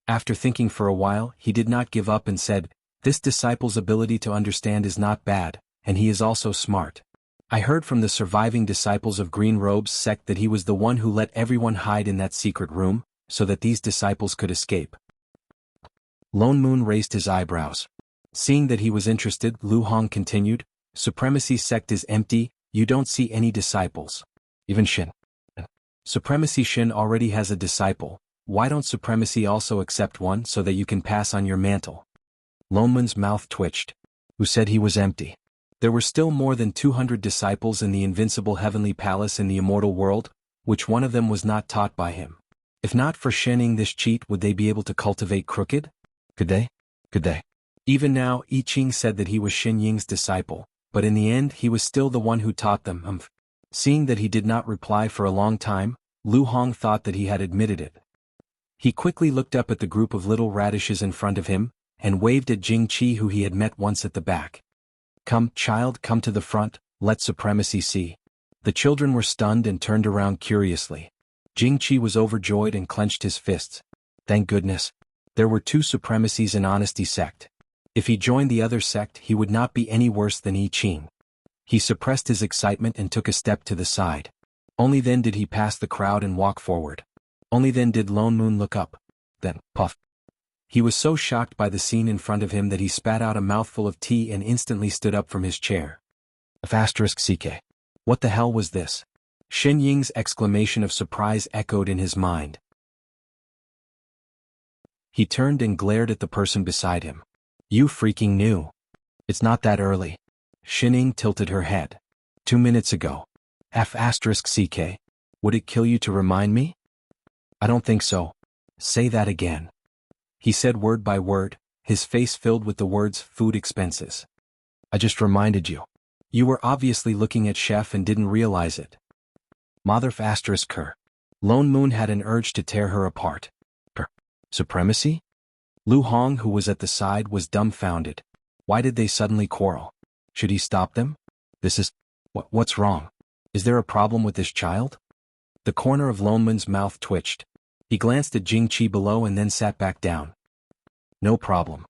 After thinking for a while, he did not give up and said, "This disciple's ability to understand is not bad, and he is also smart. I heard from the surviving disciples of Green Robe's sect that he was the one who let everyone hide in that secret room, so that these disciples could escape." Lone Moon raised his eyebrows. Seeing that he was interested, Lu Hong continued, "Supremacy sect is empty, you don't see any disciples. Even Shin. Supremacy Shin already has a disciple. Why don't Supremacy also accept one so that you can pass on your mantle?" Lone Moon's mouth twitched. Who said he was empty? There were still more than 200 disciples in the invincible heavenly palace in the immortal world, which one of them was not taught by him. If not for Shining this cheat, would they be able to cultivate crooked? Could they? Even now, I Ching said that he was Xin Ying's disciple, but in the end he was still the one who taught them. Seeing that he did not reply for a long time, Lu Hong thought that he had admitted it. He quickly looked up at the group of little radishes in front of him, and waved at Jing Qi, who he had met once at the back. "Come, child, come to the front, let supremacy see." The children were stunned and turned around curiously. Jing Qi was overjoyed and clenched his fists. Thank goodness. There were two supremacies in Honesty sect. If he joined the other sect, he would not be any worse than I Ching. He suppressed his excitement and took a step to the side. Only then did he pass the crowd and walk forward. Only then did Lone Moon look up. Then, puff. He was so shocked by the scene in front of him that he spat out a mouthful of tea and instantly stood up from his chair. *CK. What the hell was this? Shen Ying's exclamation of surprise echoed in his mind. He turned and glared at the person beside him. You freaking knew. It's not that early. Shen Ying tilted her head. 2 minutes ago. *CK. Would it kill you to remind me? I don't think so. Say that again. He said word by word, his face filled with the words food expenses. I just reminded you. You were obviously looking at Chef and didn't realize it. Mother *her. Lone Moon had an urge to tear her apart. Supremacy? Lu Hong, who was at the side, was dumbfounded. Why did they suddenly quarrel? Should he stop them? This is... What's wrong? Is there a problem with this child? The corner of Lone Moon's mouth twitched. He glanced at Jing Qi below and then sat back down. No problem.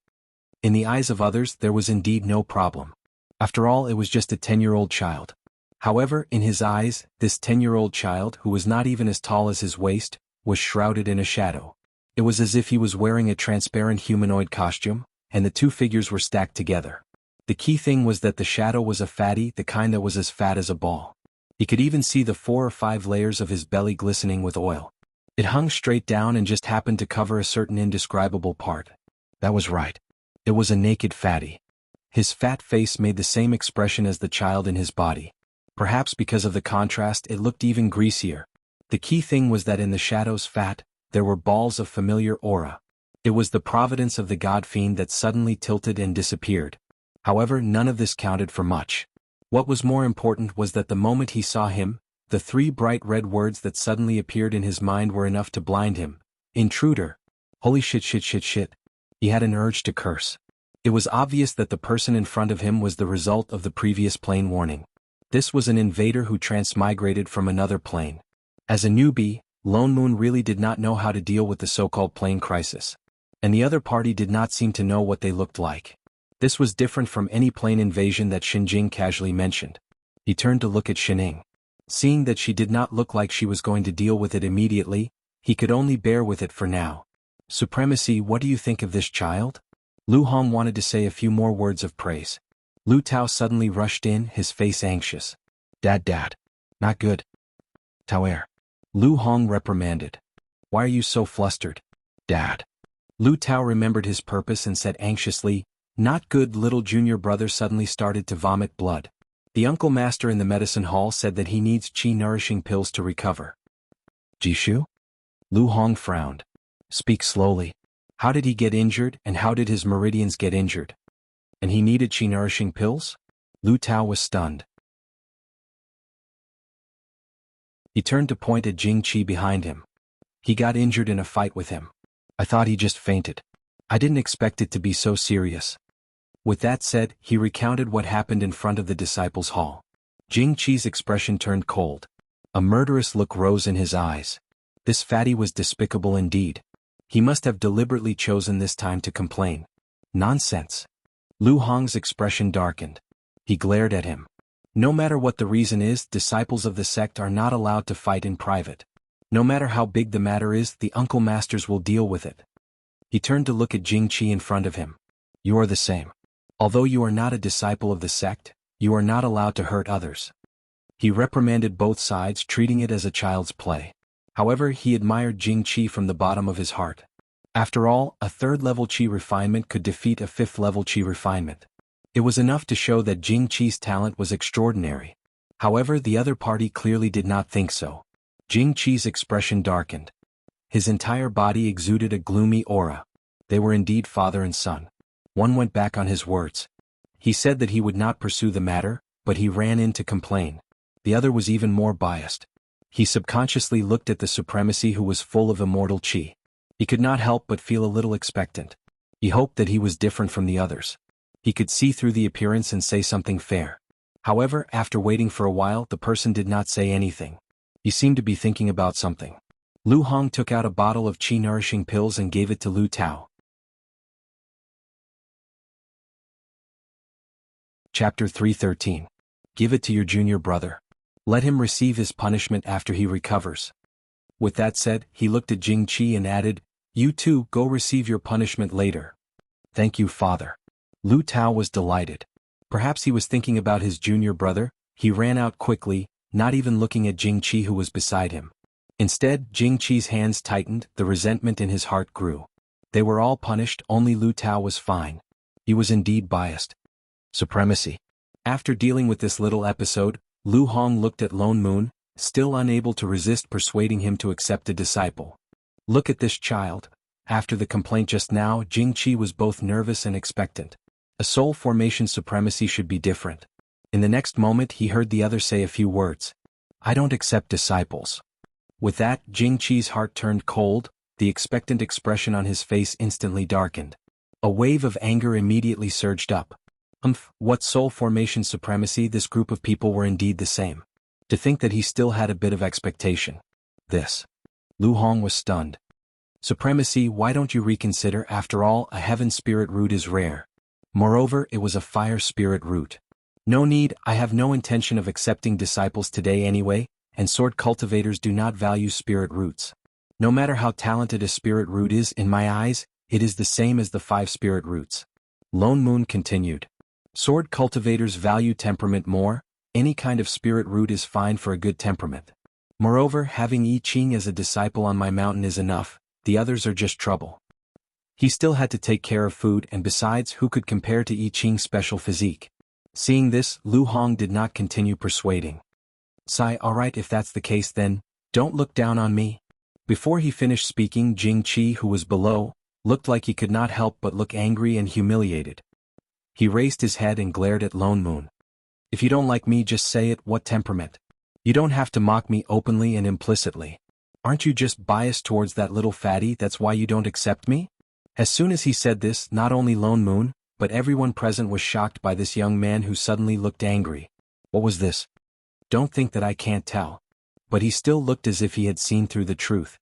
In the eyes of others, there was indeed no problem. After all, it was just a 10-year-old child. However, in his eyes, this 10-year-old child, who was not even as tall as his waist, was shrouded in a shadow. It was as if he was wearing a transparent humanoid costume, and the two figures were stacked together. The key thing was that the shadow was a fatty, the kind that was as fat as a ball. He could even see the 4 or 5 layers of his belly glistening with oil. It hung straight down and just happened to cover a certain indescribable part. That was right. It was a naked fatty. His fat face made the same expression as the child in his body. Perhaps because of the contrast, it looked even greasier. The key thing was that in the shadow's fat, there were balls of familiar aura. It was the providence of the god fiend that suddenly tilted and disappeared. However, none of this counted for much. What was more important was that the moment he saw him, the 3 bright red words that suddenly appeared in his mind were enough to blind him. Intruder. Holy shit. He had an urge to curse. It was obvious that the person in front of him was the result of the previous plane warning. This was an invader who transmigrated from another plane. As a newbie, Lone Moon really did not know how to deal with the so-called plane crisis. And the other party did not seem to know what they looked like. This was different from any plane invasion that Xinjing casually mentioned. He turned to look at Xining. Seeing that she did not look like she was going to deal with it immediately, he could only bear with it for now. Supremacy, what do you think of this child? Lu Hong wanted to say a few more words of praise. Lu Tao suddenly rushed in, his face anxious. Dad. Not good. Tao. Lu Hong reprimanded. Why are you so flustered? Dad. Lu Tao remembered his purpose and said anxiously, not good. Little junior brother suddenly started to vomit blood. The uncle master in the medicine hall said that he needs qi nourishing pills to recover. Jishu? Lu Hong frowned. Speak slowly. How did he get injured, and how did his meridians get injured? And he needed qi nourishing pills? Lu Tao was stunned. He turned to point at Jing Qi behind him. He got injured in a fight with him. I thought he just fainted. I didn't expect it to be so serious. With that said, he recounted what happened in front of the disciples' hall. Jing Qi's expression turned cold. A murderous look rose in his eyes. This fatty was despicable indeed. He must have deliberately chosen this time to complain. Nonsense. Lu Hong's expression darkened. He glared at him. No matter what the reason is, disciples of the sect are not allowed to fight in private. No matter how big the matter is, the uncle masters will deal with it. He turned to look at Jing Qi in front of him. You are the same. Although you are not a disciple of the sect, you are not allowed to hurt others. He reprimanded both sides, treating it as a child's play. However, he admired Jing Qi from the bottom of his heart. After all, a 3rd-level qi refinement could defeat a 5th-level qi refinement. It was enough to show that Jing Qi's talent was extraordinary. However, the other party clearly did not think so. Jing Qi's expression darkened. His entire body exuded a gloomy aura. They were indeed father and son. One went back on his words. He said that he would not pursue the matter, but he ran in to complain. The other was even more biased. He subconsciously looked at the supremacy who was full of immortal chi. He could not help but feel a little expectant. He hoped that he was different from the others. He could see through the appearance and say something fair. However, after waiting for a while, the person did not say anything. He seemed to be thinking about something. Lu Hong took out a bottle of chi-nourishing pills and gave it to Lu Tao. Chapter 313. Give it to your junior brother. Let him receive his punishment after he recovers. With that said, he looked at Jing Qi and added, "You too, go receive your punishment later." "Thank you, father." Lu Tao was delighted. Perhaps he was thinking about his junior brother. He ran out quickly, not even looking at Jing Qi who was beside him. Instead, Jing Qi's hands tightened, the resentment in his heart grew. They were all punished, only Lu Tao was fine. He was indeed biased. Supremacy. After dealing with this little episode, Lu Hong looked at Lone Moon, still unable to resist persuading him to accept a disciple. Look at this child. After the complaint just now, Jing Qi was both nervous and expectant. A soul formation supremacy should be different. In the next moment he heard the other say a few words. "I don't accept disciples." With that, Jing Qi's heart turned cold, the expectant expression on his face instantly darkened. A wave of anger immediately surged up. What soul formation supremacy? This group of people were indeed the same. To think that he still had a bit of expectation. This. Lu Hong was stunned. Supremacy, why don't you reconsider? After all, a heaven spirit root is rare. Moreover, it was a fire spirit root. No need, I have no intention of accepting disciples today anyway, and sword cultivators do not value spirit roots. No matter how talented a spirit root is, in my eyes, it is the same as the 5 spirit roots. Lone Moon continued. Sword cultivators value temperament more. Any kind of spirit root is fine for a good temperament. Moreover, having I Ching as a disciple on my mountain is enough, the others are just trouble. He still had to take care of food, and besides, who could compare to I Ching's special physique? Seeing this, Lu Hong did not continue persuading. "Sai, alright, if that's the case then, don't look down on me." Before he finished speaking, Jing Qi, who was below, looked like he could not help but look angry and humiliated. He raised his head and glared at Lone Moon. "If you don't like me, just say it. What temperament? You don't have to mock me openly and implicitly. Aren't you just biased towards that little fatty? That's why you don't accept me?" As soon as he said this, not only Lone Moon, but everyone present was shocked by this young man who suddenly looked angry. What was this? Don't think that I can't tell. But he still looked as if he had seen through the truth.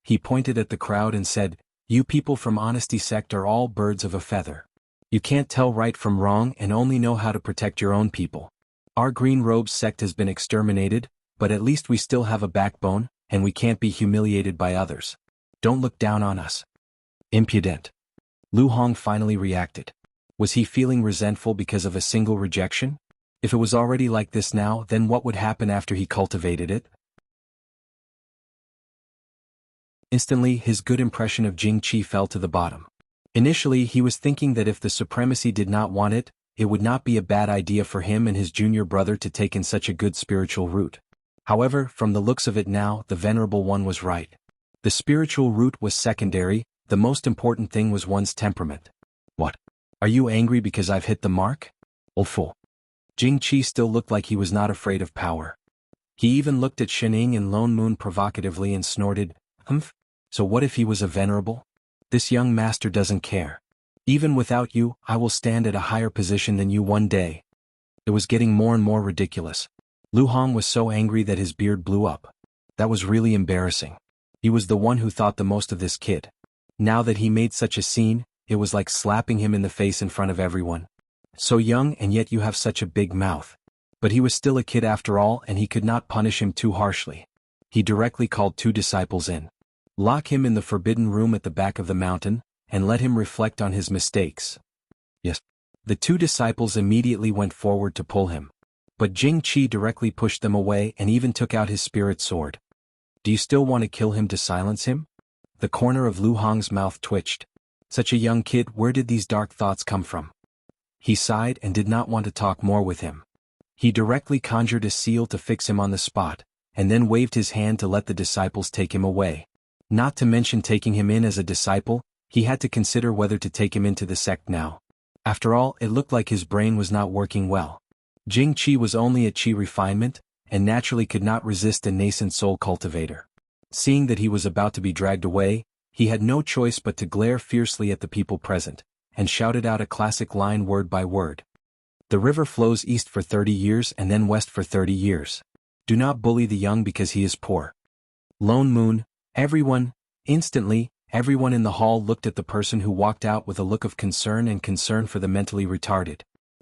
He pointed at the crowd and said, "You people from Honesty Sect are all birds of a feather. You can't tell right from wrong and only know how to protect your own people. Our Green Robes sect has been exterminated, but at least we still have a backbone, and we can't be humiliated by others. Don't look down on us." Impudent. Lu Hong finally reacted. Was he feeling resentful because of a single rejection? If it was already like this now, then what would happen after he cultivated it? Instantly, his good impression of Jing Qi fell to the bottom. Initially, he was thinking that if the supremacy did not want it, it would not be a bad idea for him and his junior brother to take in such a good spiritual root. However, from the looks of it now, the Venerable One was right. The spiritual root was secondary, the most important thing was one's temperament. What? Are you angry because I've hit the mark? Old fool. Jing Qi still looked like he was not afraid of power. He even looked at Shining and Lone Moon provocatively and snorted, So what if he was a venerable? This young master doesn't care. Even without you, I will stand at a higher position than you one day. It was getting more and more ridiculous. Lu Hong was so angry that his beard blew up. That was really embarrassing. He was the one who thought the most of this kid. Now that he made such a scene, it was like slapping him in the face in front of everyone. So young and yet you have such a big mouth. But he was still a kid after all, and he could not punish him too harshly. He directly called 2 disciples in. Lock him in the forbidden room at the back of the mountain, and let him reflect on his mistakes. Yes. The 2 disciples immediately went forward to pull him. But Jing Qi directly pushed them away and even took out his spirit sword. Do you still want to kill him to silence him? The corner of Lu Hong's mouth twitched. Such a young kid, where did these dark thoughts come from? He sighed and did not want to talk more with him. He directly conjured a seal to fix him on the spot, and then waved his hand to let the disciples take him away. Not to mention taking him in as a disciple, he had to consider whether to take him into the sect now. After all, it looked like his brain was not working well. Jing Qi was only at Qi refinement, and naturally could not resist a nascent soul cultivator. Seeing that he was about to be dragged away, he had no choice but to glare fiercely at the people present, and shouted out a classic line word by word. The river flows east for 30 years and then west for 30 years. Do not bully the young because he is poor. Lone Moon, instantly, everyone in the hall looked at the person who walked out with a look of concern for the mentally retarded.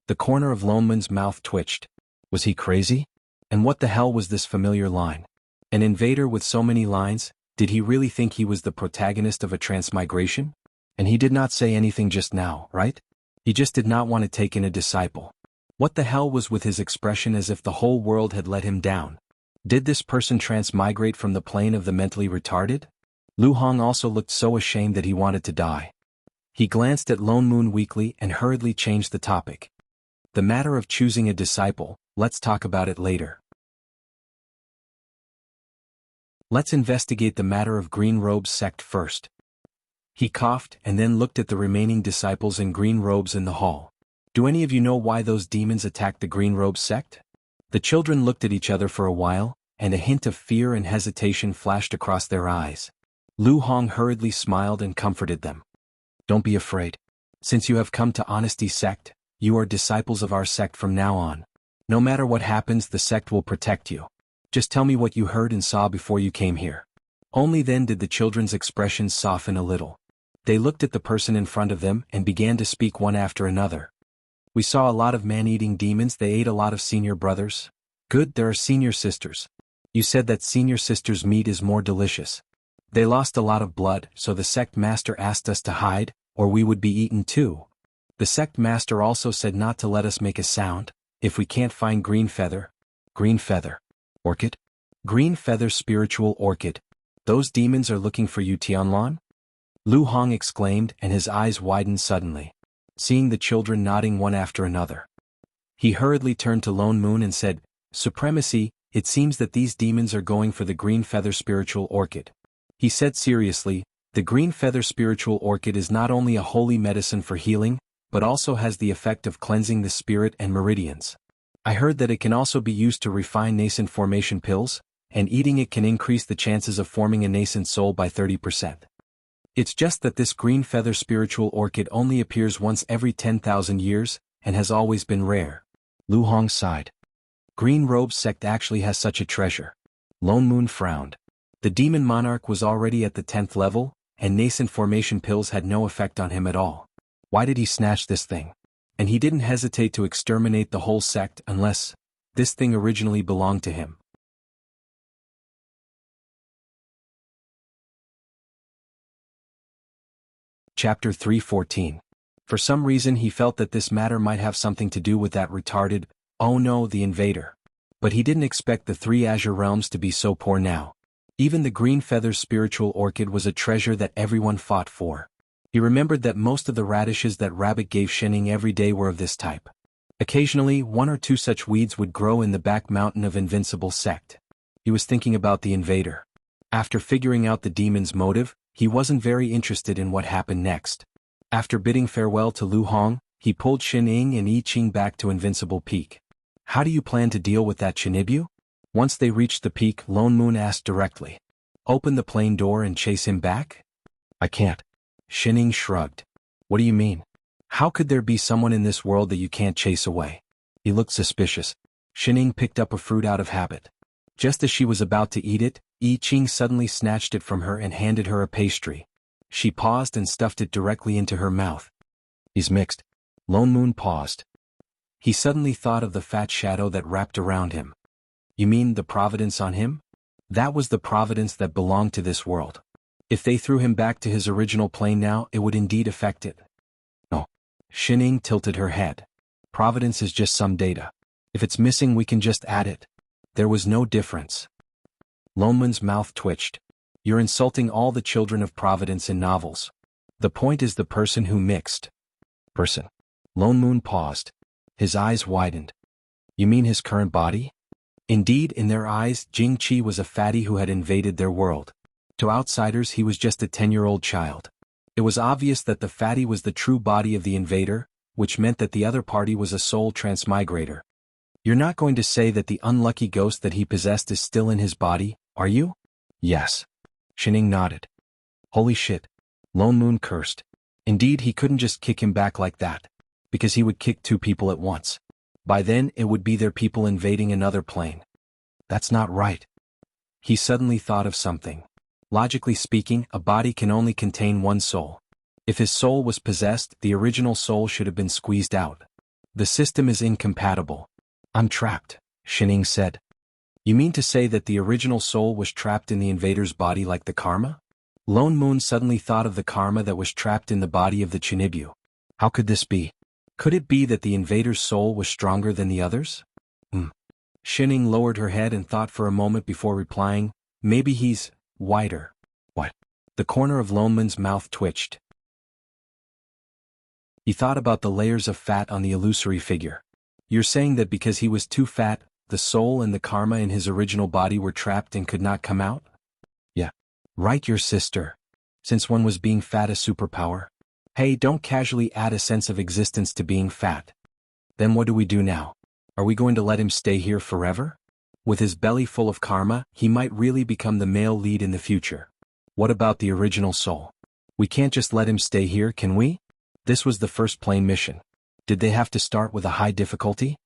The corner of Lone Moon's mouth twitched. Was he crazy? And what the hell was this familiar line? An invader with so many lines, did he really think he was the protagonist of a transmigration? And he did not say anything just now, right? He just did not want to take in a disciple. What the hell was with his expression as if the whole world had let him down? Did this person transmigrate from the plane of the mentally retarded? Lu Hong also looked so ashamed that he wanted to die. He glanced at Lone Moon weakly and hurriedly changed the topic. The matter of choosing a disciple, let's talk about it later. Let's investigate the matter of Green Robe's sect first. He coughed and then looked at the remaining disciples in green robes in the hall. Do any of you know why those demons attacked the Green Robe sect? The children looked at each other for a while, and a hint of fear and hesitation flashed across their eyes. Lu Hong hurriedly smiled and comforted them. Don't be afraid. Since you have come to Honesty Sect, you are disciples of our sect from now on. No matter what happens, the sect will protect you. Just tell me what you heard and saw before you came here. Only then did the children's expressions soften a little. They looked at the person in front of them and began to speak one after another. We saw a lot of man-eating demons. They ate a lot of senior brothers. Good, there are senior sisters. You said that senior sisters' meat is more delicious. They lost a lot of blood, so the sect master asked us to hide, or we would be eaten too. The sect master also said not to let us make a sound, if we can't find Green Feather. Orchid? Green Feather spiritual orchid. Those demons are looking for you, Tianlan? Lu Hong exclaimed, and his eyes widened suddenly, seeing the children nodding one after another. He hurriedly turned to Lone Moon and said, Supremacy, it seems that these demons are going for the Green Feather spiritual orchid. He said seriously, the Green Feather spiritual orchid is not only a holy medicine for healing, but also has the effect of cleansing the spirit and meridians. I heard that it can also be used to refine nascent formation pills, and eating it can increase the chances of forming a nascent soul by 30%. It's just that this Green Feather spiritual orchid only appears once every 10,000 years, and has always been rare. Lu Hong sighed. Green Robe sect actually has such a treasure. Lone Moon frowned. The demon monarch was already at the 10th level, and nascent formation pills had no effect on him at all. Why did he snatch this thing? And he didn't hesitate to exterminate the whole sect unless this thing originally belonged to him. Chapter 3:14. For some reason he felt that this matter might have something to do with that retarded, oh no, the invader. But he didn't expect the 3 Azure Realms to be so poor now. Even the Green Feather spiritual orchid was a treasure that everyone fought for. He remembered that most of the radishes that Rabbit gave Shining every day were of this type. Occasionally, 1 or 2 such weeds would grow in the back mountain of Invincible Sect. He was thinking about the invader. After figuring out the demon's motive, he wasn't very interested in what happened next. After bidding farewell to Lu Hong, he pulled Xin Ying and Yi Qing back to Invincible Peak. How do you plan to deal with that Chinibu? Once they reached the peak, Lone Moon asked directly. Open the plane door and chase him back? I can't. Xin Ying shrugged. What do you mean? How could there be someone in this world that you can't chase away? He looked suspicious. Xin Ying picked up a fruit out of habit. Just as she was about to eat it, Yi Qing suddenly snatched it from her and handed her a pastry. She paused and stuffed it directly into her mouth. He's mixed. Lone Moon paused. He suddenly thought of the fat shadow that wrapped around him. You mean the providence on him? That was the providence that belonged to this world. If they threw him back to his original plane now, it would indeed affect it. No. Xin Ying tilted her head. Providence is just some data. If it's missing, we can just add it. There was no difference. Lone Moon's mouth twitched. You're insulting all the children of Providence in novels. The point is the person who mixed. Person. Lone Moon paused. His eyes widened. You mean his current body? Indeed, in their eyes, Jing Qi was a fatty who had invaded their world. To outsiders, he was just a 10-year-old child. It was obvious that the fatty was the true body of the invader, which meant that the other party was a soul transmigrator. You're not going to say that the unlucky ghost that he possessed is still in his body, are you? Yes. Shining nodded. Holy shit. Lone Moon cursed. Indeed, he couldn't just kick him back like that, because he would kick two people at once. By then, it would be their people invading another plane. That's not right. He suddenly thought of something. Logically speaking, a body can only contain one soul. If his soul was possessed, the original soul should have been squeezed out. The system is incompatible. I'm trapped, Shining said. You mean to say that the original soul was trapped in the invader's body like the karma? Lone Moon suddenly thought of the karma that was trapped in the body of the Chinibyu. How could this be? Could it be that the invader's soul was stronger than the others? Shining lowered her head and thought for a moment before replying, maybe he's wider. What? The corner of Lone Moon's mouth twitched. He thought about the layers of fat on the illusory figure. You're saying that because he was too fat, the soul and the karma in his original body were trapped and could not come out? Yeah. Right, your sister. Since when was being fat a superpower? Hey, don't casually add a sense of existence to being fat. Then what do we do now? Are we going to let him stay here forever? With his belly full of karma, he might really become the male lead in the future. What about the original soul? We can't just let him stay here, can we? This was the first plane mission. Did they have to start with a high difficulty?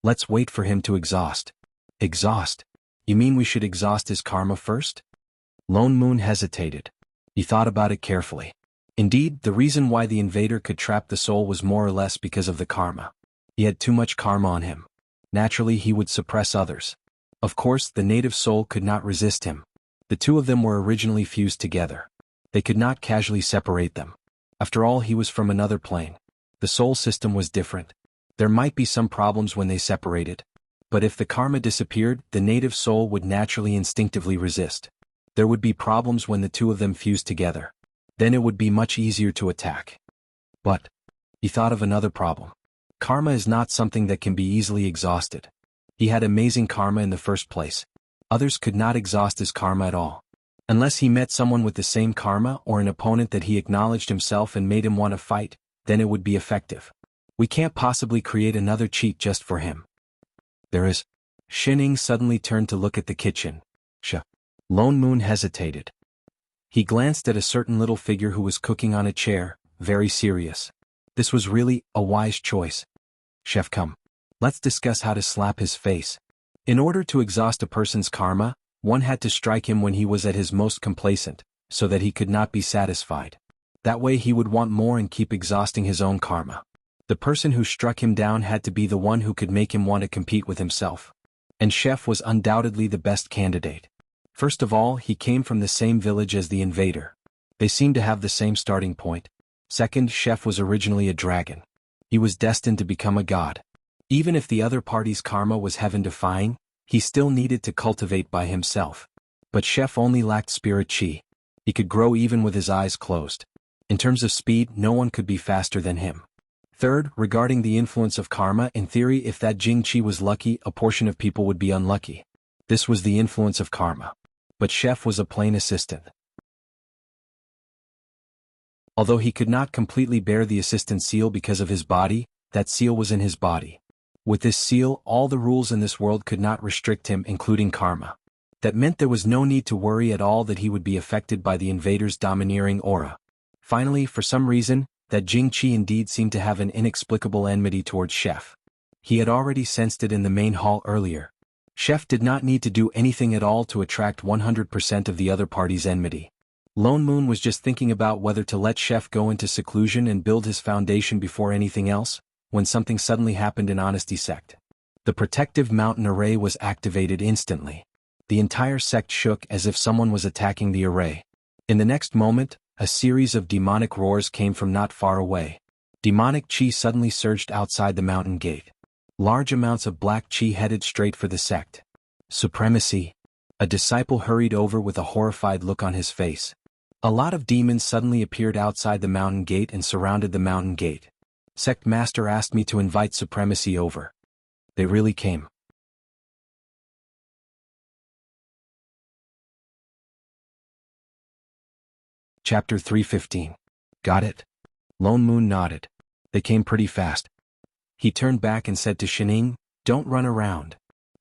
Let's wait for him to exhaust. Exhaust? You mean we should exhaust his karma first? Lone Moon hesitated. He thought about it carefully. Indeed, the reason why the invader could trap the soul was more or less because of the karma. He had too much karma on him. Naturally, he would suppress others. Of course, the native soul could not resist him. The two of them were originally fused together. They could not casually separate them. After all, he was from another plane. The soul system was different. There might be some problems when they separated. But if the karma disappeared, the native soul would naturally instinctively resist. There would be problems when the two of them fused together. Then it would be much easier to attack. But he thought of another problem. Karma is not something that can be easily exhausted. He had amazing karma in the first place. Others could not exhaust his karma at all. Unless he met someone with the same karma or an opponent that he acknowledged himself and made him want to fight, then it would be effective. We can't possibly create another cheat just for him. There is. Shining suddenly turned to look at the kitchen. Lone Moon hesitated. He glanced at a certain little figure who was cooking on a chair, very serious. This was really a wise choice. Chef, come. Let's discuss how to slap his face. In order to exhaust a person's karma, one had to strike him when he was at his most complacent, so that he could not be satisfied. That way he would want more and keep exhausting his own karma. The person who struck him down had to be the one who could make him want to compete with himself. And Chef was undoubtedly the best candidate. First of all, he came from the same village as the invader. They seemed to have the same starting point. Second, Chef was originally a dragon. He was destined to become a god. Even if the other party's karma was heaven-defying, he still needed to cultivate by himself. But Chef only lacked spirit chi. He could grow even with his eyes closed. In terms of speed, no one could be faster than him. Third, regarding the influence of karma, in theory, if that Jing Chi was lucky, a portion of people would be unlucky. This was the influence of karma. But Chef was a plain assistant. Although he could not completely bear the assistant seal because of his body, that seal was in his body. With this seal, all the rules in this world could not restrict him, including karma. That meant there was no need to worry at all that he would be affected by the invader's domineering aura. Finally, for some reason, that Jing Chi indeed seemed to have an inexplicable enmity towards Chef. He had already sensed it in the main hall earlier. Chef did not need to do anything at all to attract 100% of the other party's enmity. Lone Moon was just thinking about whether to let Chef go into seclusion and build his foundation before anything else, when something suddenly happened in Honesty Sect. The protective mountain array was activated instantly. The entire sect shook as if someone was attacking the array. In the next moment, a series of demonic roars came from not far away. Demonic chi suddenly surged outside the mountain gate. Large amounts of black chi headed straight for the sect. Supremacy. A disciple hurried over with a horrified look on his face. A lot of demons suddenly appeared outside the mountain gate and surrounded the mountain gate. Sect Master asked me to invite Supremacy over. They really came. Chapter 315. Got it? Lone Moon nodded. They came pretty fast. He turned back and said to Shining, Don't run around.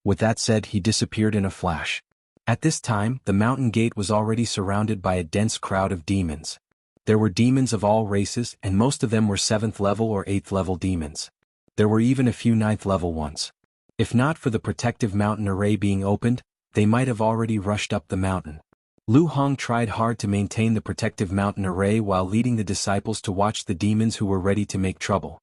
With that said, he disappeared in a flash. At this time, the mountain gate was already surrounded by a dense crowd of demons. There were demons of all races, and most of them were 7th level or 8th level demons. There were even a few 9th level ones. If not for the protective mountain array being opened, they might have already rushed up the mountain. Lu Hong tried hard to maintain the protective mountain array while leading the disciples to watch the demons who were ready to make trouble.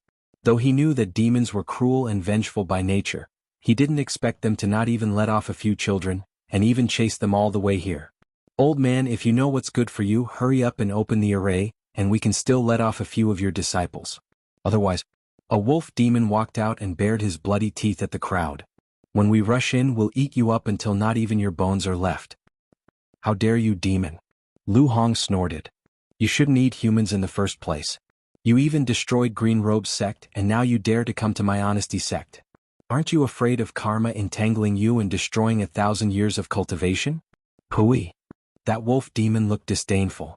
Though he knew that demons were cruel and vengeful by nature, he didn't expect them to not even let off a few children, and even chase them all the way here. Old man, if you know what's good for you, hurry up and open the array, and we can still let off a few of your disciples. Otherwise, a wolf demon walked out and bared his bloody teeth at the crowd. When we rush in, we'll eat you up until not even your bones are left. How dare you, demon? Lu Hong snorted. You shouldn't eat humans in the first place. You even destroyed Green Robe's sect, and now you dare to come to my honesty sect. Aren't you afraid of karma entangling you and destroying 1,000 years of cultivation? Pooey. That wolf demon looked disdainful.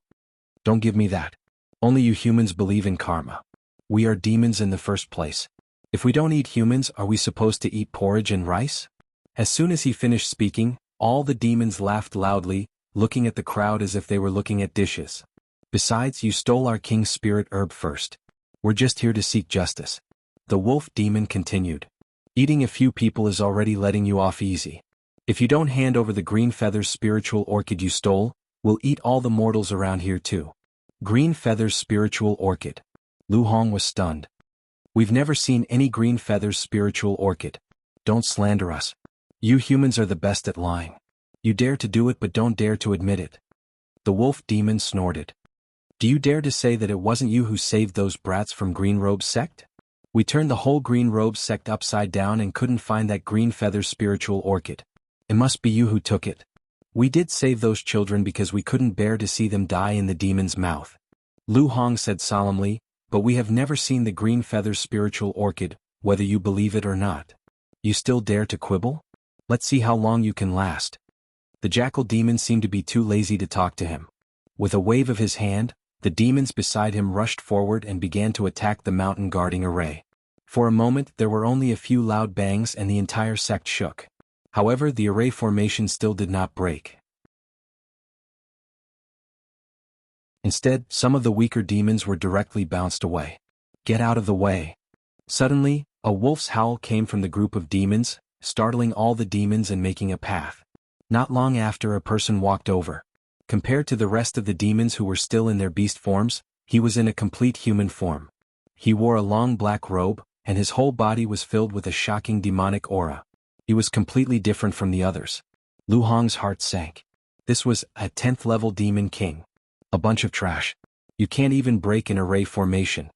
Don't give me that. Only you humans believe in karma. We are demons in the first place. If we don't eat humans, are we supposed to eat porridge and rice? As soon as he finished speaking, all the demons laughed loudly, looking at the crowd as if they were looking at dishes. Besides, you stole our king's spirit herb first. We're just here to seek justice. The wolf demon continued. Eating a few people is already letting you off easy. If you don't hand over the green feathers spiritual orchid you stole, we'll eat all the mortals around here too. Green feathers spiritual orchid. Lu Hong was stunned. We've never seen any green feathers spiritual orchid. Don't slander us. You humans are the best at lying. You dare to do it but don't dare to admit it. The wolf demon snorted. Do you dare to say that it wasn't you who saved those brats from Green Robe's sect? We turned the whole Green Robe sect upside down and couldn't find that green feathers spiritual orchid. It must be you who took it. We did save those children because we couldn't bear to see them die in the demon's mouth. Lu Hong said solemnly, but we have never seen the green feathers spiritual orchid, whether you believe it or not. You still dare to quibble? Let's see how long you can last. The jackal demon seemed to be too lazy to talk to him. With a wave of his hand, the demons beside him rushed forward and began to attack the mountain guarding array. For a moment there were only a few loud bangs and the entire sect shook. However, the array formation still did not break. Instead, some of the weaker demons were directly bounced away. Get out of the way. Suddenly, a wolf's howl came from the group of demons, startling all the demons and making a path. Not long after, a person walked over. Compared to the rest of the demons who were still in their beast forms, he was in a complete human form. He wore a long black robe, and his whole body was filled with a shocking demonic aura. He was completely different from the others. Lu Hong's heart sank. This was a 10th level demon king. A bunch of trash. You can't even break an array formation.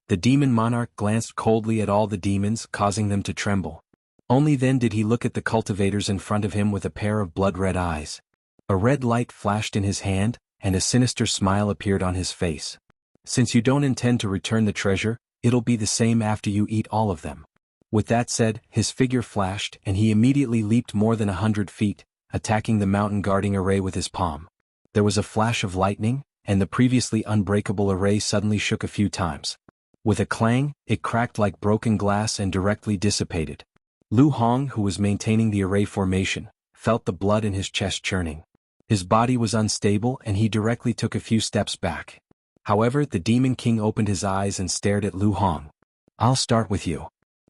The demon monarch glanced coldly at all the demons, causing them to tremble. Only then did he look at the cultivators in front of him with a pair of blood-red eyes. A red light flashed in his hand, and a sinister smile appeared on his face. Since you don't intend to return the treasure, it'll be the same after you eat all of them. With that said, his figure flashed and he immediately leaped more than 100 feet, attacking the mountain guarding array with his palm. There was a flash of lightning, and the previously unbreakable array suddenly shook a few times. With a clang, it cracked like broken glass and directly dissipated. Lu Hong, who was maintaining the array formation, felt the blood in his chest churning. His body was unstable and he directly took a few steps back. However, the Demon King opened his eyes and stared at Lu Hong. I'll start with you.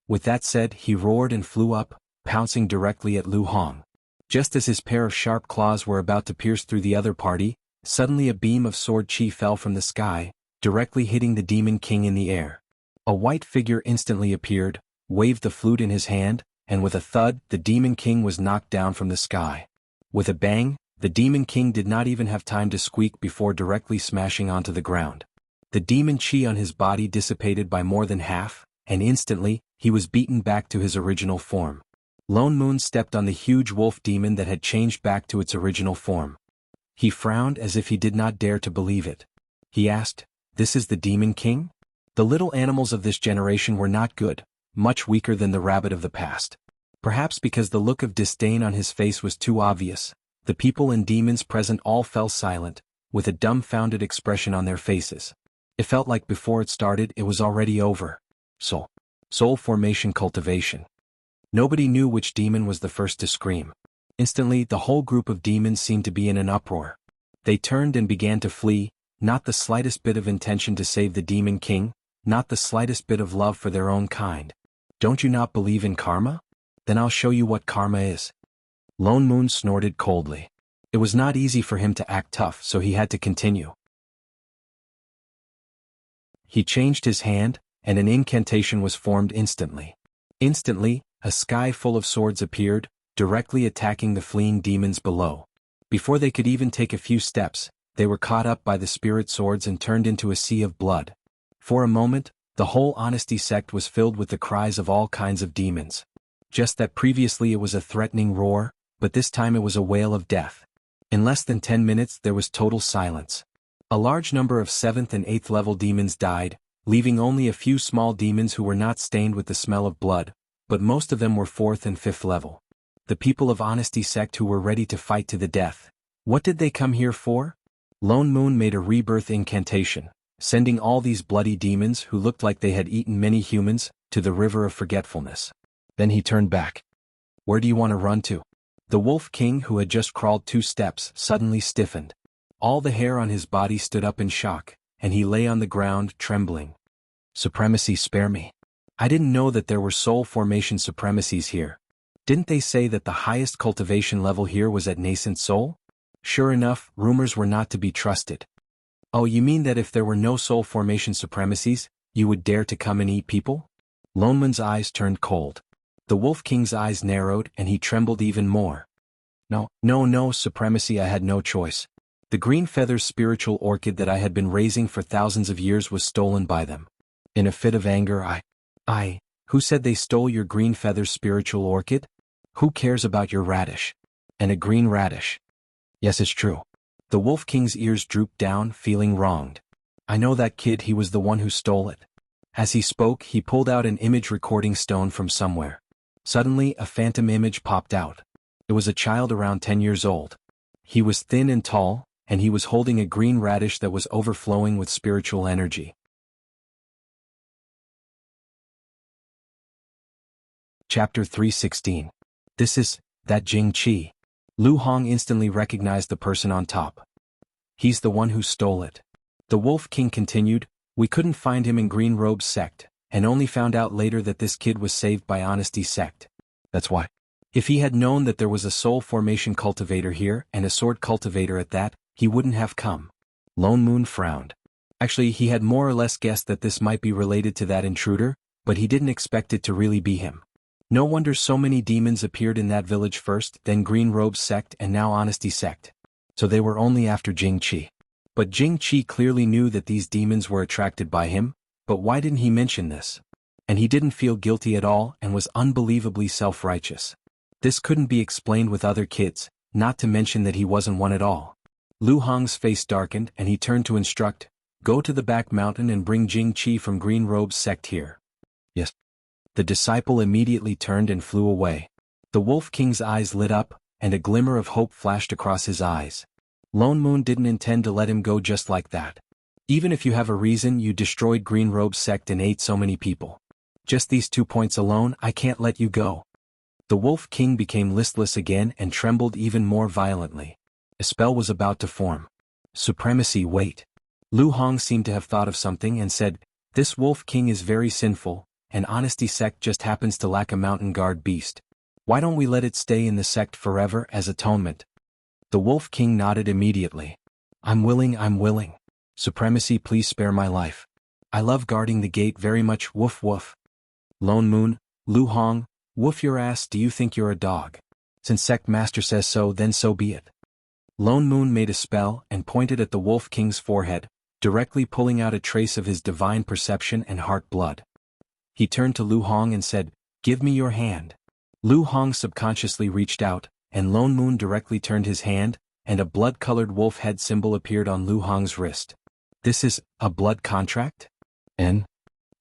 With that said, he roared and flew up, pouncing directly at Lu Hong. Just as his pair of sharp claws were about to pierce through the other party, suddenly a beam of sword chi fell from the sky, directly hitting the Demon King in the air. A white figure instantly appeared, waved the flute in his hand, and with a thud, the Demon King was knocked down from the sky. With a bang, the Demon King did not even have time to squeak before directly smashing onto the ground. The demon chi on his body dissipated by more than half, and instantly, he was beaten back to his original form. Lone Moon stepped on the huge wolf demon that had changed back to its original form. He frowned as if he did not dare to believe it. He asked, "This is the Demon King?" The little animals of this generation were not good, much weaker than the rabbit of the past. Perhaps because the look of disdain on his face was too obvious, the people and demons present all fell silent, with a dumbfounded expression on their faces. It felt like before it started it was already over. Soul formation cultivation. Nobody knew which demon was the first to scream. Instantly, the whole group of demons seemed to be in an uproar. They turned and began to flee, not the slightest bit of intention to save the Demon King, not the slightest bit of love for their own kind. Don't you not believe in karma? Then I'll show you what karma is. Lone Moon snorted coldly. It was not easy for him to act tough, so he had to continue. He changed his hand, and an incantation was formed instantly. Instantly, a sky full of swords appeared, directly attacking the fleeing demons below. Before they could even take a few steps, they were caught up by the spirit swords and turned into a sea of blood. For a moment, the whole Honesty sect was filled with the cries of all kinds of demons. Just that previously it was a threatening roar, but this time it was a wail of death. In less than 10 minutes there was total silence. A large number of 7th and 8th level demons died, leaving only a few small demons who were not stained with the smell of blood, but most of them were 4th and 5th level. The people of Honesty sect who were ready to fight to the death. What did they come here for? Lone Moon made a rebirth incantation, sending all these bloody demons who looked like they had eaten many humans, to the river of forgetfulness. Then he turned back. Where do you want to run to? The Wolf King, who had just crawled 2 steps, suddenly stiffened. All the hair on his body stood up in shock, and he lay on the ground, trembling. Supremacy, spare me. I didn't know that there were soul formation supremacies here. Didn't they say that the highest cultivation level here was at nascent soul? Sure enough, rumors were not to be trusted. Oh, you mean that if there were no soul formation supremacies, you would dare to come and eat people? Lone Moon's eyes turned cold. The Wolf King's eyes narrowed and he trembled even more. No, supremacy, I had no choice. The green feather spiritual orchid that I had been raising for thousands of years was stolen by them. In a fit of anger who said they stole your green feather spiritual orchid? Who cares about your radish? And a green radish. Yes, it's true. The Wolf King's ears drooped down, feeling wronged. I know that kid, he was the one who stole it. As he spoke, he pulled out an image recording stone from somewhere. Suddenly, a phantom image popped out. It was a child around 10 years old. He was thin and tall, and he was holding a green radish that was overflowing with spiritual energy. Chapter 316. This is, that Jing Qi. Lu Hong instantly recognized the person on top. He's the one who stole it. The Wolf King continued, we couldn't find him in Green Robe's sect, and only found out later that this kid was saved by Honesty sect. That's why. If he had known that there was a soul formation cultivator here, and a sword cultivator at that, he wouldn't have come. Lone Moon frowned. Actually, he had more or less guessed that this might be related to that intruder, but he didn't expect it to really be him. No wonder so many demons appeared in that village first, then Green Robe's sect and now Honesty sect. So they were only after Jing Qi. But Jing Qi clearly knew that these demons were attracted by him, but why didn't he mention this? And he didn't feel guilty at all and was unbelievably self-righteous. This couldn't be explained with other kids, not to mention that he wasn't one at all. Lu Hong's face darkened and he turned to instruct, go to the back mountain and bring Jing Qi from Green Robe's sect here. Yes. The disciple immediately turned and flew away. The Wolf King's eyes lit up, and a glimmer of hope flashed across his eyes. Lone Moon didn't intend to let him go just like that. Even if you have a reason you destroyed Green Robe's sect and ate so many people. Just these 2 points alone, I can't let you go. The Wolf King became listless again and trembled even more violently. A spell was about to form. Supremacy, wait. Lu Hong seemed to have thought of something and said, this Wolf King is very sinful, and Honesty sect just happens to lack a mountain guard beast. Why don't we let it stay in the sect forever as atonement? The Wolf King nodded immediately. I'm willing. Supremacy, please spare my life. I love guarding the gate very much, woof woof. Lone Moon, Lu Hong, woof your ass, do you think you're a dog? Since sect master says so, then so be it. Lone Moon made a spell and pointed at the Wolf King's forehead, directly pulling out a trace of his divine perception and heart blood. He turned to Lu Hong and said, give me your hand. Lu Hong subconsciously reached out, and Lone Moon directly turned his hand, and a blood-colored wolf head symbol appeared on Lu Hong's wrist. This is a blood contract? Lone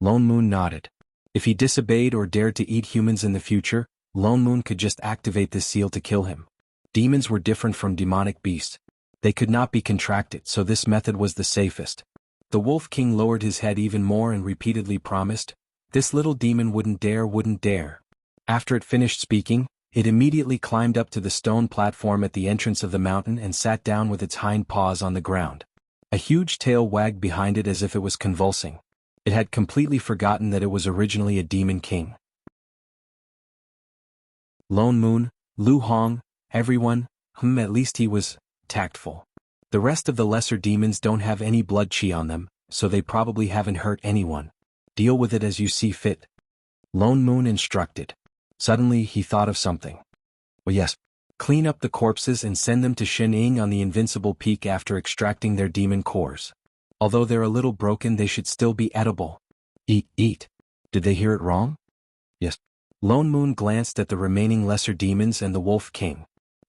Moon nodded. If he disobeyed or dared to eat humans in the future, Lone Moon could just activate this seal to kill him. Demons were different from demonic beasts. They could not be contracted, so this method was the safest. The Wolf King lowered his head even more and repeatedly promised, this little demon wouldn't dare. After it finished speaking, it immediately climbed up to the stone platform at the entrance of the mountain and sat down with its hind paws on the ground. A huge tail wagged behind it as if it was convulsing. It had completely forgotten that it was originally a demon king. Lone Moon, Lu Hong, everyone, at least he was tactful. The rest of the lesser demons don't have any blood chi on them, so they probably haven't hurt anyone. Deal with it as you see fit. Lone Moon instructed. Suddenly he thought of something. Well, yes. Clean up the corpses and send them to Xining on the Invincible Peak after extracting their demon cores. Although they're a little broken, they should still be edible. Eat. Did they hear it wrong? Yes. Lone Moon glanced at the remaining lesser demons and the Wolf King.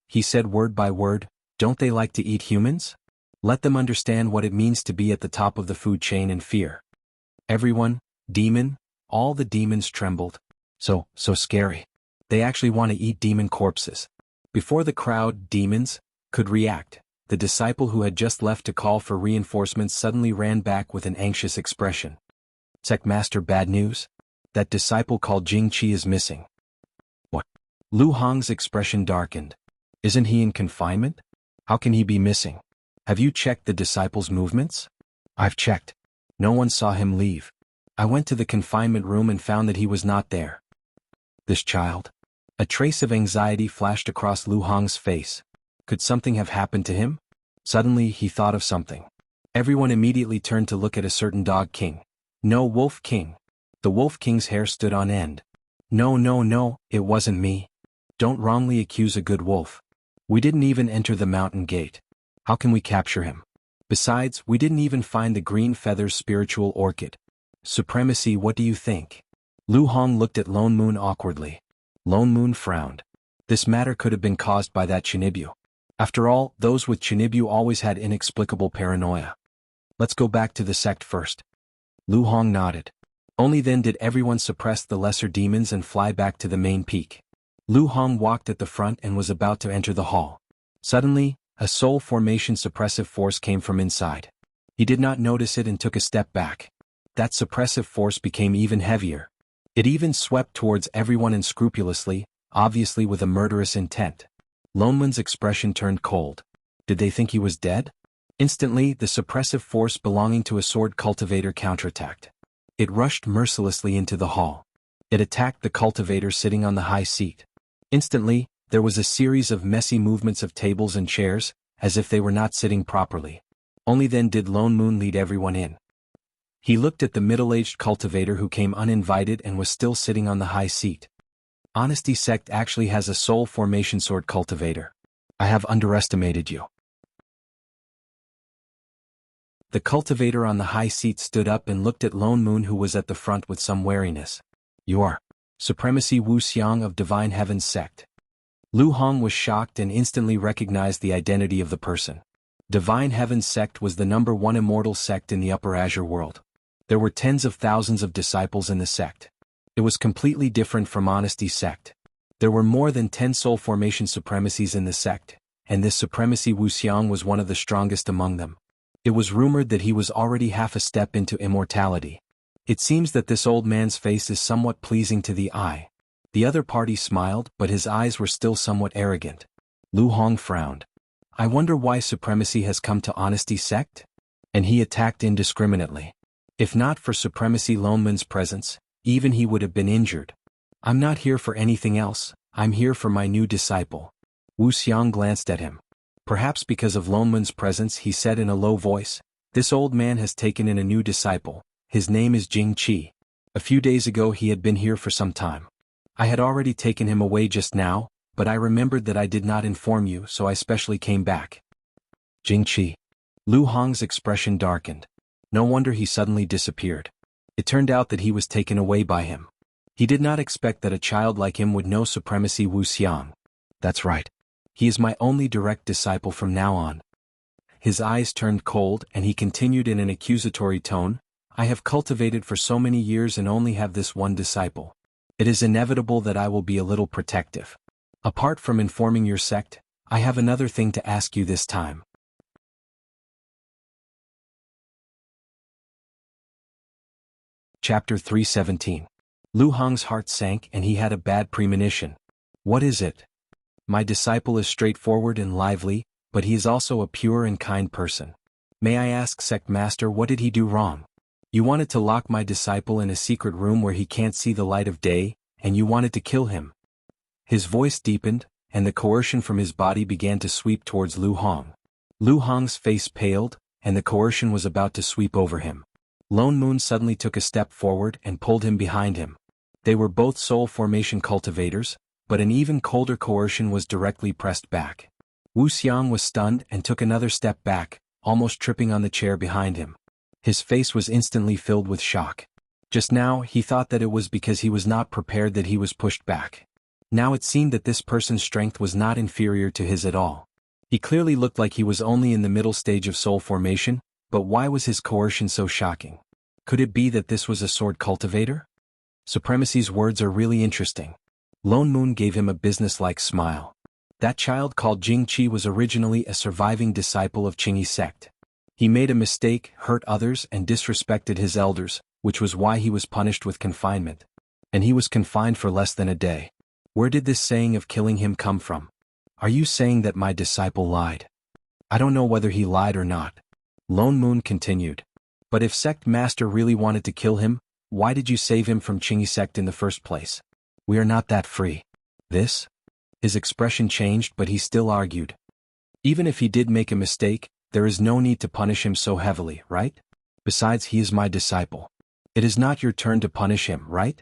He said word by word, don't they like to eat humans? Let them understand what it means to be at the top of the food chain and fear. Everyone, demon, all the demons trembled. So scary. They actually want to eat demon corpses. Before the crowd, demons, could react, the disciple who had just left to call for reinforcements suddenly ran back with an anxious expression. Sectmaster, bad news? That disciple called Jing Qi is missing. What? Lu Hong's expression darkened. Isn't he in confinement? How can he be missing? Have you checked the disciple's movements? I've checked. No one saw him leave. I went to the confinement room and found that he was not there. This child? A trace of anxiety flashed across Lu Hong's face. Could something have happened to him? Suddenly he thought of something. Everyone immediately turned to look at a certain dog king. No, Wolf King. The Wolf King's hair stood on end. No, it wasn't me. Don't wrongly accuse a good wolf. We didn't even enter the mountain gate. How can we capture him? Besides, we didn't even find the green feather's spiritual orchid. Supremacy, what do you think? Lu Hong looked at Lone Moon awkwardly. Lone Moon frowned. This matter could have been caused by that Chinibyu. After all, those with Chinibyu always had inexplicable paranoia. Let's go back to the sect first. Lu Hong nodded. Only then did everyone suppress the lesser demons and fly back to the main peak. Lu Hong walked at the front and was about to enter the hall. Suddenly, a soul formation suppressive force came from inside. He did not notice it and took a step back. That suppressive force became even heavier. It even swept towards everyone unscrupulously, obviously with a murderous intent. Lone Moon's expression turned cold. Did they think he was dead? Instantly, the suppressive force belonging to a sword cultivator counterattacked. It rushed mercilessly into the hall. It attacked the cultivator sitting on the high seat. Instantly, there was a series of messy movements of tables and chairs, as if they were not sitting properly. Only then did Lone Moon lead everyone in. He looked at the middle-aged cultivator who came uninvited and was still sitting on the high seat. Honesty Sect actually has a soul formation sword cultivator. I have underestimated you. The cultivator on the high seat stood up and looked at Lone Moon, who was at the front, with some wariness. You are Supremacy Wu Xiang of Divine Heaven's Sect. Lu Hong was shocked and instantly recognized the identity of the person. Divine Heaven's Sect was the #1 immortal sect in the Upper Azure world. There were tens of thousands of disciples in the sect. It was completely different from Honesty Sect. There were more than 10 soul formation supremacies in the sect, and this Supremacy Wu Xiang was one of the strongest among them. It was rumored that he was already half a step into immortality. It seems that this old man's face is somewhat pleasing to the eye. The other party smiled, but his eyes were still somewhat arrogant. Lu Hong frowned. I wonder why Supremacy has come to Honesty Sect? And he attacked indiscriminately. If not for Supremacy Lone Moon's presence, even he would have been injured. I'm not here for anything else, I'm here for my new disciple. Wu Xiang glanced at him. Perhaps because of Lone Moon's presence, he said in a low voice, this old man has taken in a new disciple. His name is Jing Qi. A few days ago he had been here for some time. I had already taken him away just now, but I remembered that I did not inform you, so I specially came back. Jing Qi. Lu Hong's expression darkened. No wonder he suddenly disappeared. It turned out that he was taken away by him. He did not expect that a child like him would know Supremacy Wu Xiang. That's right. He is my only direct disciple from now on. His eyes turned cold and he continued in an accusatory tone, I have cultivated for so many years and only have this one disciple. It is inevitable that I will be a little protective. Apart from informing your sect, I have another thing to ask you this time. Chapter 317. Lu Hong's heart sank and he had a bad premonition. What is it? My disciple is straightforward and lively, but he is also a pure and kind person. May I ask, sect master, what did he do wrong? You wanted to lock my disciple in a secret room where he can't see the light of day, and you wanted to kill him. His voice deepened, and the coercion from his body began to sweep towards Lu Hong. Lu Hong's face paled, and the coercion was about to sweep over him. Lone Moon suddenly took a step forward and pulled him behind him. They were both soul formation cultivators, but an even colder coercion was directly pressed back. Wu Xiang was stunned and took another step back, almost tripping on the chair behind him. His face was instantly filled with shock. Just now he thought that it was because he was not prepared that he was pushed back. Now it seemed that this person's strength was not inferior to his at all. He clearly looked like he was only in the middle stage of soul formation, but why was his coercion so shocking? Could it be that this was a sword cultivator? Supremacy's words are really interesting. Lone Moon gave him a business-like smile. That child called Jing Qi was originally a surviving disciple of Qingyi sect. He made a mistake, hurt others, and disrespected his elders, which was why he was punished with confinement. And he was confined for less than a day. Where did this saying of killing him come from? Are you saying that my disciple lied? I don't know whether he lied or not. Lone Moon continued. But if sect master really wanted to kill him, why did you save him from Qingyi sect in the first place? We are not that free. This? His expression changed, but he still argued. Even if he did make a mistake, there is no need to punish him so heavily, right? Besides, he is my disciple. It is not your turn to punish him, right?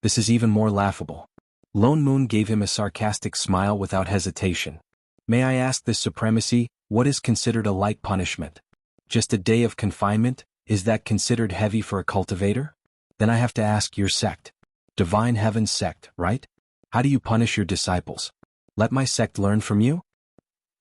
This is even more laughable. Lone Moon gave him a sarcastic smile without hesitation. May I ask this supremacy, what is considered a light punishment? Just a day of confinement, is that considered heavy for a cultivator? Then I have to ask your sect. Divine Heaven's sect, right? How do you punish your disciples? Let my sect learn from you?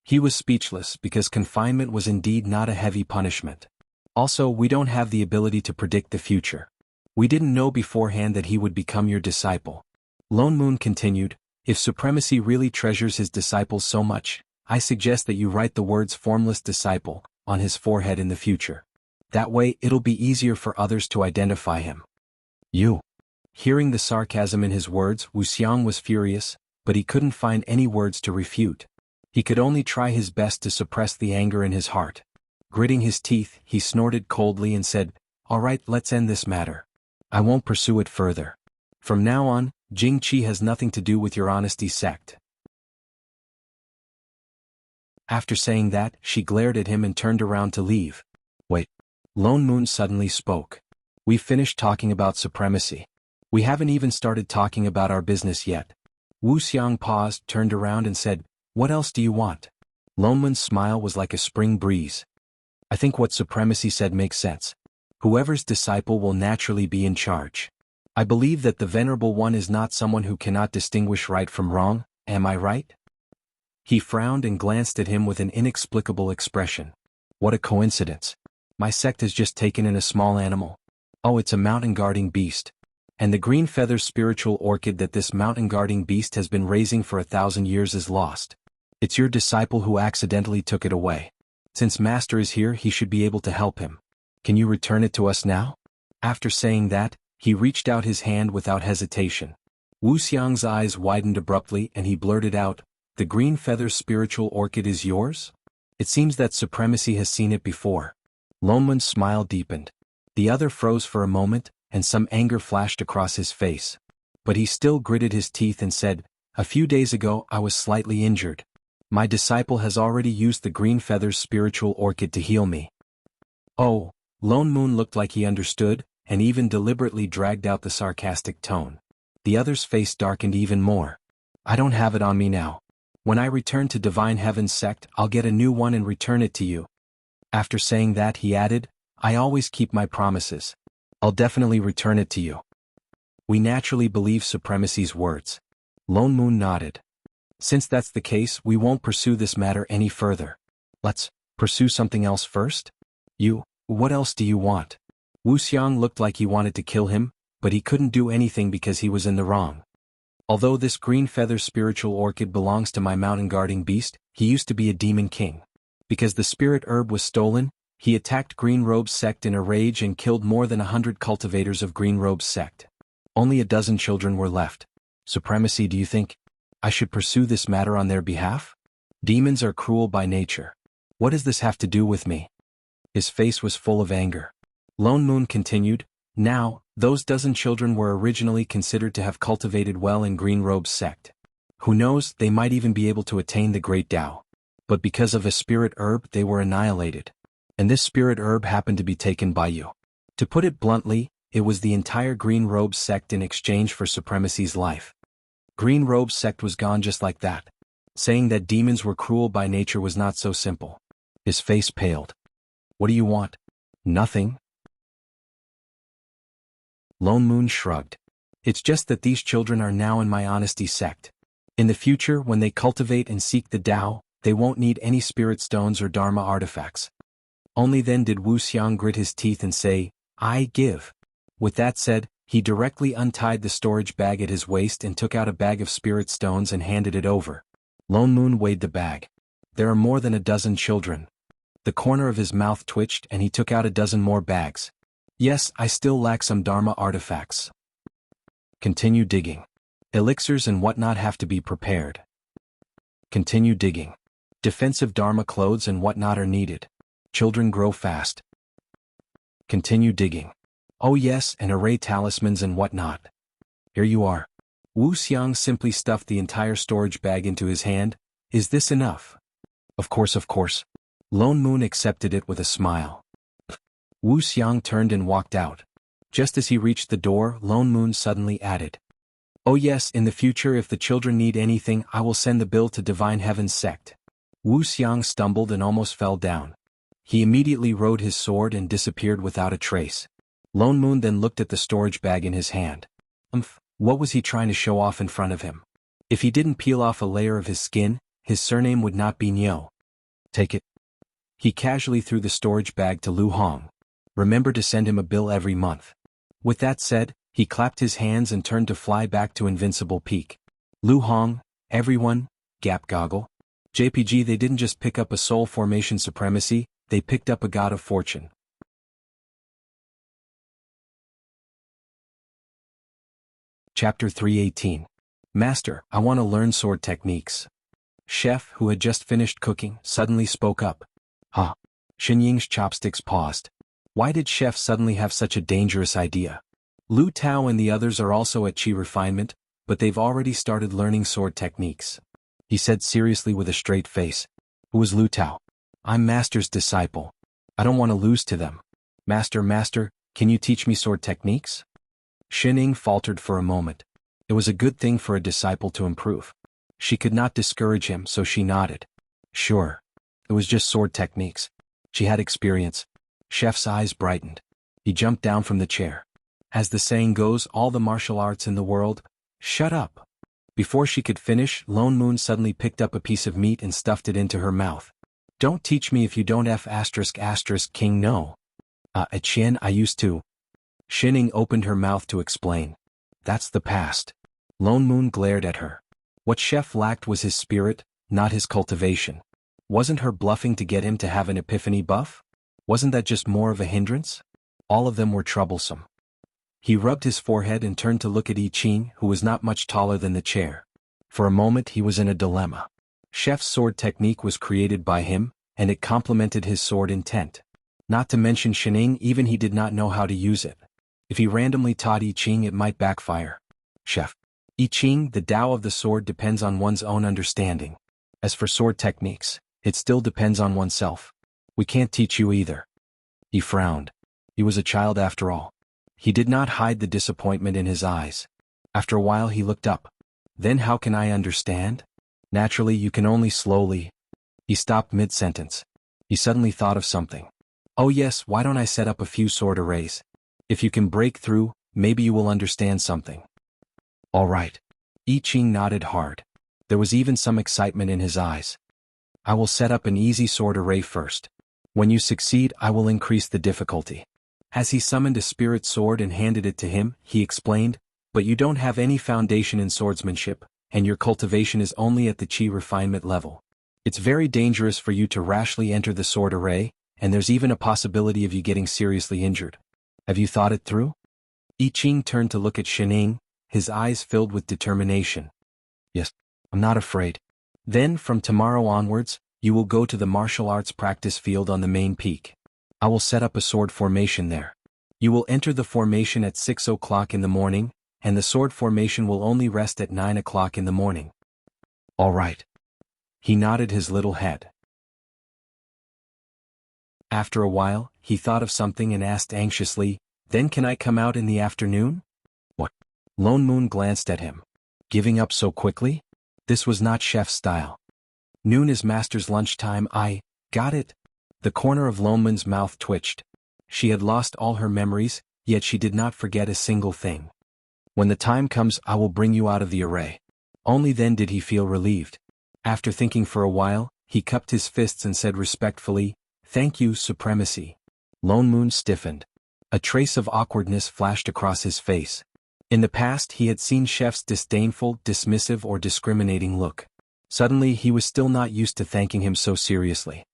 He was speechless because confinement was indeed not a heavy punishment. Also, we don't have the ability to predict the future. We didn't know beforehand that he would become your disciple. Lone Moon continued, if supremacy really treasures his disciples so much, I suggest that you write the words formless disciple on his forehead in the future. That way it'll be easier for others to identify him. You. Hearing the sarcasm in his words, Wu Xiang was furious, but he couldn't find any words to refute. He could only try his best to suppress the anger in his heart. Gritting his teeth, he snorted coldly and said, all right, let's end this matter. I won't pursue it further. From now on, Jing Qi has nothing to do with your honesty sect. After saying that, she glared at him and turned around to leave. Wait. Lone Moon suddenly spoke. We've finished talking about supremacy. We haven't even started talking about our business yet. Wu Xiang paused, turned around and said, what else do you want? Lone Moon's smile was like a spring breeze. I think what supremacy said makes sense. Whoever's disciple will naturally be in charge. I believe that the Venerable One is not someone who cannot distinguish right from wrong, am I right? He frowned and glanced at him with an inexplicable expression. What a coincidence. My sect has just taken in a small animal. Oh, it's a mountain-guarding beast. And the green feather spiritual orchid that this mountain-guarding beast has been raising for 1,000 years is lost. It's your disciple who accidentally took it away. Since Master is here, he should be able to help him. Can you return it to us now? After saying that, he reached out his hand without hesitation. Wu Xiang's eyes widened abruptly and he blurted out, the green feather spiritual orchid is yours? It seems that supremacy has seen it before. Lone Moon's smile deepened. The other froze for a moment, and some anger flashed across his face. But he still gritted his teeth and said, a few days ago I was slightly injured. My disciple has already used the green feather's spiritual orchid to heal me. Oh, Lone Moon looked like he understood, and even deliberately dragged out the sarcastic tone. The other's face darkened even more. I don't have it on me now. When I return to Divine Heaven's sect, I'll get a new one and return it to you. After saying that, he added, I always keep my promises. I'll definitely return it to you. We naturally believe supremacy's words. Lone Moon nodded. Since that's the case, we won't pursue this matter any further. Let's pursue something else first? What else do you want? Wu Xiang looked like he wanted to kill him, but he couldn't do anything because he was in the wrong. Although this green feather spiritual orchid belongs to my mountain guarding beast, he used to be a demon king. Because the spirit herb was stolen, he attacked Green Robe's sect in a rage and killed more than 100 cultivators of Green Robe's sect. Only a dozen children were left. Supremacy, do you think I should pursue this matter on their behalf? Demons are cruel by nature. What does this have to do with me? His face was full of anger. Lone Moon continued, now, those dozen children were originally considered to have cultivated well in Green Robe's sect. Who knows, they might even be able to attain the Great Tao. But because of a spirit herb they were annihilated. And this spirit herb happened to be taken by you. To put it bluntly, it was the entire Green Robe sect in exchange for Supremacy's life. Green Robe's sect was gone just like that. Saying that demons were cruel by nature was not so simple. His face paled. What do you want? Nothing. Lone Moon shrugged. It's just that these children are now in my honesty sect. In the future, when they cultivate and seek the Tao, they won't need any spirit stones or Dharma artifacts. Only then did Wu Xiang grit his teeth and say, I give. With that said, he directly untied the storage bag at his waist and took out a bag of spirit stones and handed it over. Lone Moon weighed the bag. There are more than a dozen children. The corner of his mouth twitched and he took out a dozen more bags. Yes, I still lack some Dharma artifacts. Continue digging. Elixirs and whatnot have to be prepared. Continue digging. Defensive Dharma clothes and whatnot are needed. Children grow fast. Continue digging. Oh yes, and array talismans and whatnot. Here you are. Wu Xiang simply stuffed the entire storage bag into his hand. Is this enough? Of course. Lone Moon accepted it with a smile. Wu Xiang turned and walked out. Just as he reached the door, Lone Moon suddenly added, oh yes, in the future if the children need anything I will send the bill to Divine Heaven's sect. Wu Xiang stumbled and almost fell down. He immediately rode his sword and disappeared without a trace. Lone Moon then looked at the storage bag in his hand. What was he trying to show off in front of him? If he didn't peel off a layer of his skin, his surname would not be Niu. Take it. He casually threw the storage bag to Lu Hong. Remember to send him a bill every month. With that said, he clapped his hands and turned to fly back to Invincible Peak. Lu Hong, everyone, Gap Goggle. JPG, they didn't just pick up a soul formation supremacy, they picked up a god of fortune. Chapter 318. Master, I want to learn sword techniques. Chef, who had just finished cooking, suddenly spoke up. Huh. Xinying's chopsticks paused. Why did Chef suddenly have such a dangerous idea? Lu Tao and the others are also at Qi refinement, but they've already started learning sword techniques. He said seriously with a straight face. Who is Lu Tao? I'm Master's disciple. I don't want to lose to them. Master, can you teach me sword techniques? Xinying faltered for a moment. It was a good thing for a disciple to improve. She could not discourage him, so she nodded. Sure. It was just sword techniques. She had experience. Chef's eyes brightened. He jumped down from the chair. As the saying goes, all the martial arts in the world. Shut up. Before she could finish, Lone Moon suddenly picked up a piece of meat and stuffed it into her mouth. Don't teach me if you don't King no. At Qian I used to. Xinying opened her mouth to explain. That's the past. Lone Moon glared at her. What Chef lacked was his spirit, not his cultivation. Wasn't her bluffing to get him to have an epiphany buff? Wasn't that just more of a hindrance? All of them were troublesome. He rubbed his forehead and turned to look at I Ching, who was not much taller than the chair. For a moment he was in a dilemma. Chef's sword technique was created by him, and it complemented his sword intent. Not to mention Xinying, even he did not know how to use it. If he randomly taught I Ching it might backfire. Chef. I Ching, the Tao of the sword depends on one's own understanding. As for sword techniques, it still depends on oneself. We can't teach you either. He frowned. He was a child after all. He did not hide the disappointment in his eyes. After a while he looked up. Then how can I understand? Naturally you can only slowly. He stopped mid-sentence. He suddenly thought of something. Oh yes, why don't I set up a few sword arrays? If you can break through, maybe you will understand something. All right. I Ching nodded hard. There was even some excitement in his eyes. I will set up an easy sword array first. When you succeed, I will increase the difficulty. As he summoned a spirit sword and handed it to him, he explained, but you don't have any foundation in swordsmanship, and your cultivation is only at the Qi refinement level. It's very dangerous for you to rashly enter the sword array, and there's even a possibility of you getting seriously injured. Have you thought it through? I Ching turned to look at Shining, his eyes filled with determination. Yes, I'm not afraid. Then, from tomorrow onwards, you will go to the martial arts practice field on the main peak. I will set up a sword formation there. You will enter the formation at 6 o'clock in the morning, and the sword formation will only rest at 9 o'clock in the morning. All right. He nodded his little head. After a while, he thought of something and asked anxiously, Then can I come out in the afternoon? What? Lone Moon glanced at him. Giving up so quickly? This was not Chef's style. Noon is Master's lunchtime. I got it. The corner of Lone Moon's mouth twitched. She had lost all her memories, yet she did not forget a single thing. When the time comes, I will bring you out of the array. Only then did he feel relieved. After thinking for a while, he cupped his fists and said respectfully, Thank you, Supremacy. Lone Moon stiffened. A trace of awkwardness flashed across his face. In the past he had seen Chef's disdainful, dismissive or discriminating look. Suddenly he was still not used to thanking him so seriously.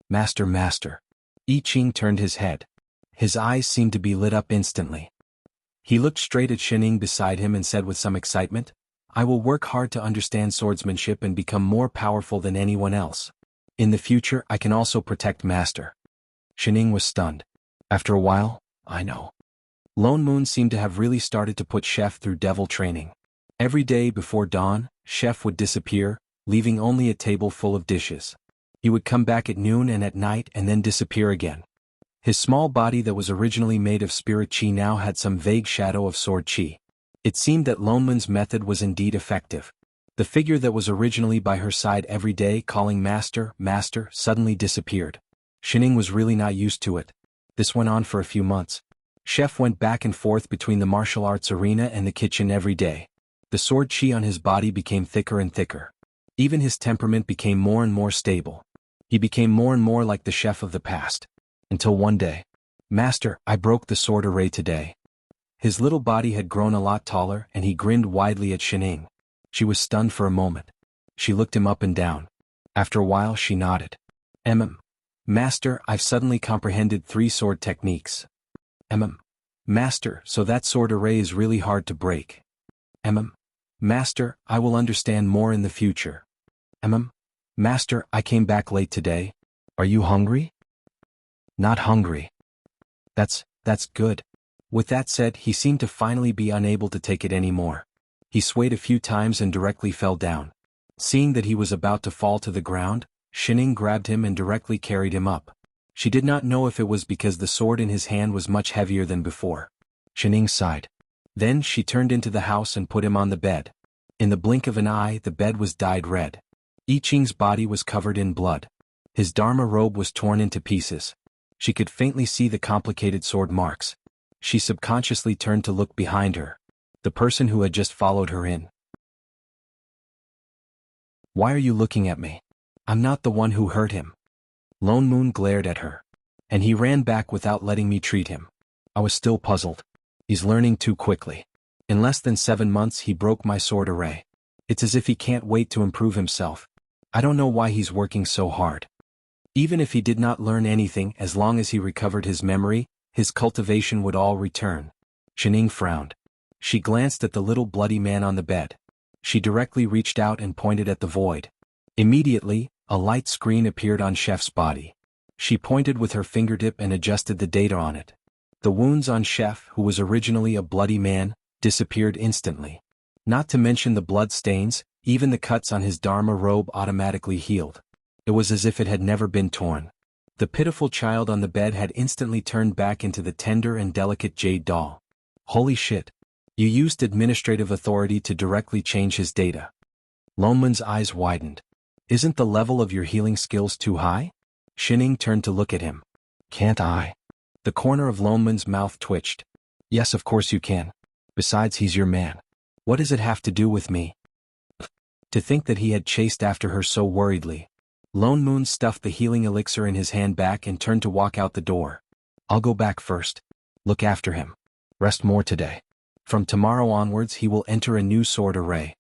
Master. I Ching turned his head. His eyes seemed to be lit up instantly. He looked straight at Shining beside him and said with some excitement, I will work hard to understand swordsmanship and become more powerful than anyone else. In the future I can also protect Master. Shining was stunned. After a while, I know. Lone Moon seemed to have really started to put Chef through devil training. Every day before dawn, Chef would disappear, leaving only a table full of dishes. He would come back at noon and at night and then disappear again. His small body that was originally made of spirit chi now had some vague shadow of sword chi. It seemed that Lone Moon's method was indeed effective. The figure that was originally by her side every day calling Master, suddenly disappeared. Shining was really not used to it. This went on for a few months. Chef went back and forth between the martial arts arena and the kitchen every day. The sword chi on his body became thicker and thicker. Even his temperament became more and more stable. He became more and more like the Chef of the past. Until one day. Master, I broke the sword array today. His little body had grown a lot taller and he grinned widely at Shining. She was stunned for a moment. She looked him up and down. After a while she nodded. Master, I've suddenly comprehended 3 sword techniques. Master, so that sword array is really hard to break. Master, I will understand more in the future. Master, I came back late today. Are you hungry? Not hungry. That's good. With that said, he seemed to finally be unable to take it anymore. He swayed a few times and directly fell down. Seeing that he was about to fall to the ground, Shining grabbed him and directly carried him up. She did not know if it was because the sword in his hand was much heavier than before. Shining sighed. Then she turned into the house and put him on the bed. In the blink of an eye, the bed was dyed red. I Ching's body was covered in blood. His Dharma robe was torn into pieces. She could faintly see the complicated sword marks. She subconsciously turned to look behind her. The person who had just followed her in. Why are you looking at me? I'm not the one who hurt him. Lone Moon glared at her. And he ran back without letting me treat him. I was still puzzled. He's learning too quickly. In less than 7 months he broke my sword array. It's as if he can't wait to improve himself. I don't know why he's working so hard. Even if he did not learn anything, as long as he recovered his memory, his cultivation would all return. Shining frowned. She glanced at the little bloody man on the bed. She directly reached out and pointed at the void. Immediately, a light screen appeared on Chef's body. She pointed with her fingertip and adjusted the data on it. The wounds on Chef, who was originally a bloody man, disappeared instantly. Not to mention the blood stains, even the cuts on his Dharma robe automatically healed. It was as if it had never been torn. The pitiful child on the bed had instantly turned back into the tender and delicate jade doll. Holy shit. You used administrative authority to directly change his data. Lone Moon's eyes widened. Isn't the level of your healing skills too high? Shining turned to look at him. Can't I? The corner of Lone Moon's mouth twitched. Yes, of course you can. Besides, he's your man. What does it have to do with me? To think that he had chased after her so worriedly. Lone Moon stuffed the healing elixir in his hand back and turned to walk out the door. I'll go back first. Look after him. Rest more today. From tomorrow onwards he will enter a new sword array.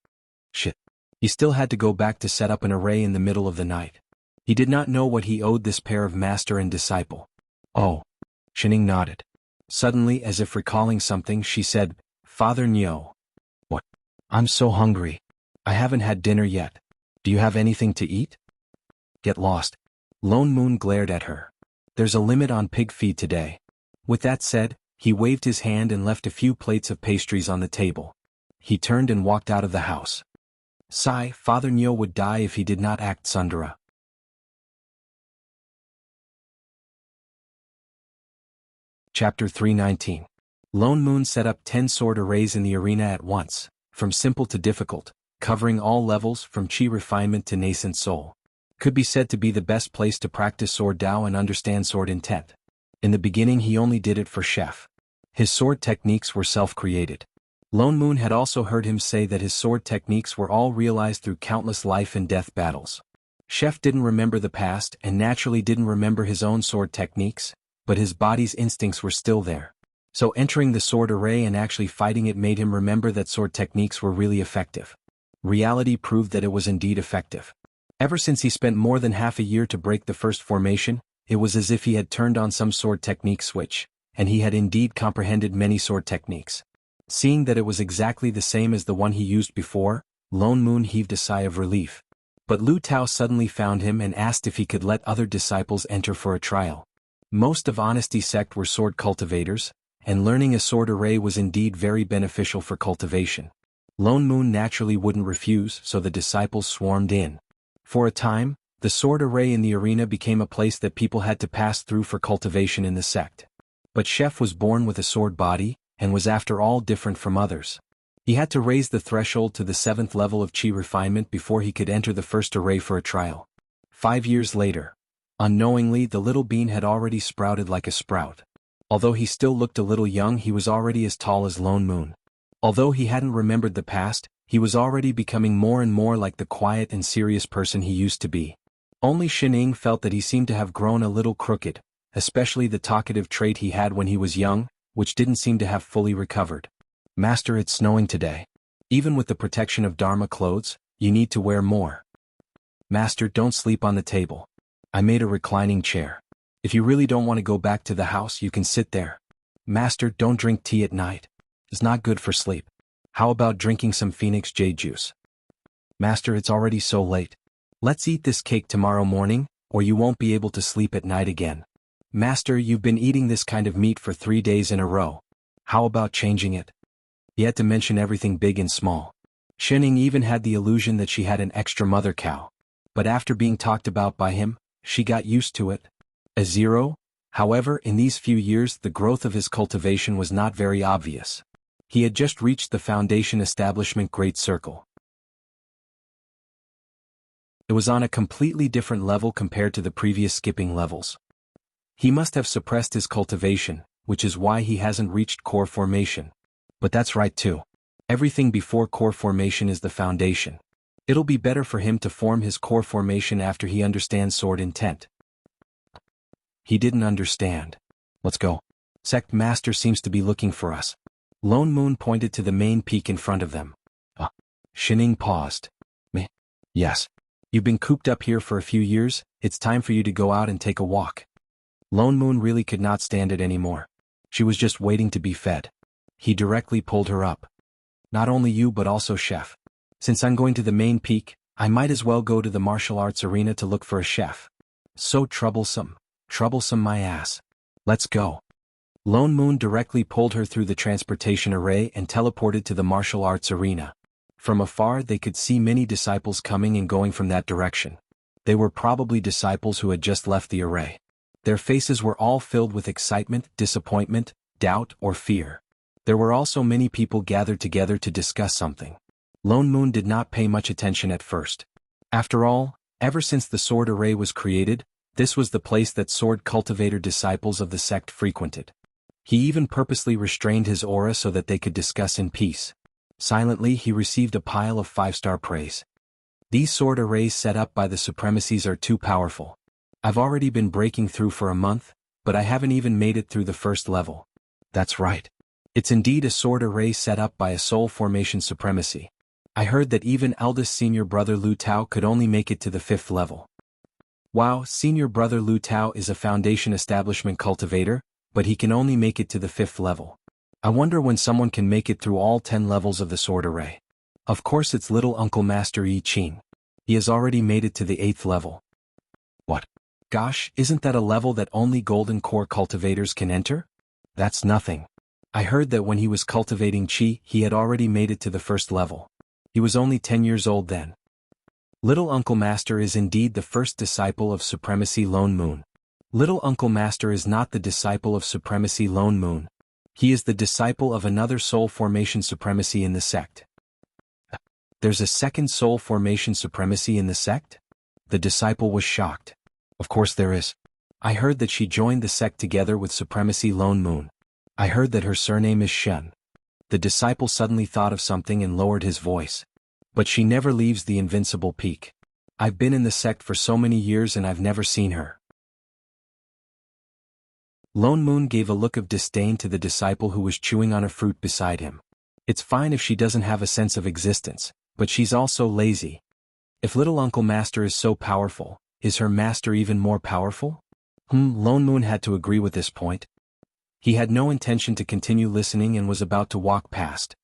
Shit. He still had to go back to set up an array in the middle of the night. He did not know what he owed this pair of master and disciple. Oh. Shining nodded. Suddenly, as if recalling something, she said, "Father Nyo." "What? I'm so hungry. I haven't had dinner yet. Do you have anything to eat?" "Get lost." Lone Moon glared at her. "There's a limit on pig feed today." With that said, he waved his hand and left a few plates of pastries on the table. He turned and walked out of the house. Sigh, Father Nyo would die if he did not act Sundara. Chapter 319. Lone Moon set up 10 sword arrays in the arena at once, from simple to difficult, covering all levels from chi refinement to nascent soul. Could be said to be the best place to practice sword Dao and understand sword intent. In the beginning he only did it for Chef. His sword techniques were self-created. Lone Moon had also heard him say that his sword techniques were all realized through countless life and death battles. Chef didn't remember the past and naturally didn't remember his own sword techniques, but his body's instincts were still there. So entering the sword array and actually fighting it made him remember that sword techniques were really effective. Reality proved that it was indeed effective. Ever since he spent more than half a year to break the first formation, it was as if he had turned on some sword technique switch, and he had indeed comprehended many sword techniques. Seeing that it was exactly the same as the one he used before, Lone Moon heaved a sigh of relief. But Lu Tao suddenly found him and asked if he could let other disciples enter for a trial. Most of Honesty sect were sword cultivators, and learning a sword array was indeed very beneficial for cultivation. Lone Moon naturally wouldn't refuse, so the disciples swarmed in. For a time, the sword array in the arena became a place that people had to pass through for cultivation in the sect. But Chef was born with a sword body, and was after all different from others. He had to raise the threshold to the 7th level of chi refinement before he could enter the first array for a trial. 5 years later, unknowingly the little bean had already sprouted like a sprout. Although he still looked a little young, he was already as tall as Lone Moon. Although he hadn't remembered the past, he was already becoming more and more like the quiet and serious person he used to be. Only Shining felt that he seemed to have grown a little crooked, especially the talkative trait he had when he was young, which didn't seem to have fully recovered. "Master, it's snowing today. Even with the protection of Dharma clothes, you need to wear more." "Master, don't sleep on the table. I made a reclining chair. If you really don't want to go back to the house, you can sit there." "Master, don't drink tea at night. It's not good for sleep. How about drinking some Phoenix Jade juice?" "Master, it's already so late. Let's eat this cake tomorrow morning, or you won't be able to sleep at night again." "Master, you've been eating this kind of meat for 3 days in a row. How about changing it?" He had to mention everything big and small. Shining even had the illusion that she had an extra mother cow. But after being talked about by him, she got used to it. A zero, however, in these few years the growth of his cultivation was not very obvious. He had just reached the Foundation Establishment Great Circle. It was on a completely different level compared to the previous skipping levels. He must have suppressed his cultivation, which is why he hasn't reached core formation. But that's right too. Everything before core formation is the foundation. It'll be better for him to form his core formation after he understands sword intent. He didn't understand. "Let's go. Sect Master seems to be looking for us." Lone Moon pointed to the main peak in front of them. Shining paused. "Me? Yes. You've been cooped up here for a few years, it's time for you to go out and take a walk." Lone Moon really could not stand it anymore. She was just waiting to be fed. He directly pulled her up. "Not only you but also Chef. Since I'm going to the main peak, I might as well go to the martial arts arena to look for a chef. So troublesome. Troublesome my ass. Let's go." Lone Moon directly pulled her through the transportation array and teleported to the martial arts arena. From afar they could see many disciples coming and going from that direction. They were probably disciples who had just left the array. Their faces were all filled with excitement, disappointment, doubt, or fear. There were also many people gathered together to discuss something. Lone Moon did not pay much attention at first. After all, ever since the sword array was created, this was the place that sword cultivator disciples of the sect frequented. He even purposely restrained his aura so that they could discuss in peace. Silently he received a pile of 5-star praise. "These sword arrays set up by the supremacies are too powerful. I've already been breaking through for a month, but I haven't even made it through the first level." "That's right. It's indeed a sword array set up by a soul formation supremacy. I heard that even eldest senior brother Lu Tao could only make it to the 5th level." "Wow, senior brother Lu Tao is a foundation establishment cultivator, but he can only make it to the 5th level. I wonder when someone can make it through all 10 levels of the sword array. Of course it's little Uncle Master Yi Qing. He has already made it to the 8th level. What? Gosh, isn't that a level that only golden core cultivators can enter? That's nothing. I heard that when he was cultivating Qi, he had already made it to the 1st level. He was only 10 years old then. Little Uncle Master is indeed the first disciple of Supremacy Lone Moon. Little Uncle Master is not the disciple of Supremacy Lone Moon. He is the disciple of another soul formation supremacy in the sect. There's a second soul formation supremacy in the sect? The disciple was shocked. Of course there is. I heard that she joined the sect together with Supremacy Lone Moon. I heard that her surname is Shen. The disciple suddenly thought of something and lowered his voice. But she never leaves the invincible peak. I've been in the sect for so many years and I've never seen her. Lone Moon gave a look of disdain to the disciple who was chewing on a fruit beside him. It's fine if she doesn't have a sense of existence, but she's also lazy. If little Uncle Master is so powerful, is her master even more powerful? Lone Moon had to agree with this point. He had no intention to continue listening and was about to walk past.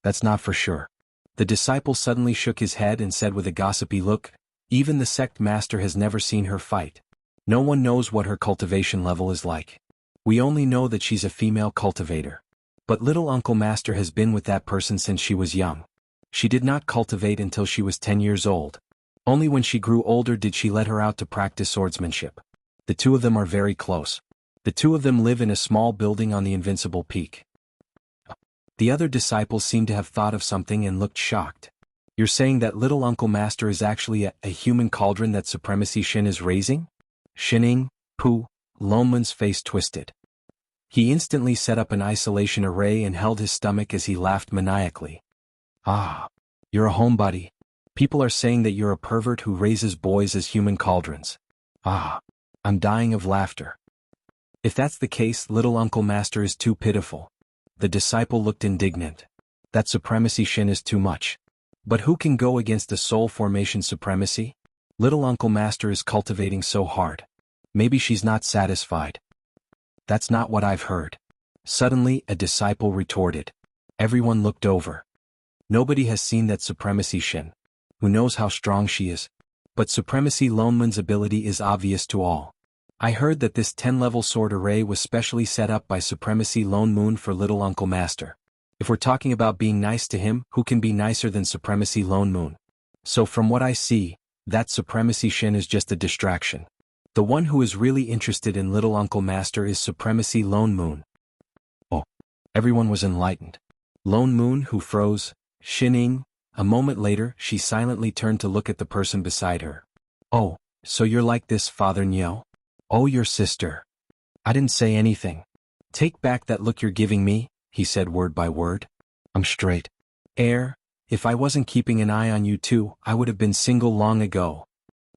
That's not for sure. The disciple suddenly shook his head and said with a gossipy look, even the sect master has never seen her fight. No one knows what her cultivation level is like. We only know that she's a female cultivator. But little Uncle Master has been with that person since she was young. She did not cultivate until she was 10 years old. Only when she grew older did she let her out to practice swordsmanship. The two of them are very close. The two of them live in a small building on the Invincible Peak. The other disciples seemed to have thought of something and looked shocked. You're saying that little Uncle Master is actually a human cauldron that Supremacy Shin is raising? Shining, Pooh, Lone Moon's face twisted. He instantly set up an isolation array and held his stomach as he laughed maniacally. Ah, you're a homebody. People are saying that you're a pervert who raises boys as human cauldrons. Ah, I'm dying of laughter. If that's the case, little Uncle Master is too pitiful. The disciple looked indignant. That Supremacy Shin is too much. But who can go against a soul formation supremacy? Little Uncle Master is cultivating so hard. Maybe she's not satisfied. That's not what I've heard. Suddenly, a disciple retorted. Everyone looked over. Nobody has seen that Supremacy Shin. Who knows how strong she is? But Supremacy Lone Moon's ability is obvious to all. I heard that this 10-level sword array was specially set up by Supremacy Lone Moon for little Uncle Master. If we're talking about being nice to him, who can be nicer than Supremacy Lone Moon? So from what I see, that Supremacy Shin is just a distraction. The one who is really interested in little Uncle Master is Supremacy Lone Moon. Oh, everyone was enlightened. Lone Moon, who froze, Shining. A moment later, she silently turned to look at the person beside her. Oh, so you're like this, Father Niao? Oh, your sister. I didn't say anything. Take back that look you're giving me, he said word by word. I'm straight. If I wasn't keeping an eye on you two, I would have been single long ago.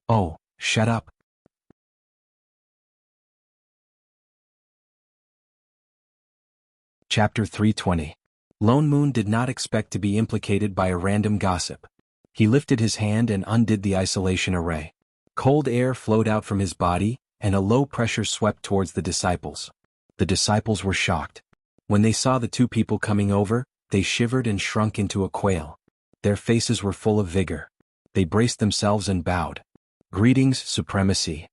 Oh, shut up. Chapter 320. Lone Moon did not expect to be implicated by a random gossip. He lifted his hand and undid the isolation array. Cold air flowed out from his body, and a low pressure swept towards the disciples. The disciples were shocked. When they saw the two people coming over, they shivered and shrunk into a quail. Their faces were full of vigor. They braced themselves and bowed. Greetings, Supremacy.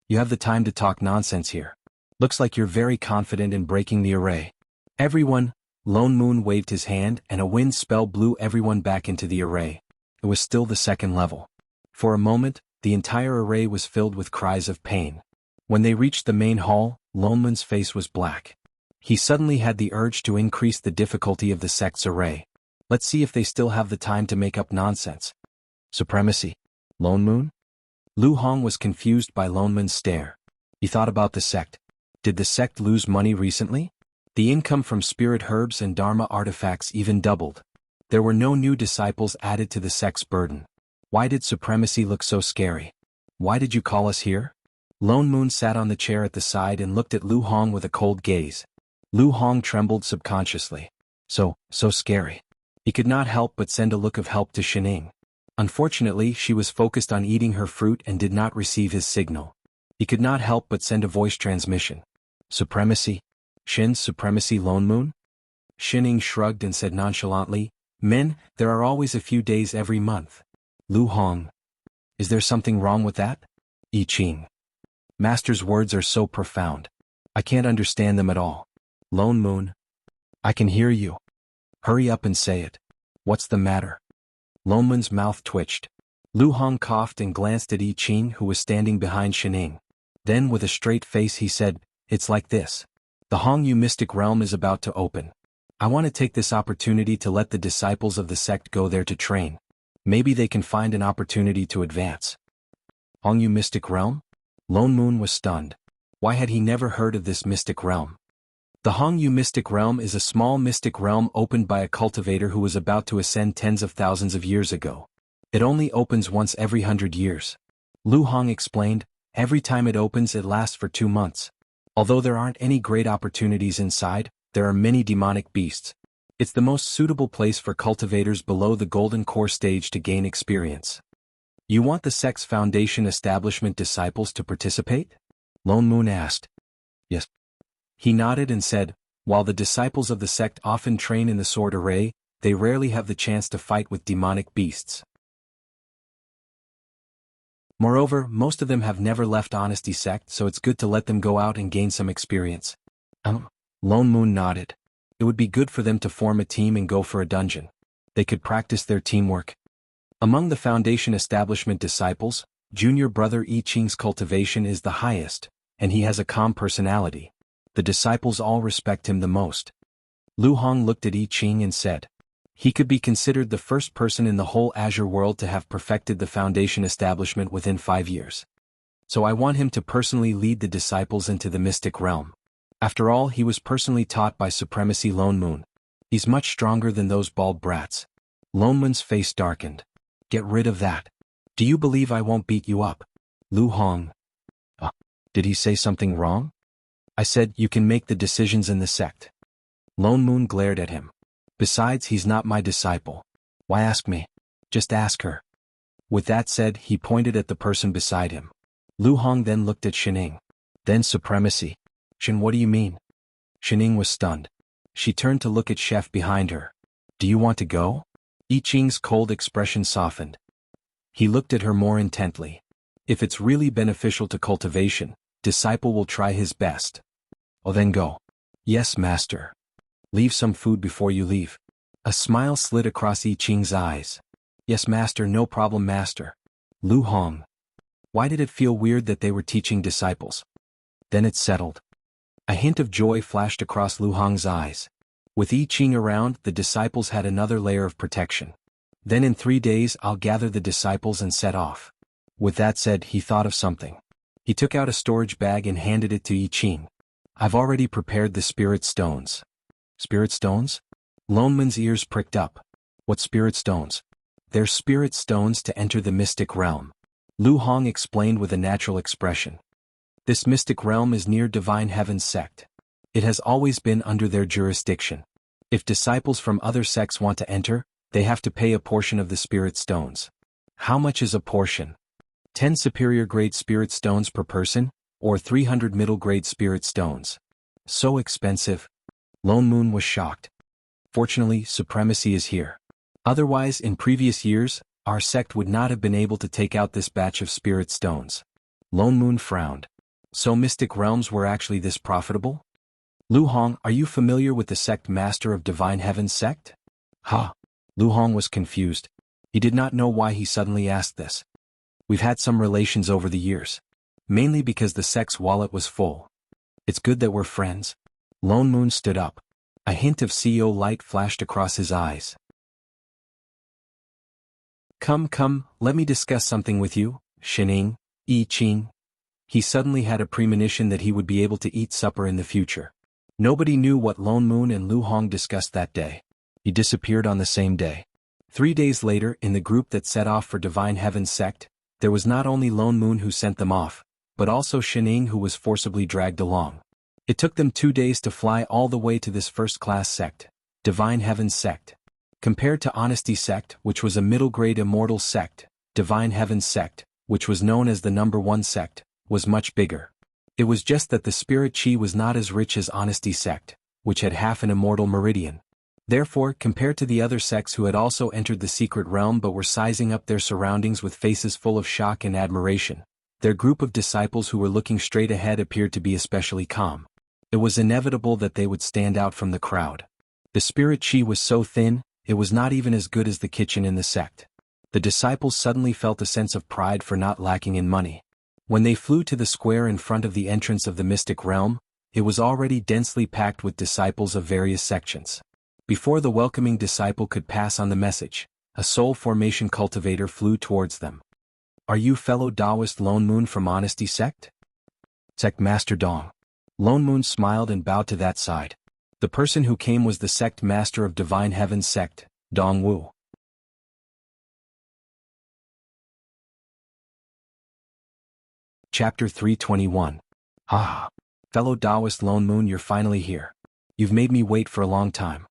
You have the time to talk nonsense here. Looks like you're very confident in breaking the array. Everyone. Lone Moon waved his hand and a wind spell blew everyone back into the array. It was still the 2nd level. For a moment, the entire array was filled with cries of pain. When they reached the main hall, Lone Moon's face was black. He suddenly had the urge to increase the difficulty of the sect's array. Let's see if they still have the time to make up nonsense. Supremacy. Lone Moon? Lu Hong was confused by Lone Moon's stare. He thought about the sect. Did the sect lose money recently? The income from spirit herbs and Dharma artifacts even doubled. There were no new disciples added to the sect's burden. Why did Supremacy look so scary? Why did you call us here? Lone Moon sat on the chair at the side and looked at Lu Hong with a cold gaze. Lu Hong trembled subconsciously. So scary. He could not help but send a look of help to Shining. Unfortunately, she was focused on eating her fruit and did not receive his signal. He could not help but send a voice transmission. Supremacy, Shin's supremacy lone moon? Shining shrugged and said nonchalantly, Men, there are always a few days every month. Lu Hong. Is there something wrong with that? I Ching. Master's words are so profound. I can't understand them at all. Lone moon. I can hear you. Hurry up and say it. What's the matter? Lone moon's mouth twitched. Lu Hong coughed and glanced at I Ching, who was standing behind Shining. Then with a straight face he said, It's like this. The Hongyu mystic realm is about to open. I want to take this opportunity to let the disciples of the sect go there to train. Maybe they can find an opportunity to advance. Hongyu mystic realm? Lone Moon was stunned. Why had he never heard of this mystic realm? The Hongyu mystic realm is a small mystic realm opened by a cultivator who was about to ascend tens of thousands of years ago. It only opens once every 100 years. Lu Hong explained, every time it opens it lasts for 2 months. Although there aren't any great opportunities inside, there are many demonic beasts. It's the most suitable place for cultivators below the golden core stage to gain experience. You want the sect's foundation establishment disciples to participate? Lone Moon asked. Yes. He nodded and said, while the disciples of the sect often train in the sword array, they rarely have the chance to fight with demonic beasts. Moreover, most of them have never left Honesty Sect, so it's good to let them go out and gain some experience. Lone Moon nodded. It would be good for them to form a team and go for a dungeon. They could practice their teamwork. Among the Foundation establishment disciples, junior brother I Ching's cultivation is the highest, and he has a calm personality. The disciples all respect him the most. Lu Hong looked at I Ching and said, he could be considered the first person in the whole Azure world to have perfected the Foundation establishment within 5 years. So I want him to personally lead the disciples into the mystic realm. After all, he was personally taught by Supremacy Lone Moon. He's much stronger than those bald brats. Lone Moon's face darkened. Get rid of that. Do you believe I won't beat you up? Lu Hong. Did he say something wrong? I said you can make the decisions in the sect. Lone Moon glared at him. Besides, he's not my disciple. Why ask me? Just ask her. With that said, he pointed at the person beside him. Lu Hong then looked at Shining. Then Supremacy. Shin, what do you mean? Shining was stunned. She turned to look at Chef behind her. Do you want to go? I Ching's cold expression softened. He looked at her more intently. If it's really beneficial to cultivation, disciple will try his best. Oh, then go. Yes, master. Leave some food before you leave. A smile slid across I Ching's eyes. Yes, master, no problem, master. Lu Hong. Why did it feel weird that they were teaching disciples? Then it settled. A hint of joy flashed across Lu Hong's eyes. With I Ching around, the disciples had another layer of protection. Then in 3 days I'll gather the disciples and set off. With that said, he thought of something. He took out a storage bag and handed it to I Ching. I've already prepared the spirit stones. Spirit stones? Lone Moon's ears pricked up. What spirit stones? They're spirit stones to enter the mystic realm. Lu Hong explained with a natural expression. This mystic realm is near Divine Heaven's sect. It has always been under their jurisdiction. If disciples from other sects want to enter, they have to pay a portion of the spirit stones. How much is a portion? 10 superior grade spirit stones per person, or 300 middle grade spirit stones. So expensive. Lone Moon was shocked. Fortunately, Supremacy is here. Otherwise, in previous years, our sect would not have been able to take out this batch of spirit stones. Lone Moon frowned. So mystic realms were actually this profitable? Lu Hong, are you familiar with the sect master of Divine Heaven's sect? Lu Hong was confused. He did not know why he suddenly asked this. We've had some relations over the years. Mainly because the sect's wallet was full. It's good that we're friends. Lone Moon stood up. A hint of CEO light flashed across his eyes. Come, let me discuss something with you, Shining, I Ching. He suddenly had a premonition that he would be able to eat supper in the future. Nobody knew what Lone Moon and Lu Hong discussed that day. He disappeared on the same day. 3 days later, in the group that set off for Divine Heaven's sect, there was not only Lone Moon who sent them off, but also Shining, who was forcibly dragged along. It took them 2 days to fly all the way to this first-class sect, Divine Heaven's sect. Compared to Honesty Sect, which was a middle-grade immortal sect, Divine Heaven's sect, which was known as the #1 sect, was much bigger. It was just that the spirit chi was not as rich as Honesty sect, which had half an immortal meridian. Therefore, compared to the other sects who had also entered the secret realm but were sizing up their surroundings with faces full of shock and admiration, their group of disciples who were looking straight ahead appeared to be especially calm. It was inevitable that they would stand out from the crowd. The spirit chi was so thin, it was not even as good as the kitchen in the sect. The disciples suddenly felt a sense of pride for not lacking in money. When they flew to the square in front of the entrance of the mystic realm, it was already densely packed with disciples of various sections. Before the welcoming disciple could pass on the message, a soul formation cultivator flew towards them. "Are you fellow Taoist Lone Moon from Honesty sect?" "Sect Master Dong." Lone Moon smiled and bowed to that side. The person who came was the sect master of Divine Heaven sect, Dong Wu. Chapter 321. Ah. Fellow Taoist Lone Moon, you're finally here. You've made me wait for a long time.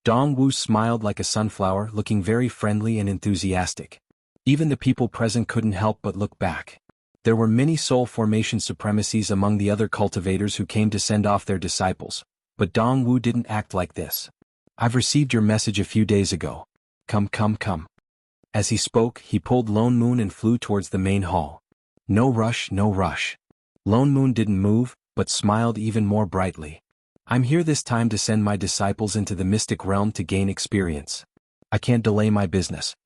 Dong Wu smiled like a sunflower, looking very friendly and enthusiastic. Even the people present couldn't help but look back. There were many soul formation supremacies among the other cultivators who came to send off their disciples, but Dong Wu didn't act like this. "I've received your message a few days ago. Come, come, come." As he spoke, he pulled Lone Moon and flew towards the main hall. "No rush, no rush." Lone Moon didn't move, but smiled even more brightly. "I'm here this time to send my disciples into the mystic realm to gain experience. I can't delay my business."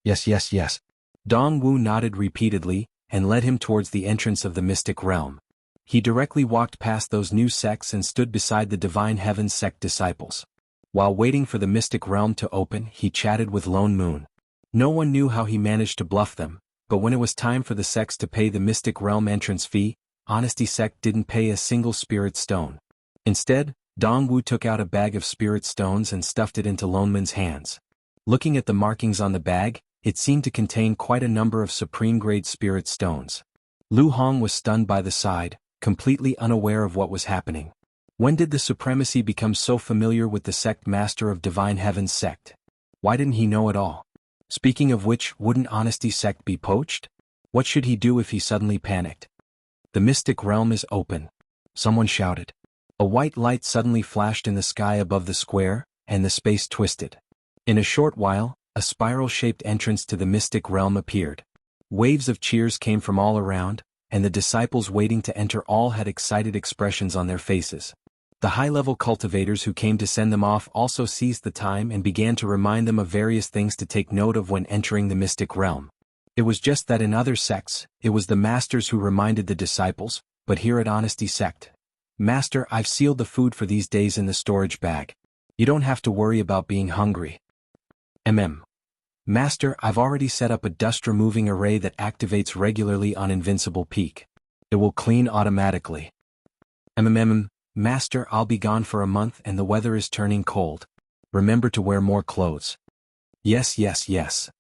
"Yes, yes, yes." Dong Wu nodded repeatedly, and led him towards the entrance of the mystic realm. He directly walked past those new sects and stood beside the Divine Heaven sect disciples. While waiting for the mystic realm to open, he chatted with Lone Moon. No one knew how he managed to bluff them, but when it was time for the sects to pay the mystic realm entrance fee, Honesty sect didn't pay a single spirit stone. Instead, Dong Wu took out a bag of spirit stones and stuffed it into Lone Moon's hands. Looking at the markings on the bag, it seemed to contain quite a number of supreme-grade spirit stones. Lu Hong was stunned by the sight, completely unaware of what was happening. When did the supremacy become so familiar with the sect master of Divine Heaven's sect? Why didn't he know it all? Speaking of which, wouldn't Honesty sect be poached? What should he do if he suddenly panicked? "The mystic realm is open," someone shouted. A white light suddenly flashed in the sky above the square, and the space twisted. In a short while, a spiral-shaped entrance to the mystic realm appeared. Waves of cheers came from all around, and the disciples waiting to enter all had excited expressions on their faces. The high-level cultivators who came to send them off also seized the time and began to remind them of various things to take note of when entering the mystic realm. It was just that in other sects, it was the masters who reminded the disciples, but here at Honesty sect, "Master, I've sealed the food for these days in the storage bag. You don't have to worry about being hungry." "Master, I've already set up a dust-removing array that activates regularly on invincible peak. It will clean automatically." "Master, I'll be gone for a month and the weather is turning cold. Remember to wear more clothes." "Yes, yes, yes."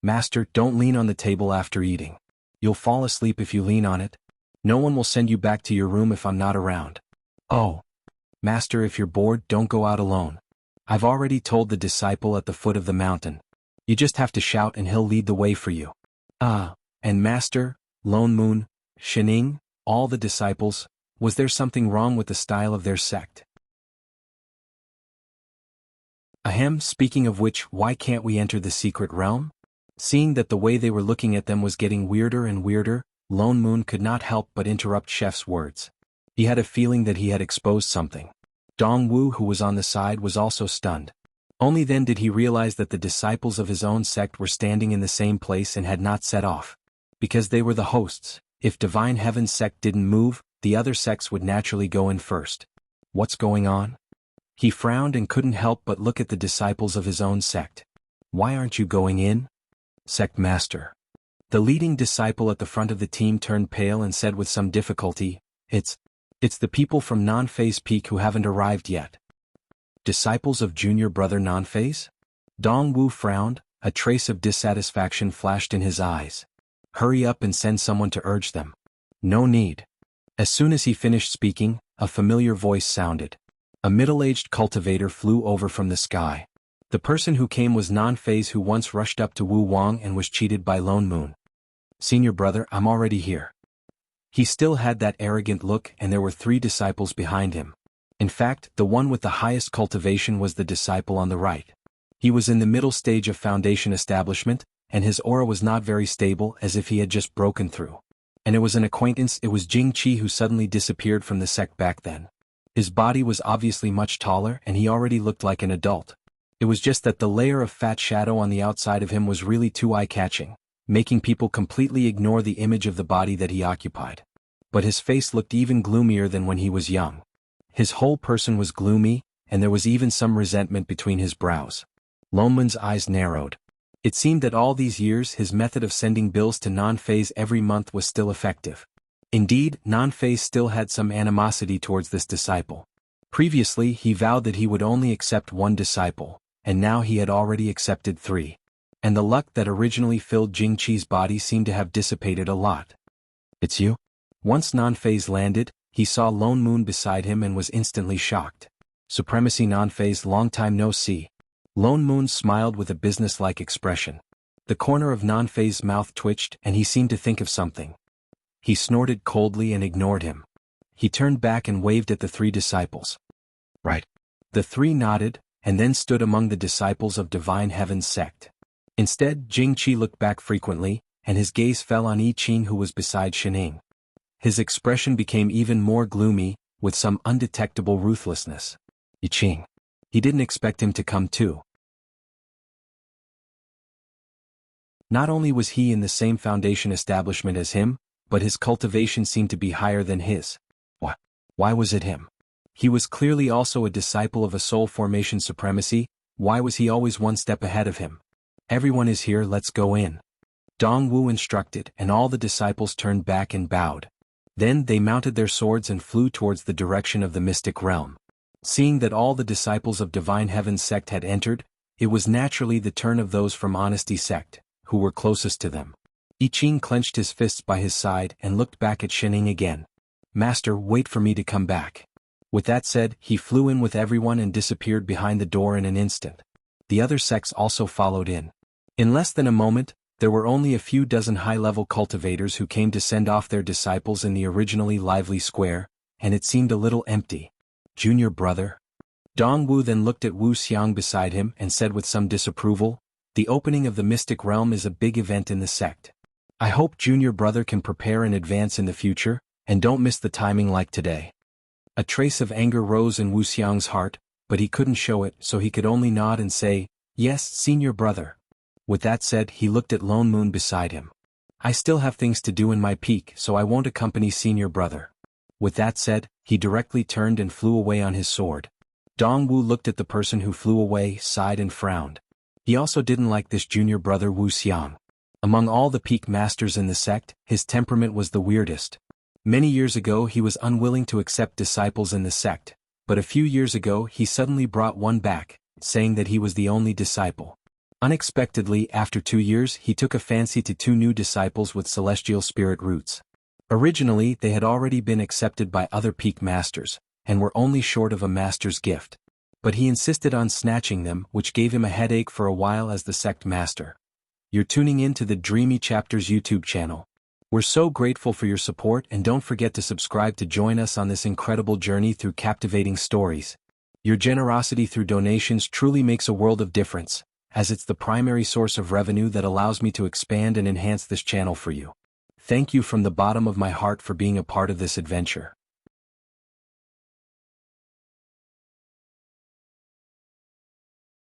"Master, don't lean on the table after eating. You'll fall asleep if you lean on it. No one will send you back to your room if I'm not around." "Oh. Master, if you're bored, don't go out alone. I've already told the disciple at the foot of the mountain. You just have to shout and he'll lead the way for you." And Master, Lone Moon, Shining, all the disciples, was there something wrong with the style of their sect? Speaking of which, why can't we enter the secret realm? Seeing that the way they were looking at them was getting weirder and weirder, Lone Moon could not help but interrupt Chef's words. He had a feeling that he had exposed something. Dong Wu, who was on the side, was also stunned. Only then did he realize that the disciples of his own sect were standing in the same place and had not set off. Because they were the hosts, if Divine Heaven's sect didn't move, the other sects would naturally go in first. What's going on? He frowned and couldn't help but look at the disciples of his own sect. "Why aren't you going in?" "Sect Master." The leading disciple at the front of the team turned pale and said with some difficulty, It's the people from Non-Phase Peak who haven't arrived yet." "Disciples of Junior Brother Non-Phase?" Dong Wu frowned, a trace of dissatisfaction flashed in his eyes. "Hurry up and send someone to urge them." "No need." As soon as he finished speaking, a familiar voice sounded. A middle-aged cultivator flew over from the sky. The person who came was Non-Phase, who once rushed up to Wu Wang and was cheated by Lone Moon. "Senior Brother, I'm already here." He still had that arrogant look, and there were 3 disciples behind him. In fact, the one with the highest cultivation was the disciple on the right. He was in the middle stage of foundation establishment, and his aura was not very stable, as if he had just broken through. And it was an acquaintance, it was Jing-Chi, who suddenly disappeared from the sect back then. His body was obviously much taller, and he already looked like an adult. It was just that the layer of fat shadow on the outside of him was really too eye-catching, making people completely ignore the image of the body that he occupied. But his face looked even gloomier than when he was young. His whole person was gloomy, and there was even some resentment between his brows. Lonman's eyes narrowed. It seemed that all these years his method of sending bills to Non-Phase every month was still effective. Indeed, Non-Phase still had some animosity towards this disciple. Previously he vowed that he would only accept 1 disciple, and now he had already accepted 3. And the luck that originally filled Jing-Chi's body seemed to have dissipated a lot. "It's you?" Once Non-Phase landed, he saw Lone Moon beside him and was instantly shocked. "Supremacy Non-Phase, long time no see." Lone Moon smiled with a businesslike expression. The corner of Non-Phase's mouth twitched, and he seemed to think of something. He snorted coldly and ignored him. He turned back and waved at the 3 disciples. "Right." The 3 nodded, and then stood among the disciples of Divine Heaven's sect. Instead, Jing-Chi looked back frequently, and his gaze fell on Yi Qing, who was beside Shining. His expression became even more gloomy, with some undetectable ruthlessness. Yi Qing. He didn't expect him to come too. Not only was he in the same foundation establishment as him, but his cultivation seemed to be higher than his. Why was it him? He was clearly also a disciple of a soul formation supremacy. Why was he always 1 step ahead of him? "Everyone is here, let's go in." Dong Wu instructed, and all the disciples turned back and bowed. Then they mounted their swords and flew towards the direction of the mystic realm. Seeing that all the disciples of Divine Heaven's sect had entered, it was naturally the turn of those from Honesty sect, who were closest to them. Yi Qing clenched his fists by his side and looked back at Shining again. "Master, wait for me to come back." With that said, he flew in with everyone and disappeared behind the door in an instant. The other sects also followed in. In less than a moment, there were only a few dozen high-level cultivators who came to send off their disciples in the originally lively square, and it seemed a little empty. "Junior brother?" Dong Wu then looked at Wu Xiang beside him and said with some disapproval, "The opening of the mystic realm is a big event in the sect. I hope junior brother can prepare in advance in the future, and don't miss the timing like today." A trace of anger rose in Wu Xiang's heart, but he couldn't show it, so he could only nod and say, "Yes, senior brother." With that said, he looked at Lone Moon beside him. "I still have things to do in my peak, so I won't accompany senior brother." With that said, he directly turned and flew away on his sword. Dong Wu looked at the person who flew away, sighed and frowned. He also didn't like this junior brother Wu Xiang. Among all the peak masters in the sect, his temperament was the weirdest. Many years ago he was unwilling to accept disciples in the sect, but a few years ago he suddenly brought one back, saying that he was the only disciple. Unexpectedly, after 2 years, he took a fancy to 2 new disciples with celestial spirit roots. Originally, they had already been accepted by other peak masters, and were only short of a master's gift. But he insisted on snatching them, which gave him a headache for a while as the sect master. You're tuning in to the Dreamy Chapters YouTube channel. We're so grateful for your support, and don't forget to subscribe to join us on this incredible journey through captivating stories. Your generosity through donations truly makes a world of difference, as it's the primary source of revenue that allows me to expand and enhance this channel for you. Thank you from the bottom of my heart for being a part of this adventure.